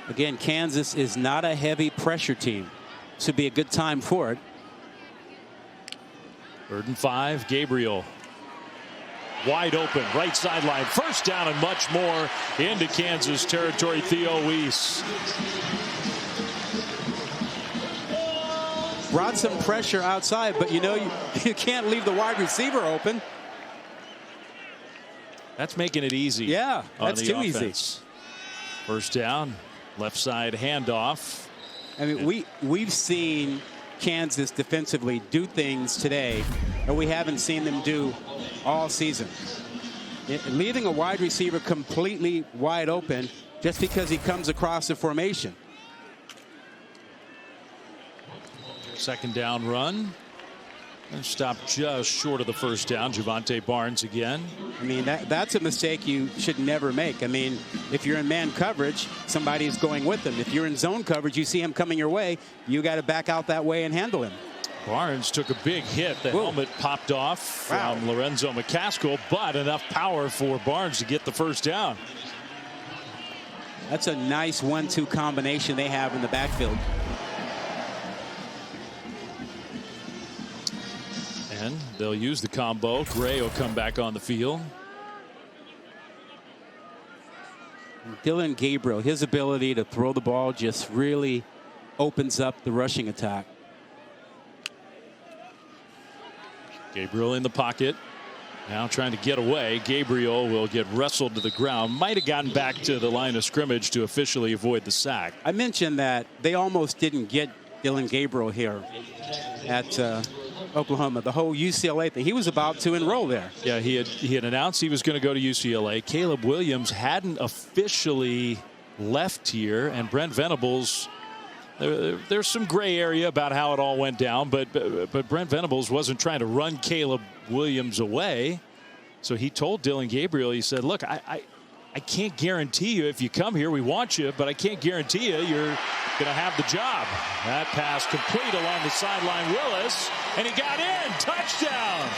Again, Kansas is not a heavy pressure team. This would be a good time for it. 3rd and 5. Gabriel wide open right sideline. First down and much more into Kansas territory. Theo Weiss brought some pressure outside, but you know you can't leave the wide receiver open. That's making it easy. Yeah, that's too offense. easy. First down, left side handoff. I mean, we've seen Kansas defensively do things today that we haven't seen them do all season. leaving a wide receiver completely wide open just because he comes across the formation. Second down run. And stopped just short of the first down. Javonte Barnes again. I mean, that's a mistake you should never make. I mean, if you're in man coverage, somebody's going with him. If you're in zone coverage, you see him coming your way, you got to back out that way and handle him. Barnes took a big hit. The helmet popped off from Lorenzo McCaskill, but enough power for Barnes to get the first down. That's a nice 1-2 combination they have in the backfield. And they'll use the combo. Gray will come back on the field. Dillon Gabriel, his ability to throw the ball just really opens up the rushing attack. Gabriel in the pocket. Now trying to get away. Gabriel will get wrestled to the ground. Might have gotten back to the line of scrimmage to officially avoid the sack. I mentioned that they almost didn't get Dillon Gabriel here at Oklahoma. The whole UCLA thing. He was about to enroll there. Yeah, he had announced he was going to go to UCLA. Caleb Williams hadn't officially left here, and Brent Venables. There's some gray area about how it all went down, but Brent Venables wasn't trying to run Caleb Williams away. So he told Dillon Gabriel, he said, look, I can't guarantee you if you come here, we want you, but I can't guarantee you you're going to have the job. That pass complete along the sideline. Willis, and he got in. Touchdown.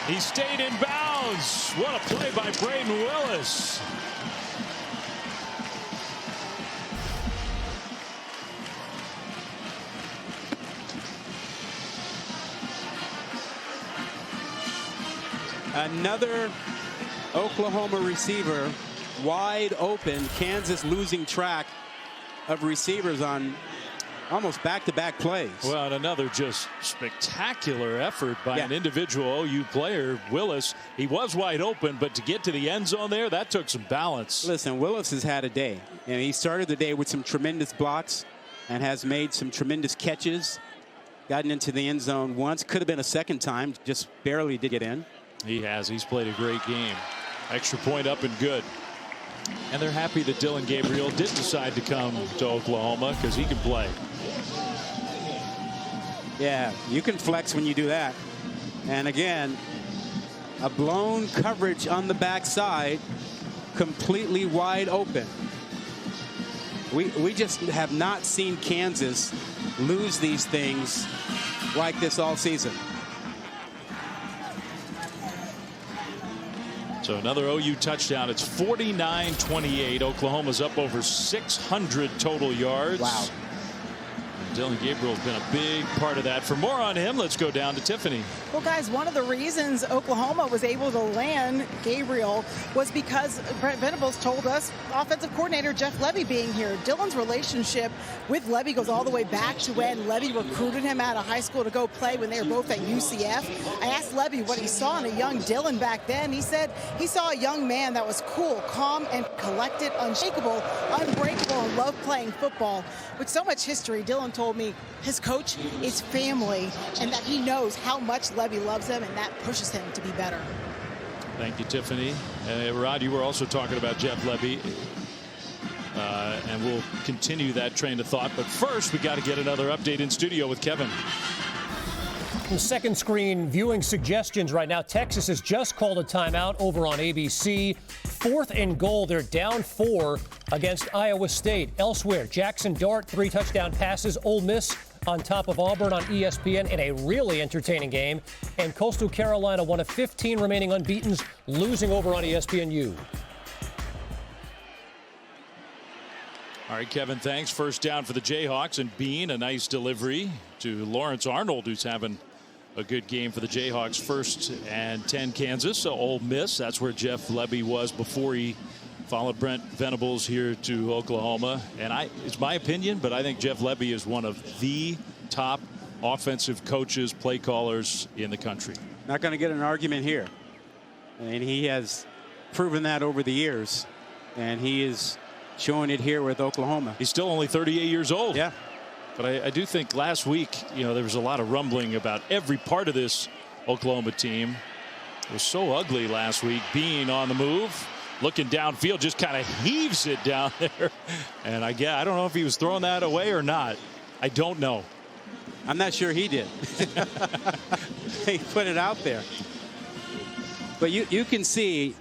He stayed in bounds. What a play by Braden Willis. Another Oklahoma receiver wide open. Kansas losing track of receivers on almost back-to-back plays. Well, and another just spectacular effort by an individual OU player, Willis. He was wide open, but to get to the end zone there, that took some balance. Listen, Willis has had a day. And he started the day with some tremendous blocks and has made some tremendous catches. Gotten into the end zone once. Could have been a second time. Just barely did get in. He has. He's played a great game. Extra point up and good. And they're happy that Dillon Gabriel did decide to come to Oklahoma because he can play. Yeah, you can flex when you do that. And again, a blown coverage on the backside, completely wide open. We just have not seen Kansas lose these things like this all season. So another OU touchdown. It's 49-28. Oklahoma's up over 600 total yards. Wow. Dillon Gabriel's been a big part of that. For more on him, let's go down to Tiffany. Well, guys, one of the reasons Oklahoma was able to land Gabriel was because Brent Venables told us offensive coordinator Jeff Lebby being here. Dillon's relationship with Lebby goes all the way back to when Lebby recruited him out of high school to go play when they were both at UCF. I asked Lebby what he saw in a young Dillon back then. He said he saw a young man that was cool, calm, and collected, unshakable, unbreakable, and loved playing football. With so much history, Dillon told me his coach is family and that he knows how much Lebby loves him, and that pushes him to be better. Thank you, Tiffany. Rod, you were also talking about Jeff Lebby. And we'll continue that train of thought. But first, we got to get another update in studio with Kevin. Second screen viewing suggestions right now. Texas has just called a timeout over on ABC. 4th and goal. They're down 4 against Iowa State. Elsewhere, Jackson Dart, 3 touchdown passes. Ole Miss on top of Auburn on ESPN in a really entertaining game. And Coastal Carolina, one of 15 remaining unbeatens, losing over on ESPNU. All right, Kevin, thanks. First down for the Jayhawks, and Bean, a nice delivery to Lawrence Arnold, who's having a good game for the Jayhawks. 1st and 10 Kansas. So Ole Miss, that's where Jeff Lebby was before he followed Brent Venables here to Oklahoma. And it's my opinion, but I think Jeff Lebby is one of the top offensive coaches, play callers in the country. Not going to get an argument here. And he has proven that over the years. And he is showing it here with Oklahoma. He's still only 38 years old. Yeah. But I do think last week, there was a lot of rumbling about every part of this Oklahoma team. It was so ugly last week. Bean on the move, looking downfield, just kind of heaves it down there. And I don't know if he was throwing that away or not. I don't know. I'm not sure he did. He put it out there. But you can see,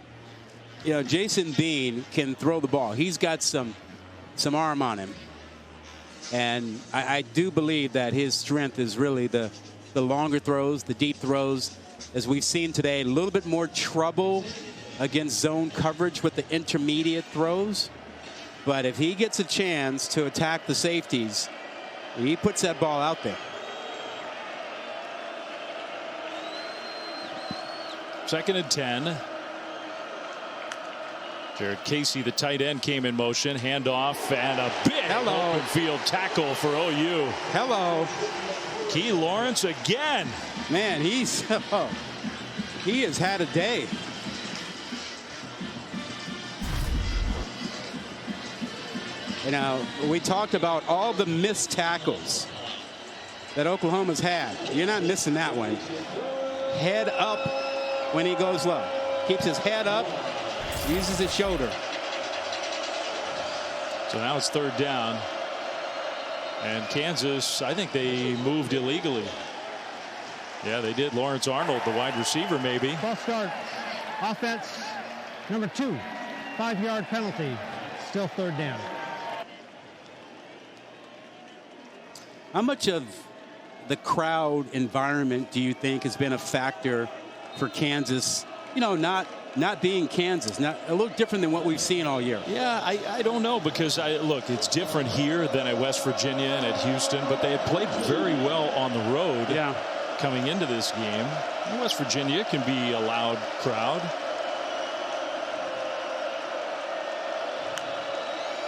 Jason Bean can throw the ball. He's got some arm on him. And I do believe that his strength is really the longer throws, the deep throws. As we've seen today, a little bit more trouble against zone coverage with the intermediate throws. But if he gets a chance to attack the safeties, he puts that ball out there. Second and 10. Jared Casey, the tight end, came in motion. Handoff and a big open field tackle for OU. Hello. Key Lawrence again. Man, he has had a day. We talked about all the missed tackles that Oklahoma's had. You're not missing that one. Head up when he goes low. Keeps his head up, uses his shoulder. So now it's third down. And Kansas, I think they moved illegally. Yeah, they did. Lawrence Arnold, the wide receiver, maybe. False start. Offense, number 2. 5-yard penalty. Still third down. How much of the crowd environment do you think has been a factor for Kansas? Not being Kansas, not a little different than what we've seen all year. Yeah, I don't know, because look, it's different here than at West Virginia and at Houston, but they had played very well on the road coming into this game. And West Virginia can be a loud crowd.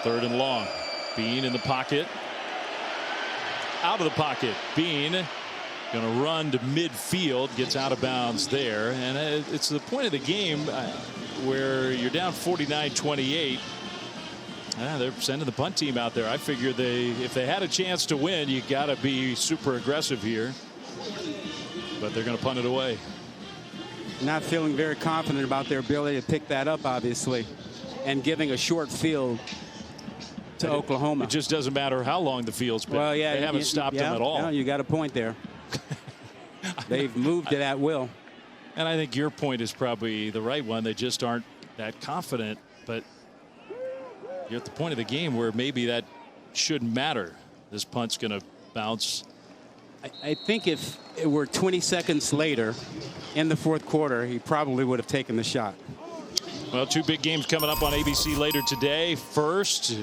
Third and long. Bean in the pocket. Out of the pocket. Bean going to run to midfield, gets out of bounds there. And it's the point of the game where you're down 49-28. They're sending the punt team out there. I figure if they had a chance to win, you got to be super aggressive here. But they're going to punt it away. Not feeling very confident about their ability to pick that up, obviously, and giving a short field to Oklahoma. It just doesn't matter how long the field's been. Well, yeah, they haven't stopped them at all. No, you got a point there. They've moved it at will. And I think your point is probably the right one. They just aren't that confident. But you're at the point of the game where maybe that shouldn't matter. This punt's going to bounce. I think if it were 20 seconds later in the fourth quarter, he probably would have taken the shot. Well, 2 big games coming up on ABC later today. First,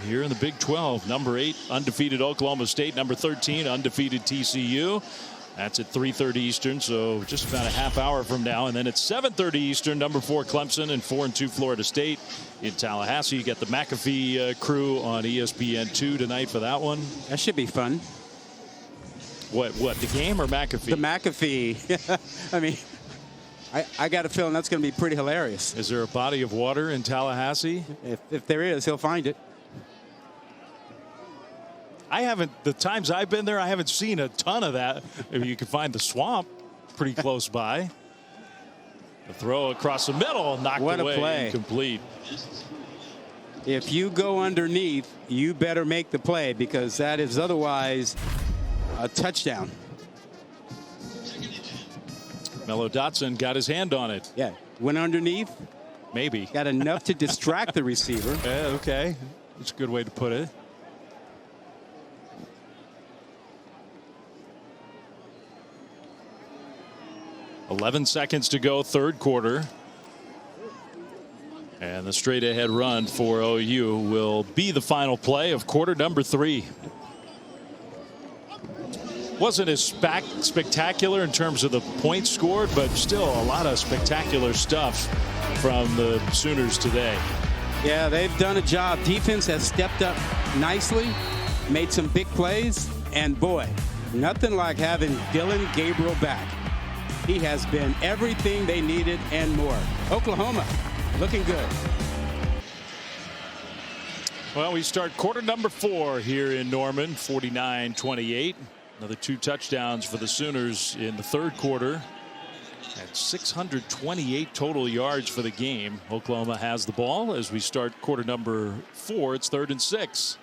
here in the Big 12, number 8 undefeated Oklahoma State, number 13 undefeated TCU. That's at 3:30 Eastern, so just about a half hour from now. And then at 7:30 Eastern, number 4 Clemson and 4-2 Florida State in Tallahassee. You get the McAfee crew on ESPN2 tonight for that one. That should be fun. What, the game or McAfee? The McAfee. I mean, I got a feeling that's going to be pretty hilarious. Is there a body of water in Tallahassee? If there is, he'll find it. The times I've been there, I haven't seen a ton of that. Maybe you can find the swamp pretty close by. The throw across the middle, knocked what away, a play. incomplete. If you go underneath, you better make the play, because that is otherwise a touchdown. Mello Dotson got his hand on it. Yeah, went underneath. Maybe. Got enough to distract the receiver. Yeah, okay. That's a good way to put it. .11 seconds to go, third quarter. And the straight ahead run for OU will be the final play of quarter number 3. Wasn't as spectacular in terms of the points scored, but still a lot of spectacular stuff from the Sooners today. Yeah, they've done a job. Defense has stepped up nicely, made some big plays, and boy, nothing like having Dillon Gabriel back. He has been everything they needed and more. Oklahoma looking good. Well, we start quarter number 4 here in Norman, 49-28. Another 2 touchdowns for the Sooners in the third quarter. At 628 total yards for the game. Oklahoma has the ball as we start quarter number 4. It's 3rd and 6.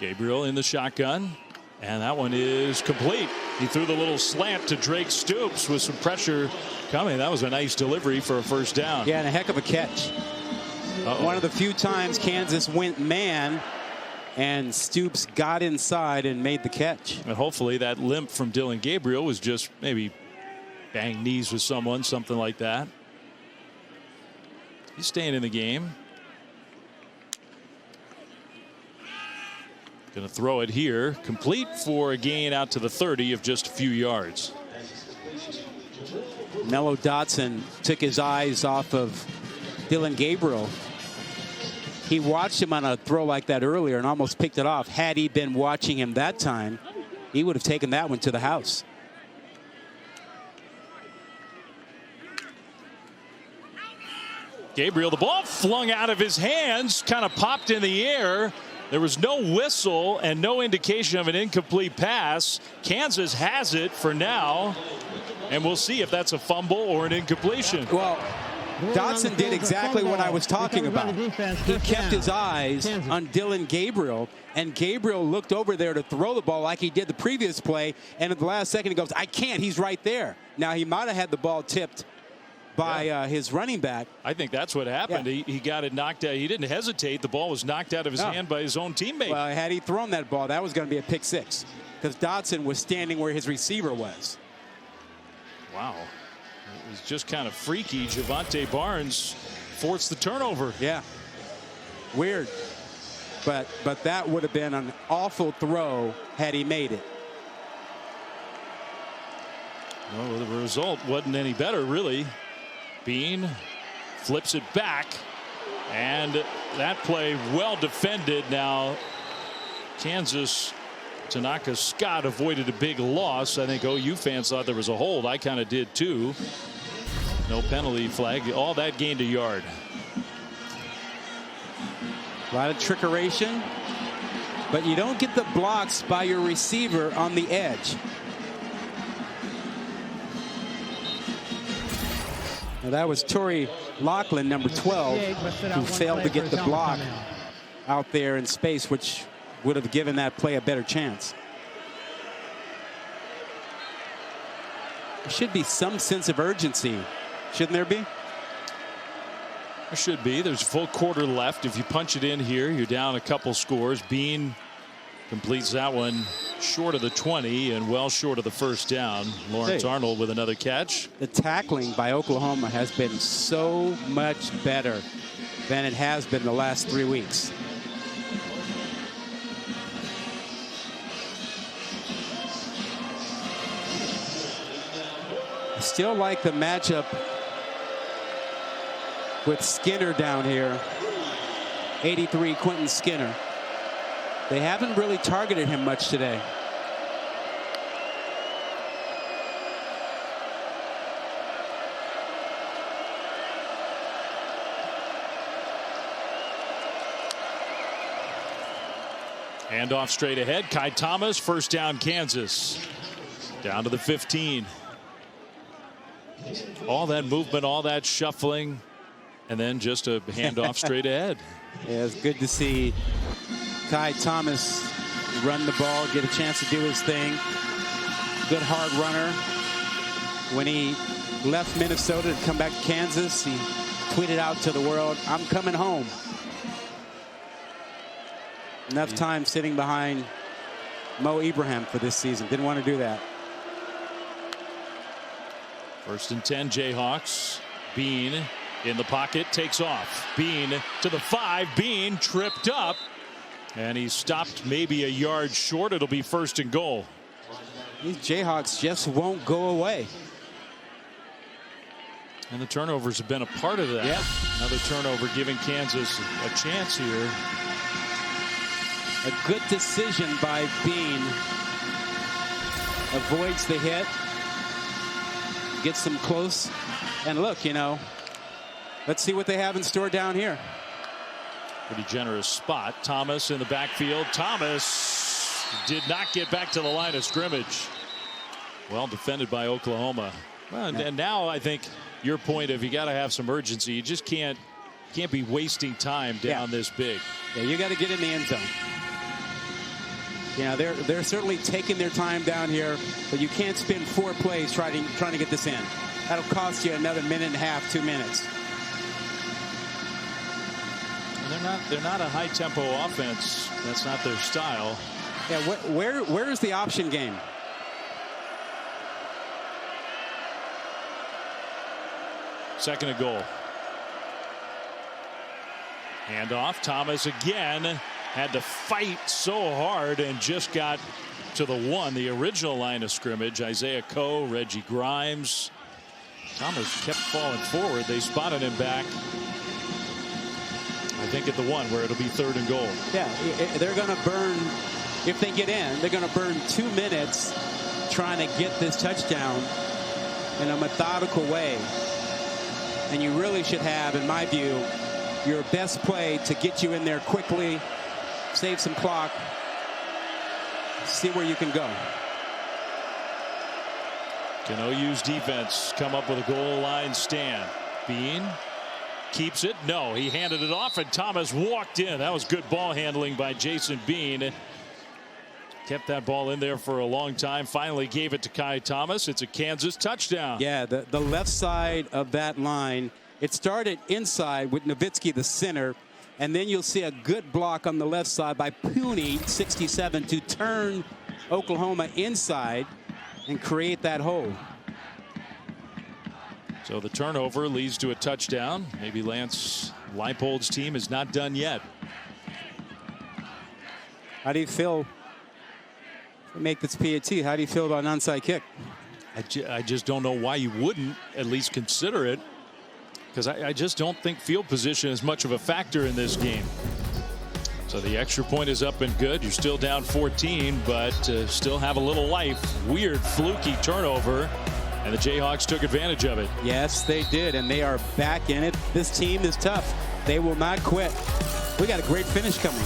Gabriel in the shotgun, and that one is complete. He threw the little slant to Drake Stoops with some pressure coming. That was a nice delivery for a first down. Yeah, and a heck of a catch. One of the few times Kansas went man and Stoops got inside and made the catch. And hopefully that limp from Dillon Gabriel was just maybe bang knees with someone, something like that. He's staying in the game. Going to throw it here, complete for a gain out to the 30 of just a few yards. Mello Dotson took his eyes off of Dillon Gabriel. He watched him on a throw like that earlier and almost picked it off. Had he been watching him that time, he would have taken that one to the house. Gabriel, the ball flung out of his hands, kind of popped in the air. There was no whistle and no indication of an incomplete pass. Kansas has it for now, and we'll see if that's a fumble or an incompletion. Well, Dotson did exactly what I was talking about. He kept his eyes on Dillon Gabriel, and Gabriel looked over there to throw the ball like he did the previous play, and at the last second he goes, I can't, he's right there. Now he might have had the ball tipped by his running back. I think that's what happened. Yeah. He got it knocked out. He didn't hesitate. The ball was knocked out of his hand by his own teammate. Well, had he thrown that ball, that was going to be a pick six because Dotson was standing where his receiver was. Wow. It was just kind of freaky. Javonte Barnes forced the turnover. Yeah. Weird. But that would have been an awful throw had he made it. Well, the result wasn't any better, really. Bean flips it back, and that play well defended. Now Kansas, Tanaka Scott avoided a big loss. I think OU fans thought there was a hold. I kind of did too. No penalty flag. All that gained a yard. A lot of trickeration, but you don't get the blocks by your receiver on the edge. Now that was Torrey Lachlan, number 12, who failed to get the block out there in space, which would have given that play a better chance. There should be some sense of urgency, shouldn't there be? There should be. There's a full quarter left. If you punch it in here, you're down a couple scores. Bean completes that one short of the 20 and well short of the first down. Lawrence Arnold with another catch. The tackling by Oklahoma has been so much better than it has been the last 3 weeks. I still like the matchup with Skinner down here. 83 Quentin Skinner. They haven't really targeted him much today. Handoff straight ahead. Kai Thomas, first down Kansas. Down to the 15. All that movement, all that shuffling, and then just a handoff straight ahead. Yeah, it's good to see Kai Thomas run the ball, get a chance to do his thing. Good hard runner. When he left Minnesota to come back to Kansas, he tweeted out to the world, I'm coming home. Enough time sitting behind Mo Ibrahim for this season. Didn't want to do that. 1st and 10 Jayhawks. Bean in the pocket, takes off. Bean to the 5. Bean tripped up, and he stopped maybe a yard short. It'll be 1st and goal. These Jayhawks just won't go away. And the turnovers have been a part of that. Yep. Another turnover giving Kansas a chance here. A good decision by Bean. Avoids the hit. Gets them close. And look, you know, let's see what they have in store down here. Pretty generous spot. Thomas in the backfield. Thomas did not get back to the line of scrimmage. Well defended by Oklahoma. Well, and now I think your point of you got to have some urgency. You just can't be wasting time down this big. Yeah, you got to get in the end zone. Yeah, they're certainly taking their time down here, but you can't spend 4 plays trying to get this in. That'll cost you another minute and a half, 2 minutes. And they're not a high tempo offense. That's not their style. Yeah, where is the option game? Second and goal. Handoff. Thomas again had to fight so hard and just got to the original line of scrimmage. Isaiah Coe, Reggie Grimes. Thomas kept falling forward. They spotted him back, I think, at the 1 where it'll be 3rd and goal. Yeah, they're going to burn, if they get in, they're going to burn 2 minutes trying to get this touchdown in a methodical way. And you really should have, in my view, your best play to get you in there quickly, save some clock, see where you can go. Can OU's defense come up with a goal line stand? Bean keeps it. No, he handed it off, and Thomas walked in. That was good ball handling by Jason Bean. Kept that ball in there for a long time. Finally gave it to Kai Thomas. It's a Kansas touchdown. Yeah, the left side of that line. It started inside with Nowitzki, the center, and then you'll see a good block on the left side by Pooney, 67, to turn Oklahoma inside and create that hole. So the turnover leads to a touchdown. Maybe Lance Leipold's team is not done yet. How do you feel? Make this PAT. How do you feel about an onside kick? I just don't know why you wouldn't at least consider it, because I just don't think field position is much of a factor in this game. So the extra point is up and good. You're still down 14, but still have a little life. Weird, fluky turnover, and the Jayhawks took advantage of it. Yes, they did, and they are back in it. This team is tough. They will not quit. We got a great finish coming.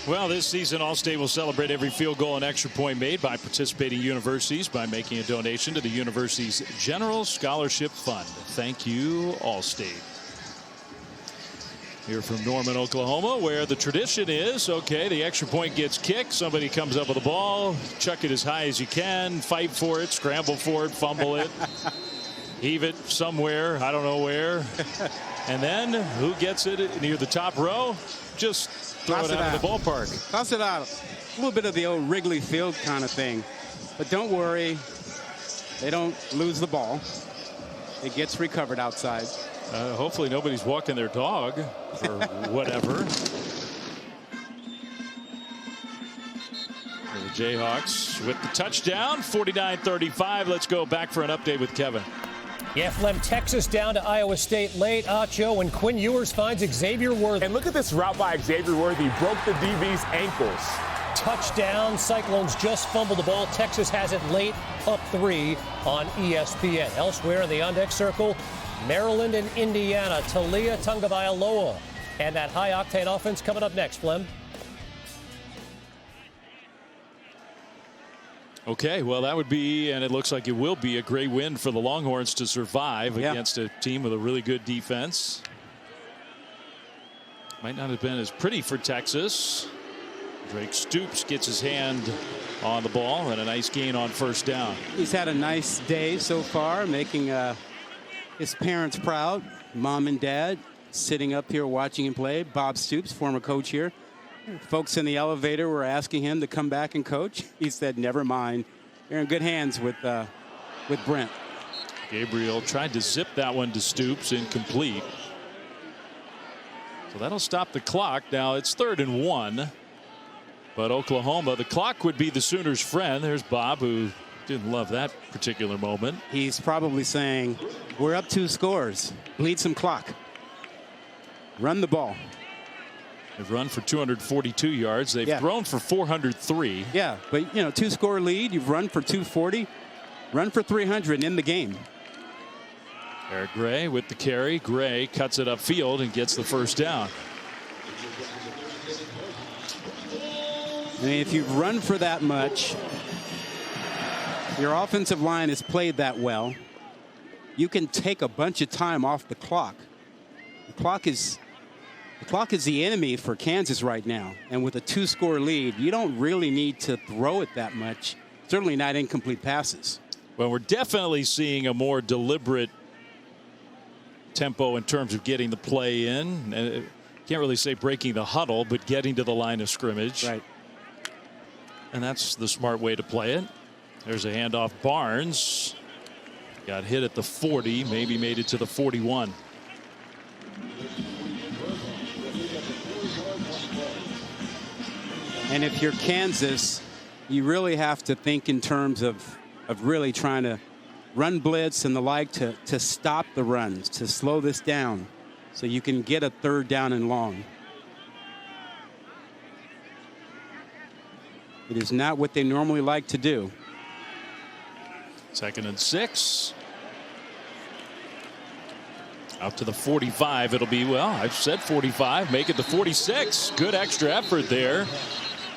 Well, this season, Allstate will celebrate every field goal and extra point made by participating universities by making a donation to the university's General Scholarship Fund. Thank you, Allstate. Here from Norman, Oklahoma, where the tradition is, okay, the extra point gets kicked. Somebody comes up with the ball, chuck it as high as you can, fight for it, scramble for it, fumble it, heave it somewhere, I don't know where. And then who gets it near the top row? Just throw it out of the ballpark. Toss it out. A little bit of the old Wrigley Field kind of thing. But don't worry. They don't lose the ball. It gets recovered outside. Hopefully nobody's walking their dog or whatever. The Jayhawks with the touchdown, 49-35. Let's go back for an update with Kevin. Yeah, Flem, Texas down to Iowa State late. Acho, and Quinn Ewers finds Xavier Worthy. And look at this route by Xavier Worthy. Broke the DB's ankles. Touchdown. Cyclones just fumbled the ball. Texas has it late, up 3 on ESPN. Elsewhere in the on-deck circle, Maryland and Indiana. Talia Tagovailoa. And that high-octane offense coming up next, Flem. Okay, well, that would be, and it looks like it will be, a great win for the Longhorns to survive against a team with a really good defense. Might not have been as pretty for Texas. Drake Stoops gets his hand on the ball, and a nice gain on first down. He's had a nice day so far, making his parents proud. Mom and dad sitting up here watching him play. Bob Stoops, former coach here. Folks in the elevator were asking him to come back and coach. He said, never mind. You're in good hands with Brent. Gabriel tried to zip that one to Stoops, incomplete. So that'll stop the clock. Now it's 3rd and 1. But Oklahoma, the clock would be the Sooners' friend. There's Bob, who didn't love that particular moment. He's probably saying, we're up 2 scores. Bleed some clock. Run the ball. They've run for 242 yards. They've thrown for 403. Yeah, but, 2-score lead. You've run for 240. Run for 300 in the game. Eric Gray with the carry. Gray cuts it upfield and gets the first down. I mean, if you run for that much, your offensive line has played that well, you can take a bunch of time off the clock. The clock is the enemy for Kansas right now. And with a 2-score lead, you don't really need to throw it that much. Certainly not incomplete passes. Well, we're definitely seeing a more deliberate tempo in terms of getting the play in. Can't really say breaking the huddle, but getting to the line of scrimmage. Right. And that's the smart way to play it. There's a handoff. Barnes got hit at the 40, maybe made it to the 41. And if you're Kansas, you really have to think in terms of really trying to run blitz and the like to stop the runs, to slow this down so you can get a 3rd down and long. It is not what they normally like to do. 2nd and 6. Out to the 45. It'll be, well, I've said 45. Make it the 46. Good extra effort there.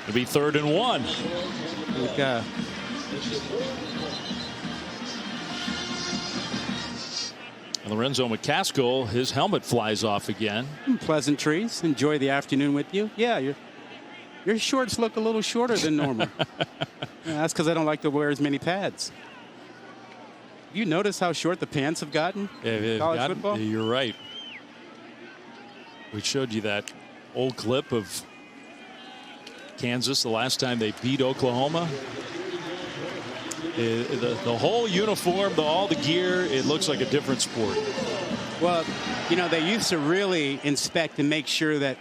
It'll be 3rd and 1. And Lorenzo McCaskill, his helmet flies off again. Pleasantries. Enjoy the afternoon with you. Yeah, your shorts look a little shorter than normal. That's because I don't like to wear as many pads. You notice how short the pants have gotten in college football? You're right. We showed you that old clip of Kansas the last time they beat Oklahoma. The whole uniform, all the gear, it looks like a different sport. Well, you know, they used to really inspect and make sure that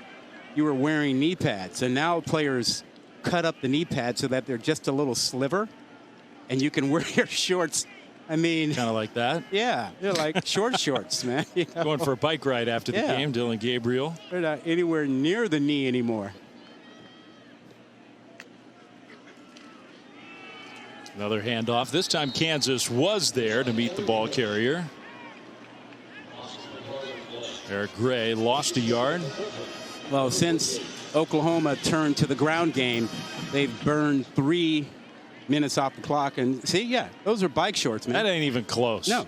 you were wearing knee pads, and now players cut up the knee pads so that they're just a little sliver and you can wear your shorts. I mean, kind of like that. Yeah, they're like shorts, man. You know? Going for a bike ride after the game, Dillon Gabriel. They're not anywhere near the knee anymore. Another handoff. This time Kansas was there to meet the ball carrier. Eric Gray lost a yard. Well, since Oklahoma turned to the ground game, they've burned 3 minutes off the clock. And see, yeah, those are bike shorts, man. That ain't even close. No.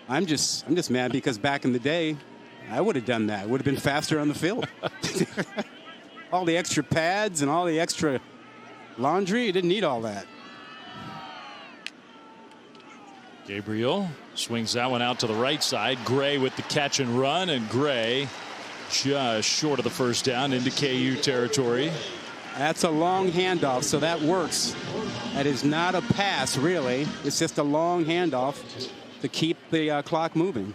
I'm just mad because back in the day, I would have done that. It would have been faster on the field. All the extra pads and all the extra laundry, you didn't need all that. Gabriel swings that one out to the right side. Gray with the catch and run, and Gray just short of the first down into KU territory. That's a long handoff, so that works. That is not a pass, really. It's just a long handoff to keep the clock moving.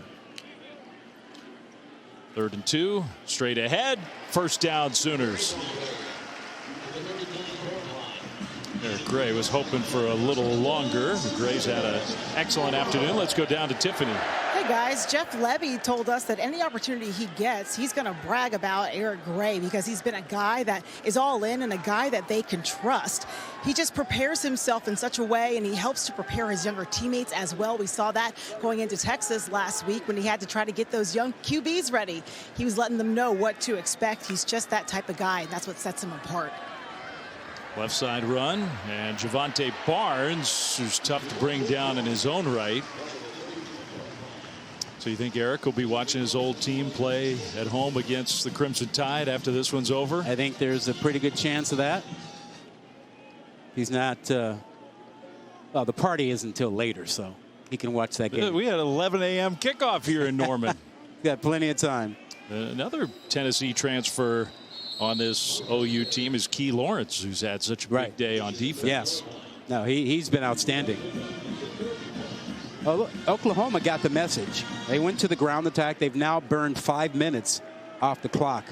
3rd and 2, straight ahead. First down, Sooners. Eric Gray was hoping for a little longer. Gray's had an excellent afternoon. Let's go down to Tiffany. Hey guys, Jeff Levy told us that any opportunity he gets, he's going to brag about Eric Gray because he's been a guy that is all in and a guy that they can trust. He just prepares himself in such a way, and he helps to prepare his younger teammates as well. We saw that going into Texas last week when he had to try to get those young QBs ready. He was letting them know what to expect. He's just that type of guy, and that's what sets him apart. Left side run, and Javante Barnes, who's tough to bring down in his own right. So you think Eric will be watching his old team play at home against the Crimson Tide after this one's over? I think there's a pretty good chance of that. He's not, well, the party isn't until later, so he can watch that game. We had an 11 a.m. kickoff here in Norman. Got plenty of time. Another Tennessee transfer on this OU team is Key Lawrence, who's had such a big day on defense. Yes. No, he's been outstanding. Well, Oklahoma got the message. They went to the ground attack. They've now burned 5 minutes off the clock.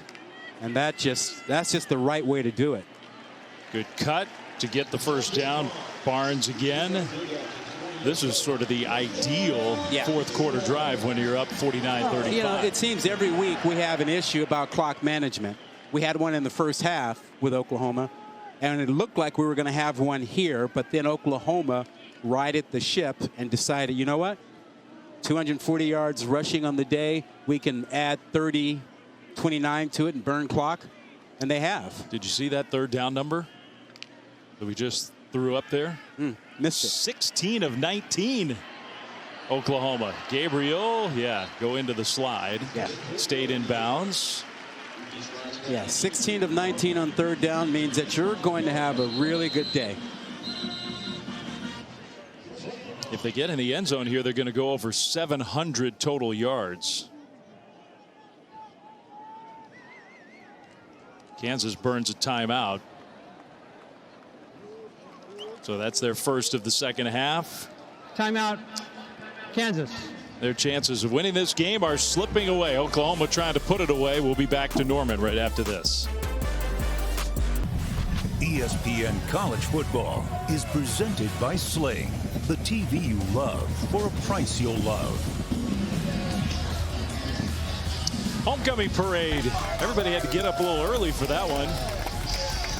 And that's just the right way to do it. Good cut to get the first down. Barnes again. This is sort of the ideal fourth quarter drive when you're up 49-35. You know, it seems every week we have an issue about clock management. We had one in the first half with Oklahoma, and it looked like we were going to have one here, but then Oklahoma righted the ship and decided, you know what? 240 yards rushing on the day. We can add 30 29 to it and burn clock, and they have. Did you see that third down number that we just threw up there? Missed it. 16 of 19. Oklahoma. Gabriel, go into the slide. Yeah. Stayed in bounds. Yeah, 16 of 19 on third down means that you're going to have a really good day. If they get in the end zone here, they're going to go over 700 total yards. Kansas burns a timeout. So that's their first of the second half. Timeout, Kansas. Their chances of winning this game are slipping away. Oklahoma trying to put it away. We'll be back to Norman right after this. ESPN College Football is presented by Sling, the TV you love for a price you'll love. Homecoming parade. Everybody had to get up a little early for that one.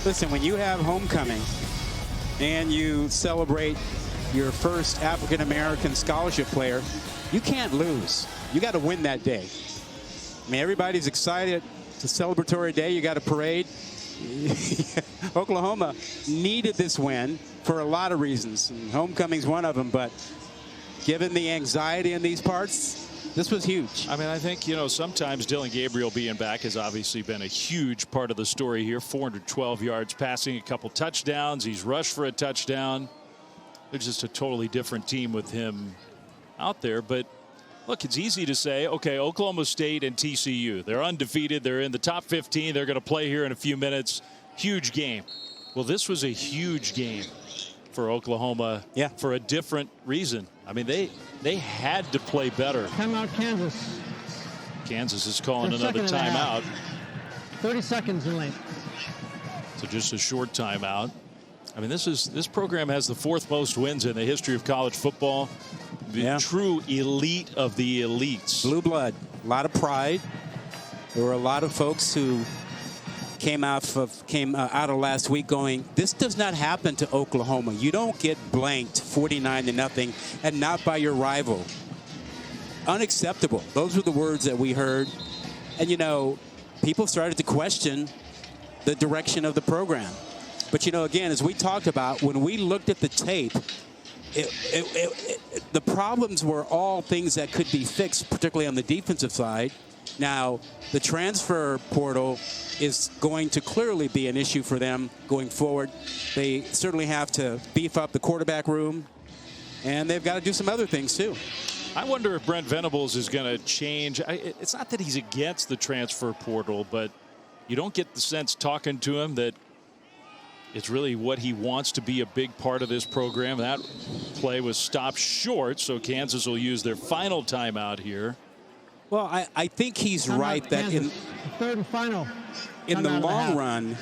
Listen, when you have homecoming and you celebrate your first African-American scholarship player, you can't lose. You got to win that day. I mean, everybody's excited. It's a celebratory day. You got a parade. Oklahoma needed this win for a lot of reasons. And homecoming's one of them, but given the anxiety in these parts, this was huge. I mean, I think, you know, sometimes Dillon Gabriel being back has obviously been a huge part of the story here. 412 yards passing, a couple touchdowns. He's rushed for a touchdown. It's just a totally different team with him out there. But look, it's easy to say, okay, Oklahoma State and TCU, they're undefeated. They're in the top 15. They're going to play here in a few minutes. Huge game. Well, this was a huge game for Oklahoma for a different reason. I mean, they had to play better. Timeout, Kansas. Kansas is calling another timeout. 30 seconds in length. So just a short timeout. I mean, this program has the fourth most wins in the history of college football. The true elite of the elites. Blue blood, a lot of pride. There were a lot of folks who came out of last week going, this does not happen to Oklahoma. You don't get blanked 49-0 and not by your rival. Unacceptable. Those were the words that we heard. And, you know, people started to question the direction of the program. But, you know, again, as we talked about, when we looked at the tape, the problems were all things that could be fixed, particularly on the defensive side. Now, the transfer portal is going to clearly be an issue for them going forward. They certainly have to beef up the quarterback room, and they've got to do some other things, too. I wonder if Brent Venables is going to change. It's not that he's against the transfer portal, but you don't get the sense talking to him that it's really what he wants to be a big part of this program. That play was stopped short, so Kansas will use their final timeout here. Well, I think he's right that in third and final. In the long run,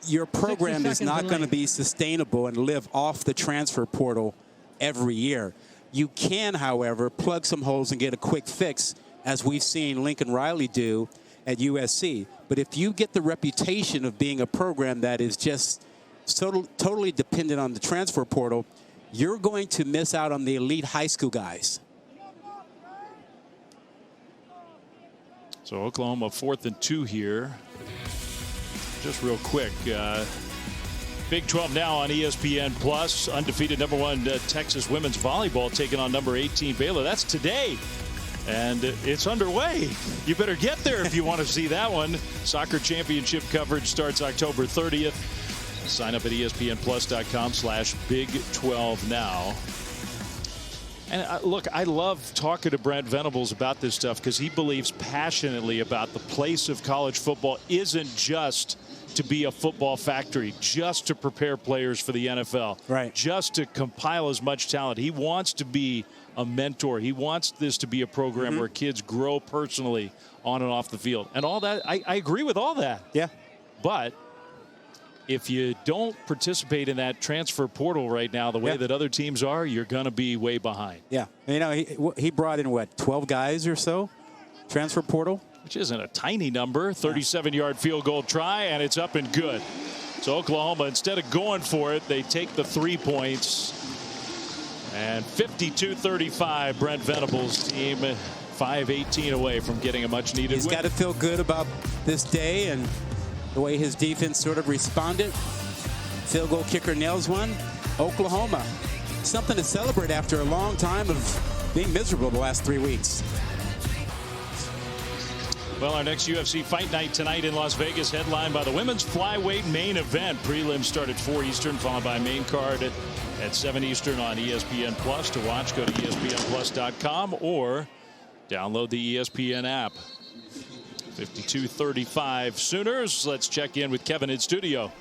your program is not going to be sustainable and live off the transfer portal every year. You can, however, plug some holes and get a quick fix, as we've seen Lincoln Riley do at USC. But if you get the reputation of being a program that is just totally dependent on the transfer portal, you're going to miss out on the elite high school guys. So Oklahoma 4th and 2 here. Just real quick, Big 12 now on ESPN Plus. Undefeated #1 Texas women's volleyball taking on number 18 Baylor. That's today, and it's underway. You better get there if you want to see that one. Soccer championship coverage starts October 30th. Sign up at ESPNplus.com/Big12 now. And look, I love talking to Brent Venables about this stuff because he believes passionately about the place of college football isn't just to be a football factory, just to prepare players for the NFL, right? Just to compile as much talent. He wants to be a mentor. He wants this to be a program where kids grow personally on and off the field. And all that, I agree with all that. Yeah. But if you don't participate in that transfer portal right now the way that other teams are, you're going to be way behind. Yeah. You know, he brought in, what, 12 guys or so? Transfer portal? Which isn't a tiny number. 37-yard field goal try, and it's up and good. So Oklahoma, instead of going for it, they take the 3 points. And 52-35, Brent Venables' team 5-18 away from getting a much needed win. He's got to feel good about this day and the way his defense sort of responded. Field goal kicker nails one. Oklahoma. Something to celebrate after a long time of being miserable the last 3 weeks. Well, our next UFC Fight Night tonight in Las Vegas, headlined by the women's flyweight main event. Prelims start at 4 Eastern, followed by main card at 7 Eastern on ESPN Plus. To watch, go to ESPNplus.com or download the ESPN app. 52-35 Sooners. Let's check in with Kevin in studio.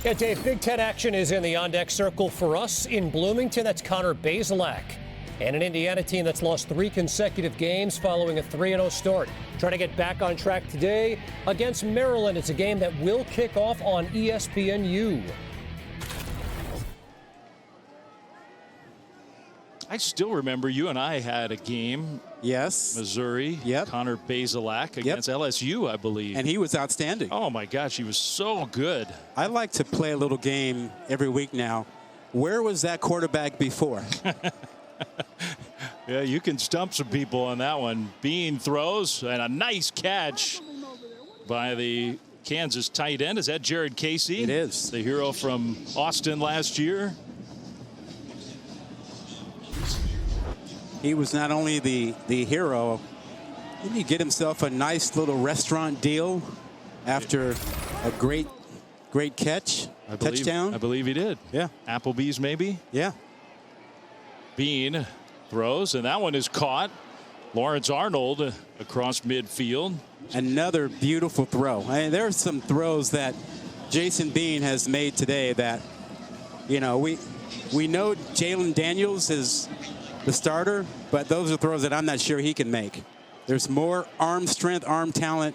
Yeah, Dave, Big Ten action is in the on-deck circle for us. In Bloomington, that's Connor Bazelak. And an Indiana team that's lost 3 consecutive games following a 3-0 start. Trying to get back on track today against Maryland. It's a game that will kick off on ESPNU. I still remember you and I had a game. Yes. Missouri. Yep. Connor Bazelak against LSU, I believe. And he was outstanding. Oh, my gosh. He was so good. I like to play a little game every week now. Where was that quarterback before? Yeah, you can stump some people on that one. Bean throws, and a nice catch by the Kansas tight end. Is that Jared Casey? It is. The hero from Austin last year. He was not only the hero, didn't he get himself a nice little restaurant deal after a great catch? Touchdown? I believe he did. Yeah. Applebee's maybe? Yeah. Bean throws, and that one is caught. Lawrence Arnold across midfield. Another beautiful throw. I mean, there are some throws that Jason Bean has made today that, you know, we know Jalen Daniels is the starter, but those are throws that I'm not sure he can make. There's more arm strength, arm talent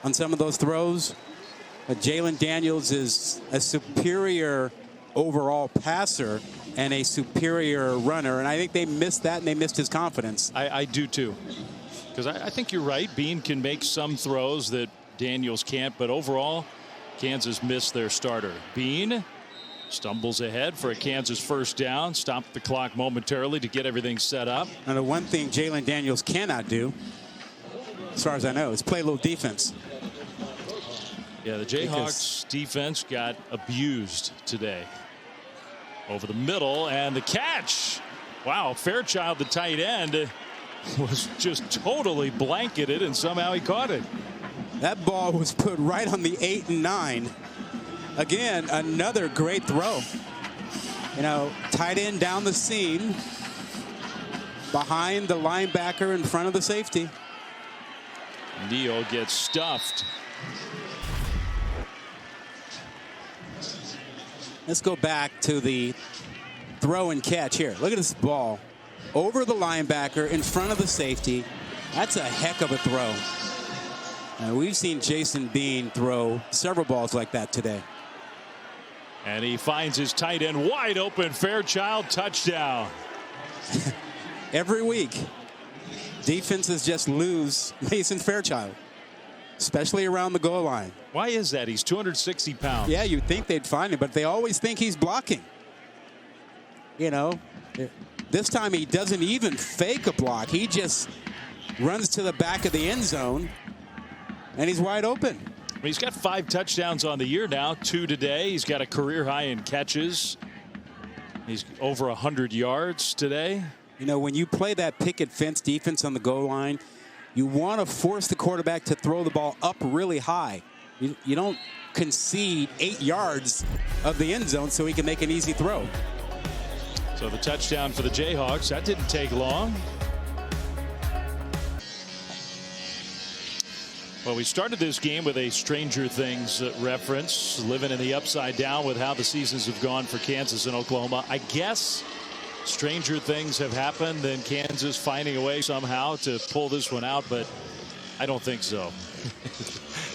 on some of those throws. But Jalen Daniels is a superior overall passer and a superior runner, and I think they missed that, and they missed his confidence. I do too, because I think you're right. Bean can make some throws that Daniels can't, but overall, Kansas missed their starter. Bean stumbles ahead for a Kansas first down, stopped the clock momentarily to get everything set up. And the one thing Jalen Daniels cannot do, as far as I know, is play a little defense. Yeah, the Jayhawks defense got abused today. Over the middle, and the catch. Wow, Fairchild, the tight end, was just totally blanketed, and somehow he caught it. That ball was put right on the 8 and 9. Again, another great throw. You know, tight end down the seam, behind the linebacker in front of the safety. Neal gets stuffed. Let's go back to the throw and catch here. Look at this ball over the linebacker in front of the safety. That's a heck of a throw. And we've seen Jason Bean throw several balls like that today. And he finds his tight end wide open. Fairchild, touchdown. Every week, defenses just lose Mason Fairchild, especially around the goal line. Why is that? He's 260 pounds. Yeah, you'd think they'd find him, but they always think he's blocking. You know, this time he doesn't even fake a block. He just runs to the back of the end zone, and he's wide open. He's got 5 touchdowns on the year now, 2 today. He's got a career high in catches. He's over 100 yards today. You know, when you play that picket fence defense on the goal line, you want to force the quarterback to throw the ball up really high. You don't concede 8 yards of the end zone so he can make an easy throw. So the touchdown for the Jayhawks, that didn't take long. Well, we started this game with a Stranger Things reference, living in the upside down with how the seasons have gone for Kansas and Oklahoma. I guess stranger things have happened than Kansas finding a way somehow to pull this one out, but I don't think so.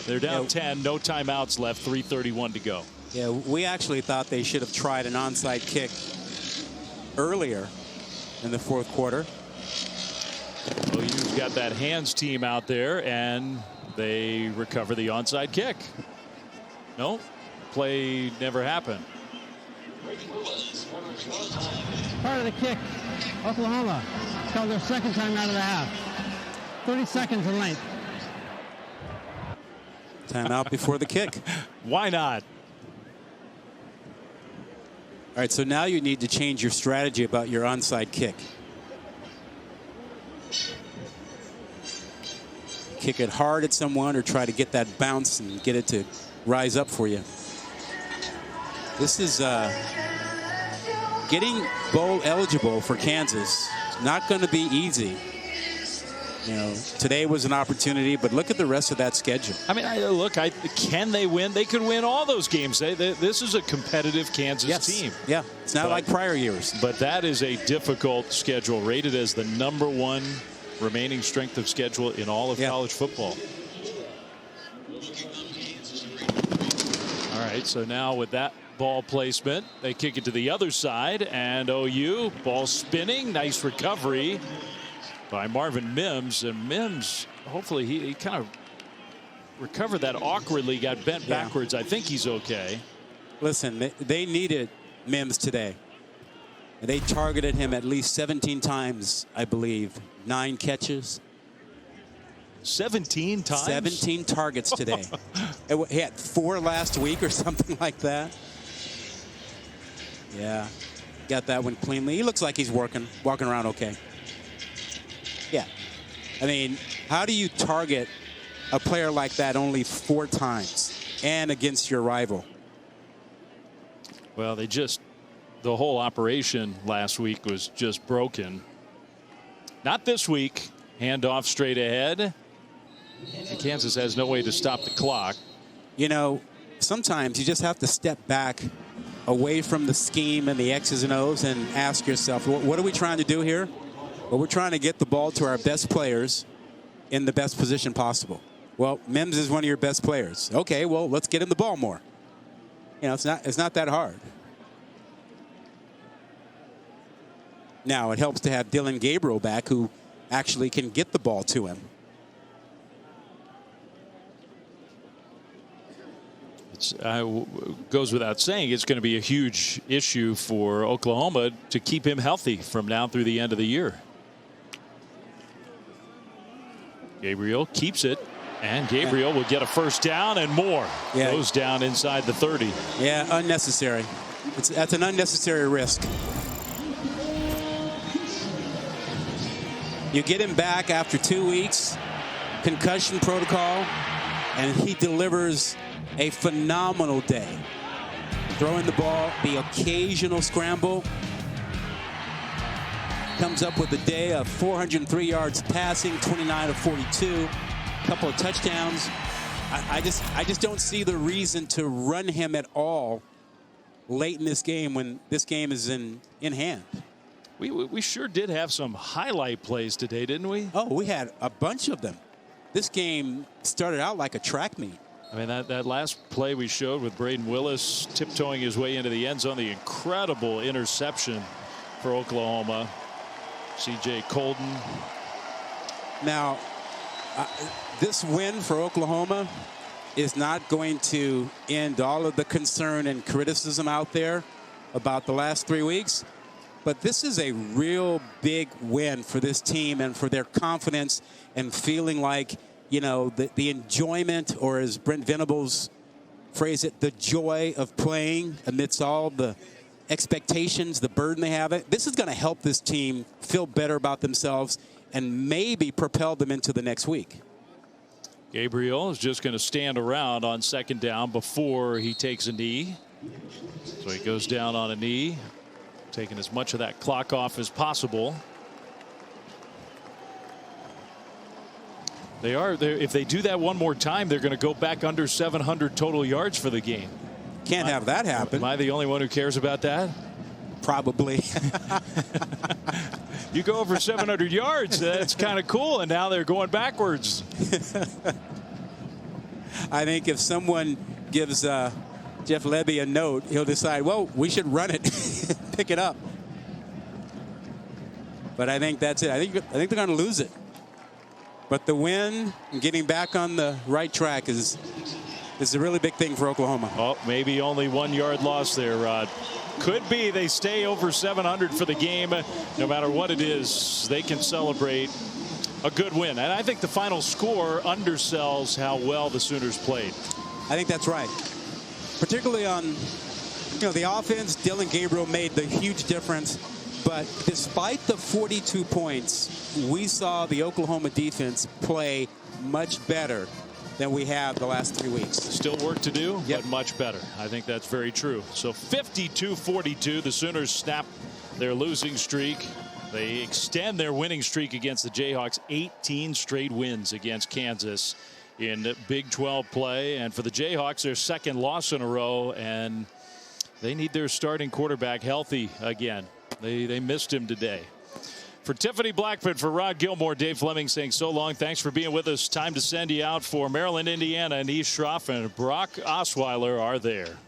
They're down 10, no timeouts left, 3:31 to go. Yeah, we actually thought they should have tried an onside kick earlier in the fourth quarter. Well, you've got that hands team out there, and they recover the onside kick. No, play never happened. Part of the kick, Oklahoma. It's called their second time out of the half. 30 seconds in length. Timeout before the kick. Why not? All right, so now you need to change your strategy about your onside kick. Kick it hard at someone or try to get that bounce and get it to rise up for you. This is getting bowl eligible for Kansas. Not going to be easy. You know, today was an opportunity, but look at the rest of that schedule. I mean, can they win? They could win all those games. This is a competitive Kansas team. Yeah, it's not like prior years. But that is a difficult schedule, rated as the #1 remaining strength of schedule in all of college football. All right, so now with that ball placement, they kick it to the other side, and OU, ball spinning, nice recovery by Marvin Mims. And Mims, hopefully he kind of recovered that awkwardly, got bent backwards. I think he's okay. Listen, they needed Mims today. They targeted him at least 17 times, I believe. 9 catches. 17 times? 17 targets today. He had 4 last week or something like that. Yeah, got that one cleanly. He looks like he's walking around okay. Yeah. I mean, how do you target a player like that only 4 times and against your rival? Well, the whole operation last week was just broken. Not this week. Handoff straight ahead. And Kansas has no way to stop the clock. You know, sometimes you just have to step back away from the scheme and the X's and O's and ask yourself, what are we trying to do here? Well, we're trying to get the ball to our best players in the best position possible. Well, Mims is one of your best players. Okay, well, let's get him the ball more. You know, it's not that hard. Now, it helps to have Dillon Gabriel back, who actually can get the ball to him. Goes without saying, it's going to be a huge issue for Oklahoma to keep him healthy from now through the end of the year. Gabriel keeps it, and Gabriel will get a first down and more. Goes down inside the 30. Yeah, unnecessary. That's an unnecessary risk. You get him back after 2 weeks, concussion protocol, and he delivers a phenomenal day. Throwing the ball, the occasional scramble. Comes up with a day of 403 yards passing, 29 of 42, a couple of touchdowns. I just don't see the reason to run him at all late in this game when this game is in hand. We sure did have some highlight plays today, didn't we? Oh, we had a bunch of them. This game started out like a track meet. I mean, that last play we showed with Braden Willis tiptoeing his way into the end zone, the incredible interception for Oklahoma. C.J. Colden. Now, this win for Oklahoma is not going to end all of the concern and criticism out there about the last 3 weeks. But this is a real big win for this team and for their confidence and feeling like, you know, the enjoyment, or as Brent Venables phrased it, the joy of playing amidst all the expectations, the burden they have. This is going to help this team feel better about themselves and maybe propel them into the next week. Gabriel is just going to stand around on second down before he takes a knee. So he goes down on a knee, taking as much of that clock off as possible. If they do that one more time, they're going to go back under 700 total yards for the game. Can't have that happen. Am I the only one who cares about that? Probably. You go over 700 yards, that's kind of cool, and now they're going backwards. I think if someone gives Jeff Lebby a note, he'll decide, well, we should run it, pick it up. But I think that's it. I think they're going to lose it. But the win and getting back on the right track is a really big thing for Oklahoma. Oh, maybe only 1 yard loss there, Rod. Could be they stay over 700 for the game. No matter what it is, they can celebrate a good win. And I think the final score undersells how well the Sooners played. I think that's right. Particularly on the offense, Dillon Gabriel made the huge difference. But despite the 42 points, we saw the Oklahoma defense play much better than we have the last 3 weeks. Still work to do, but much better. I think that's very true. So 52-42, the Sooners snap their losing streak. They extend their winning streak against the Jayhawks. 18 straight wins against Kansas in Big 12 play. And for the Jayhawks, their second loss in a row, and they need their starting quarterback healthy again. They missed him today. For Tiffany Blackford, for Rod Gilmore, Dave Fleming saying so long. Thanks for being with us. Time to send you out for Maryland, Indiana, and East Schroff and Brock Osweiler are there.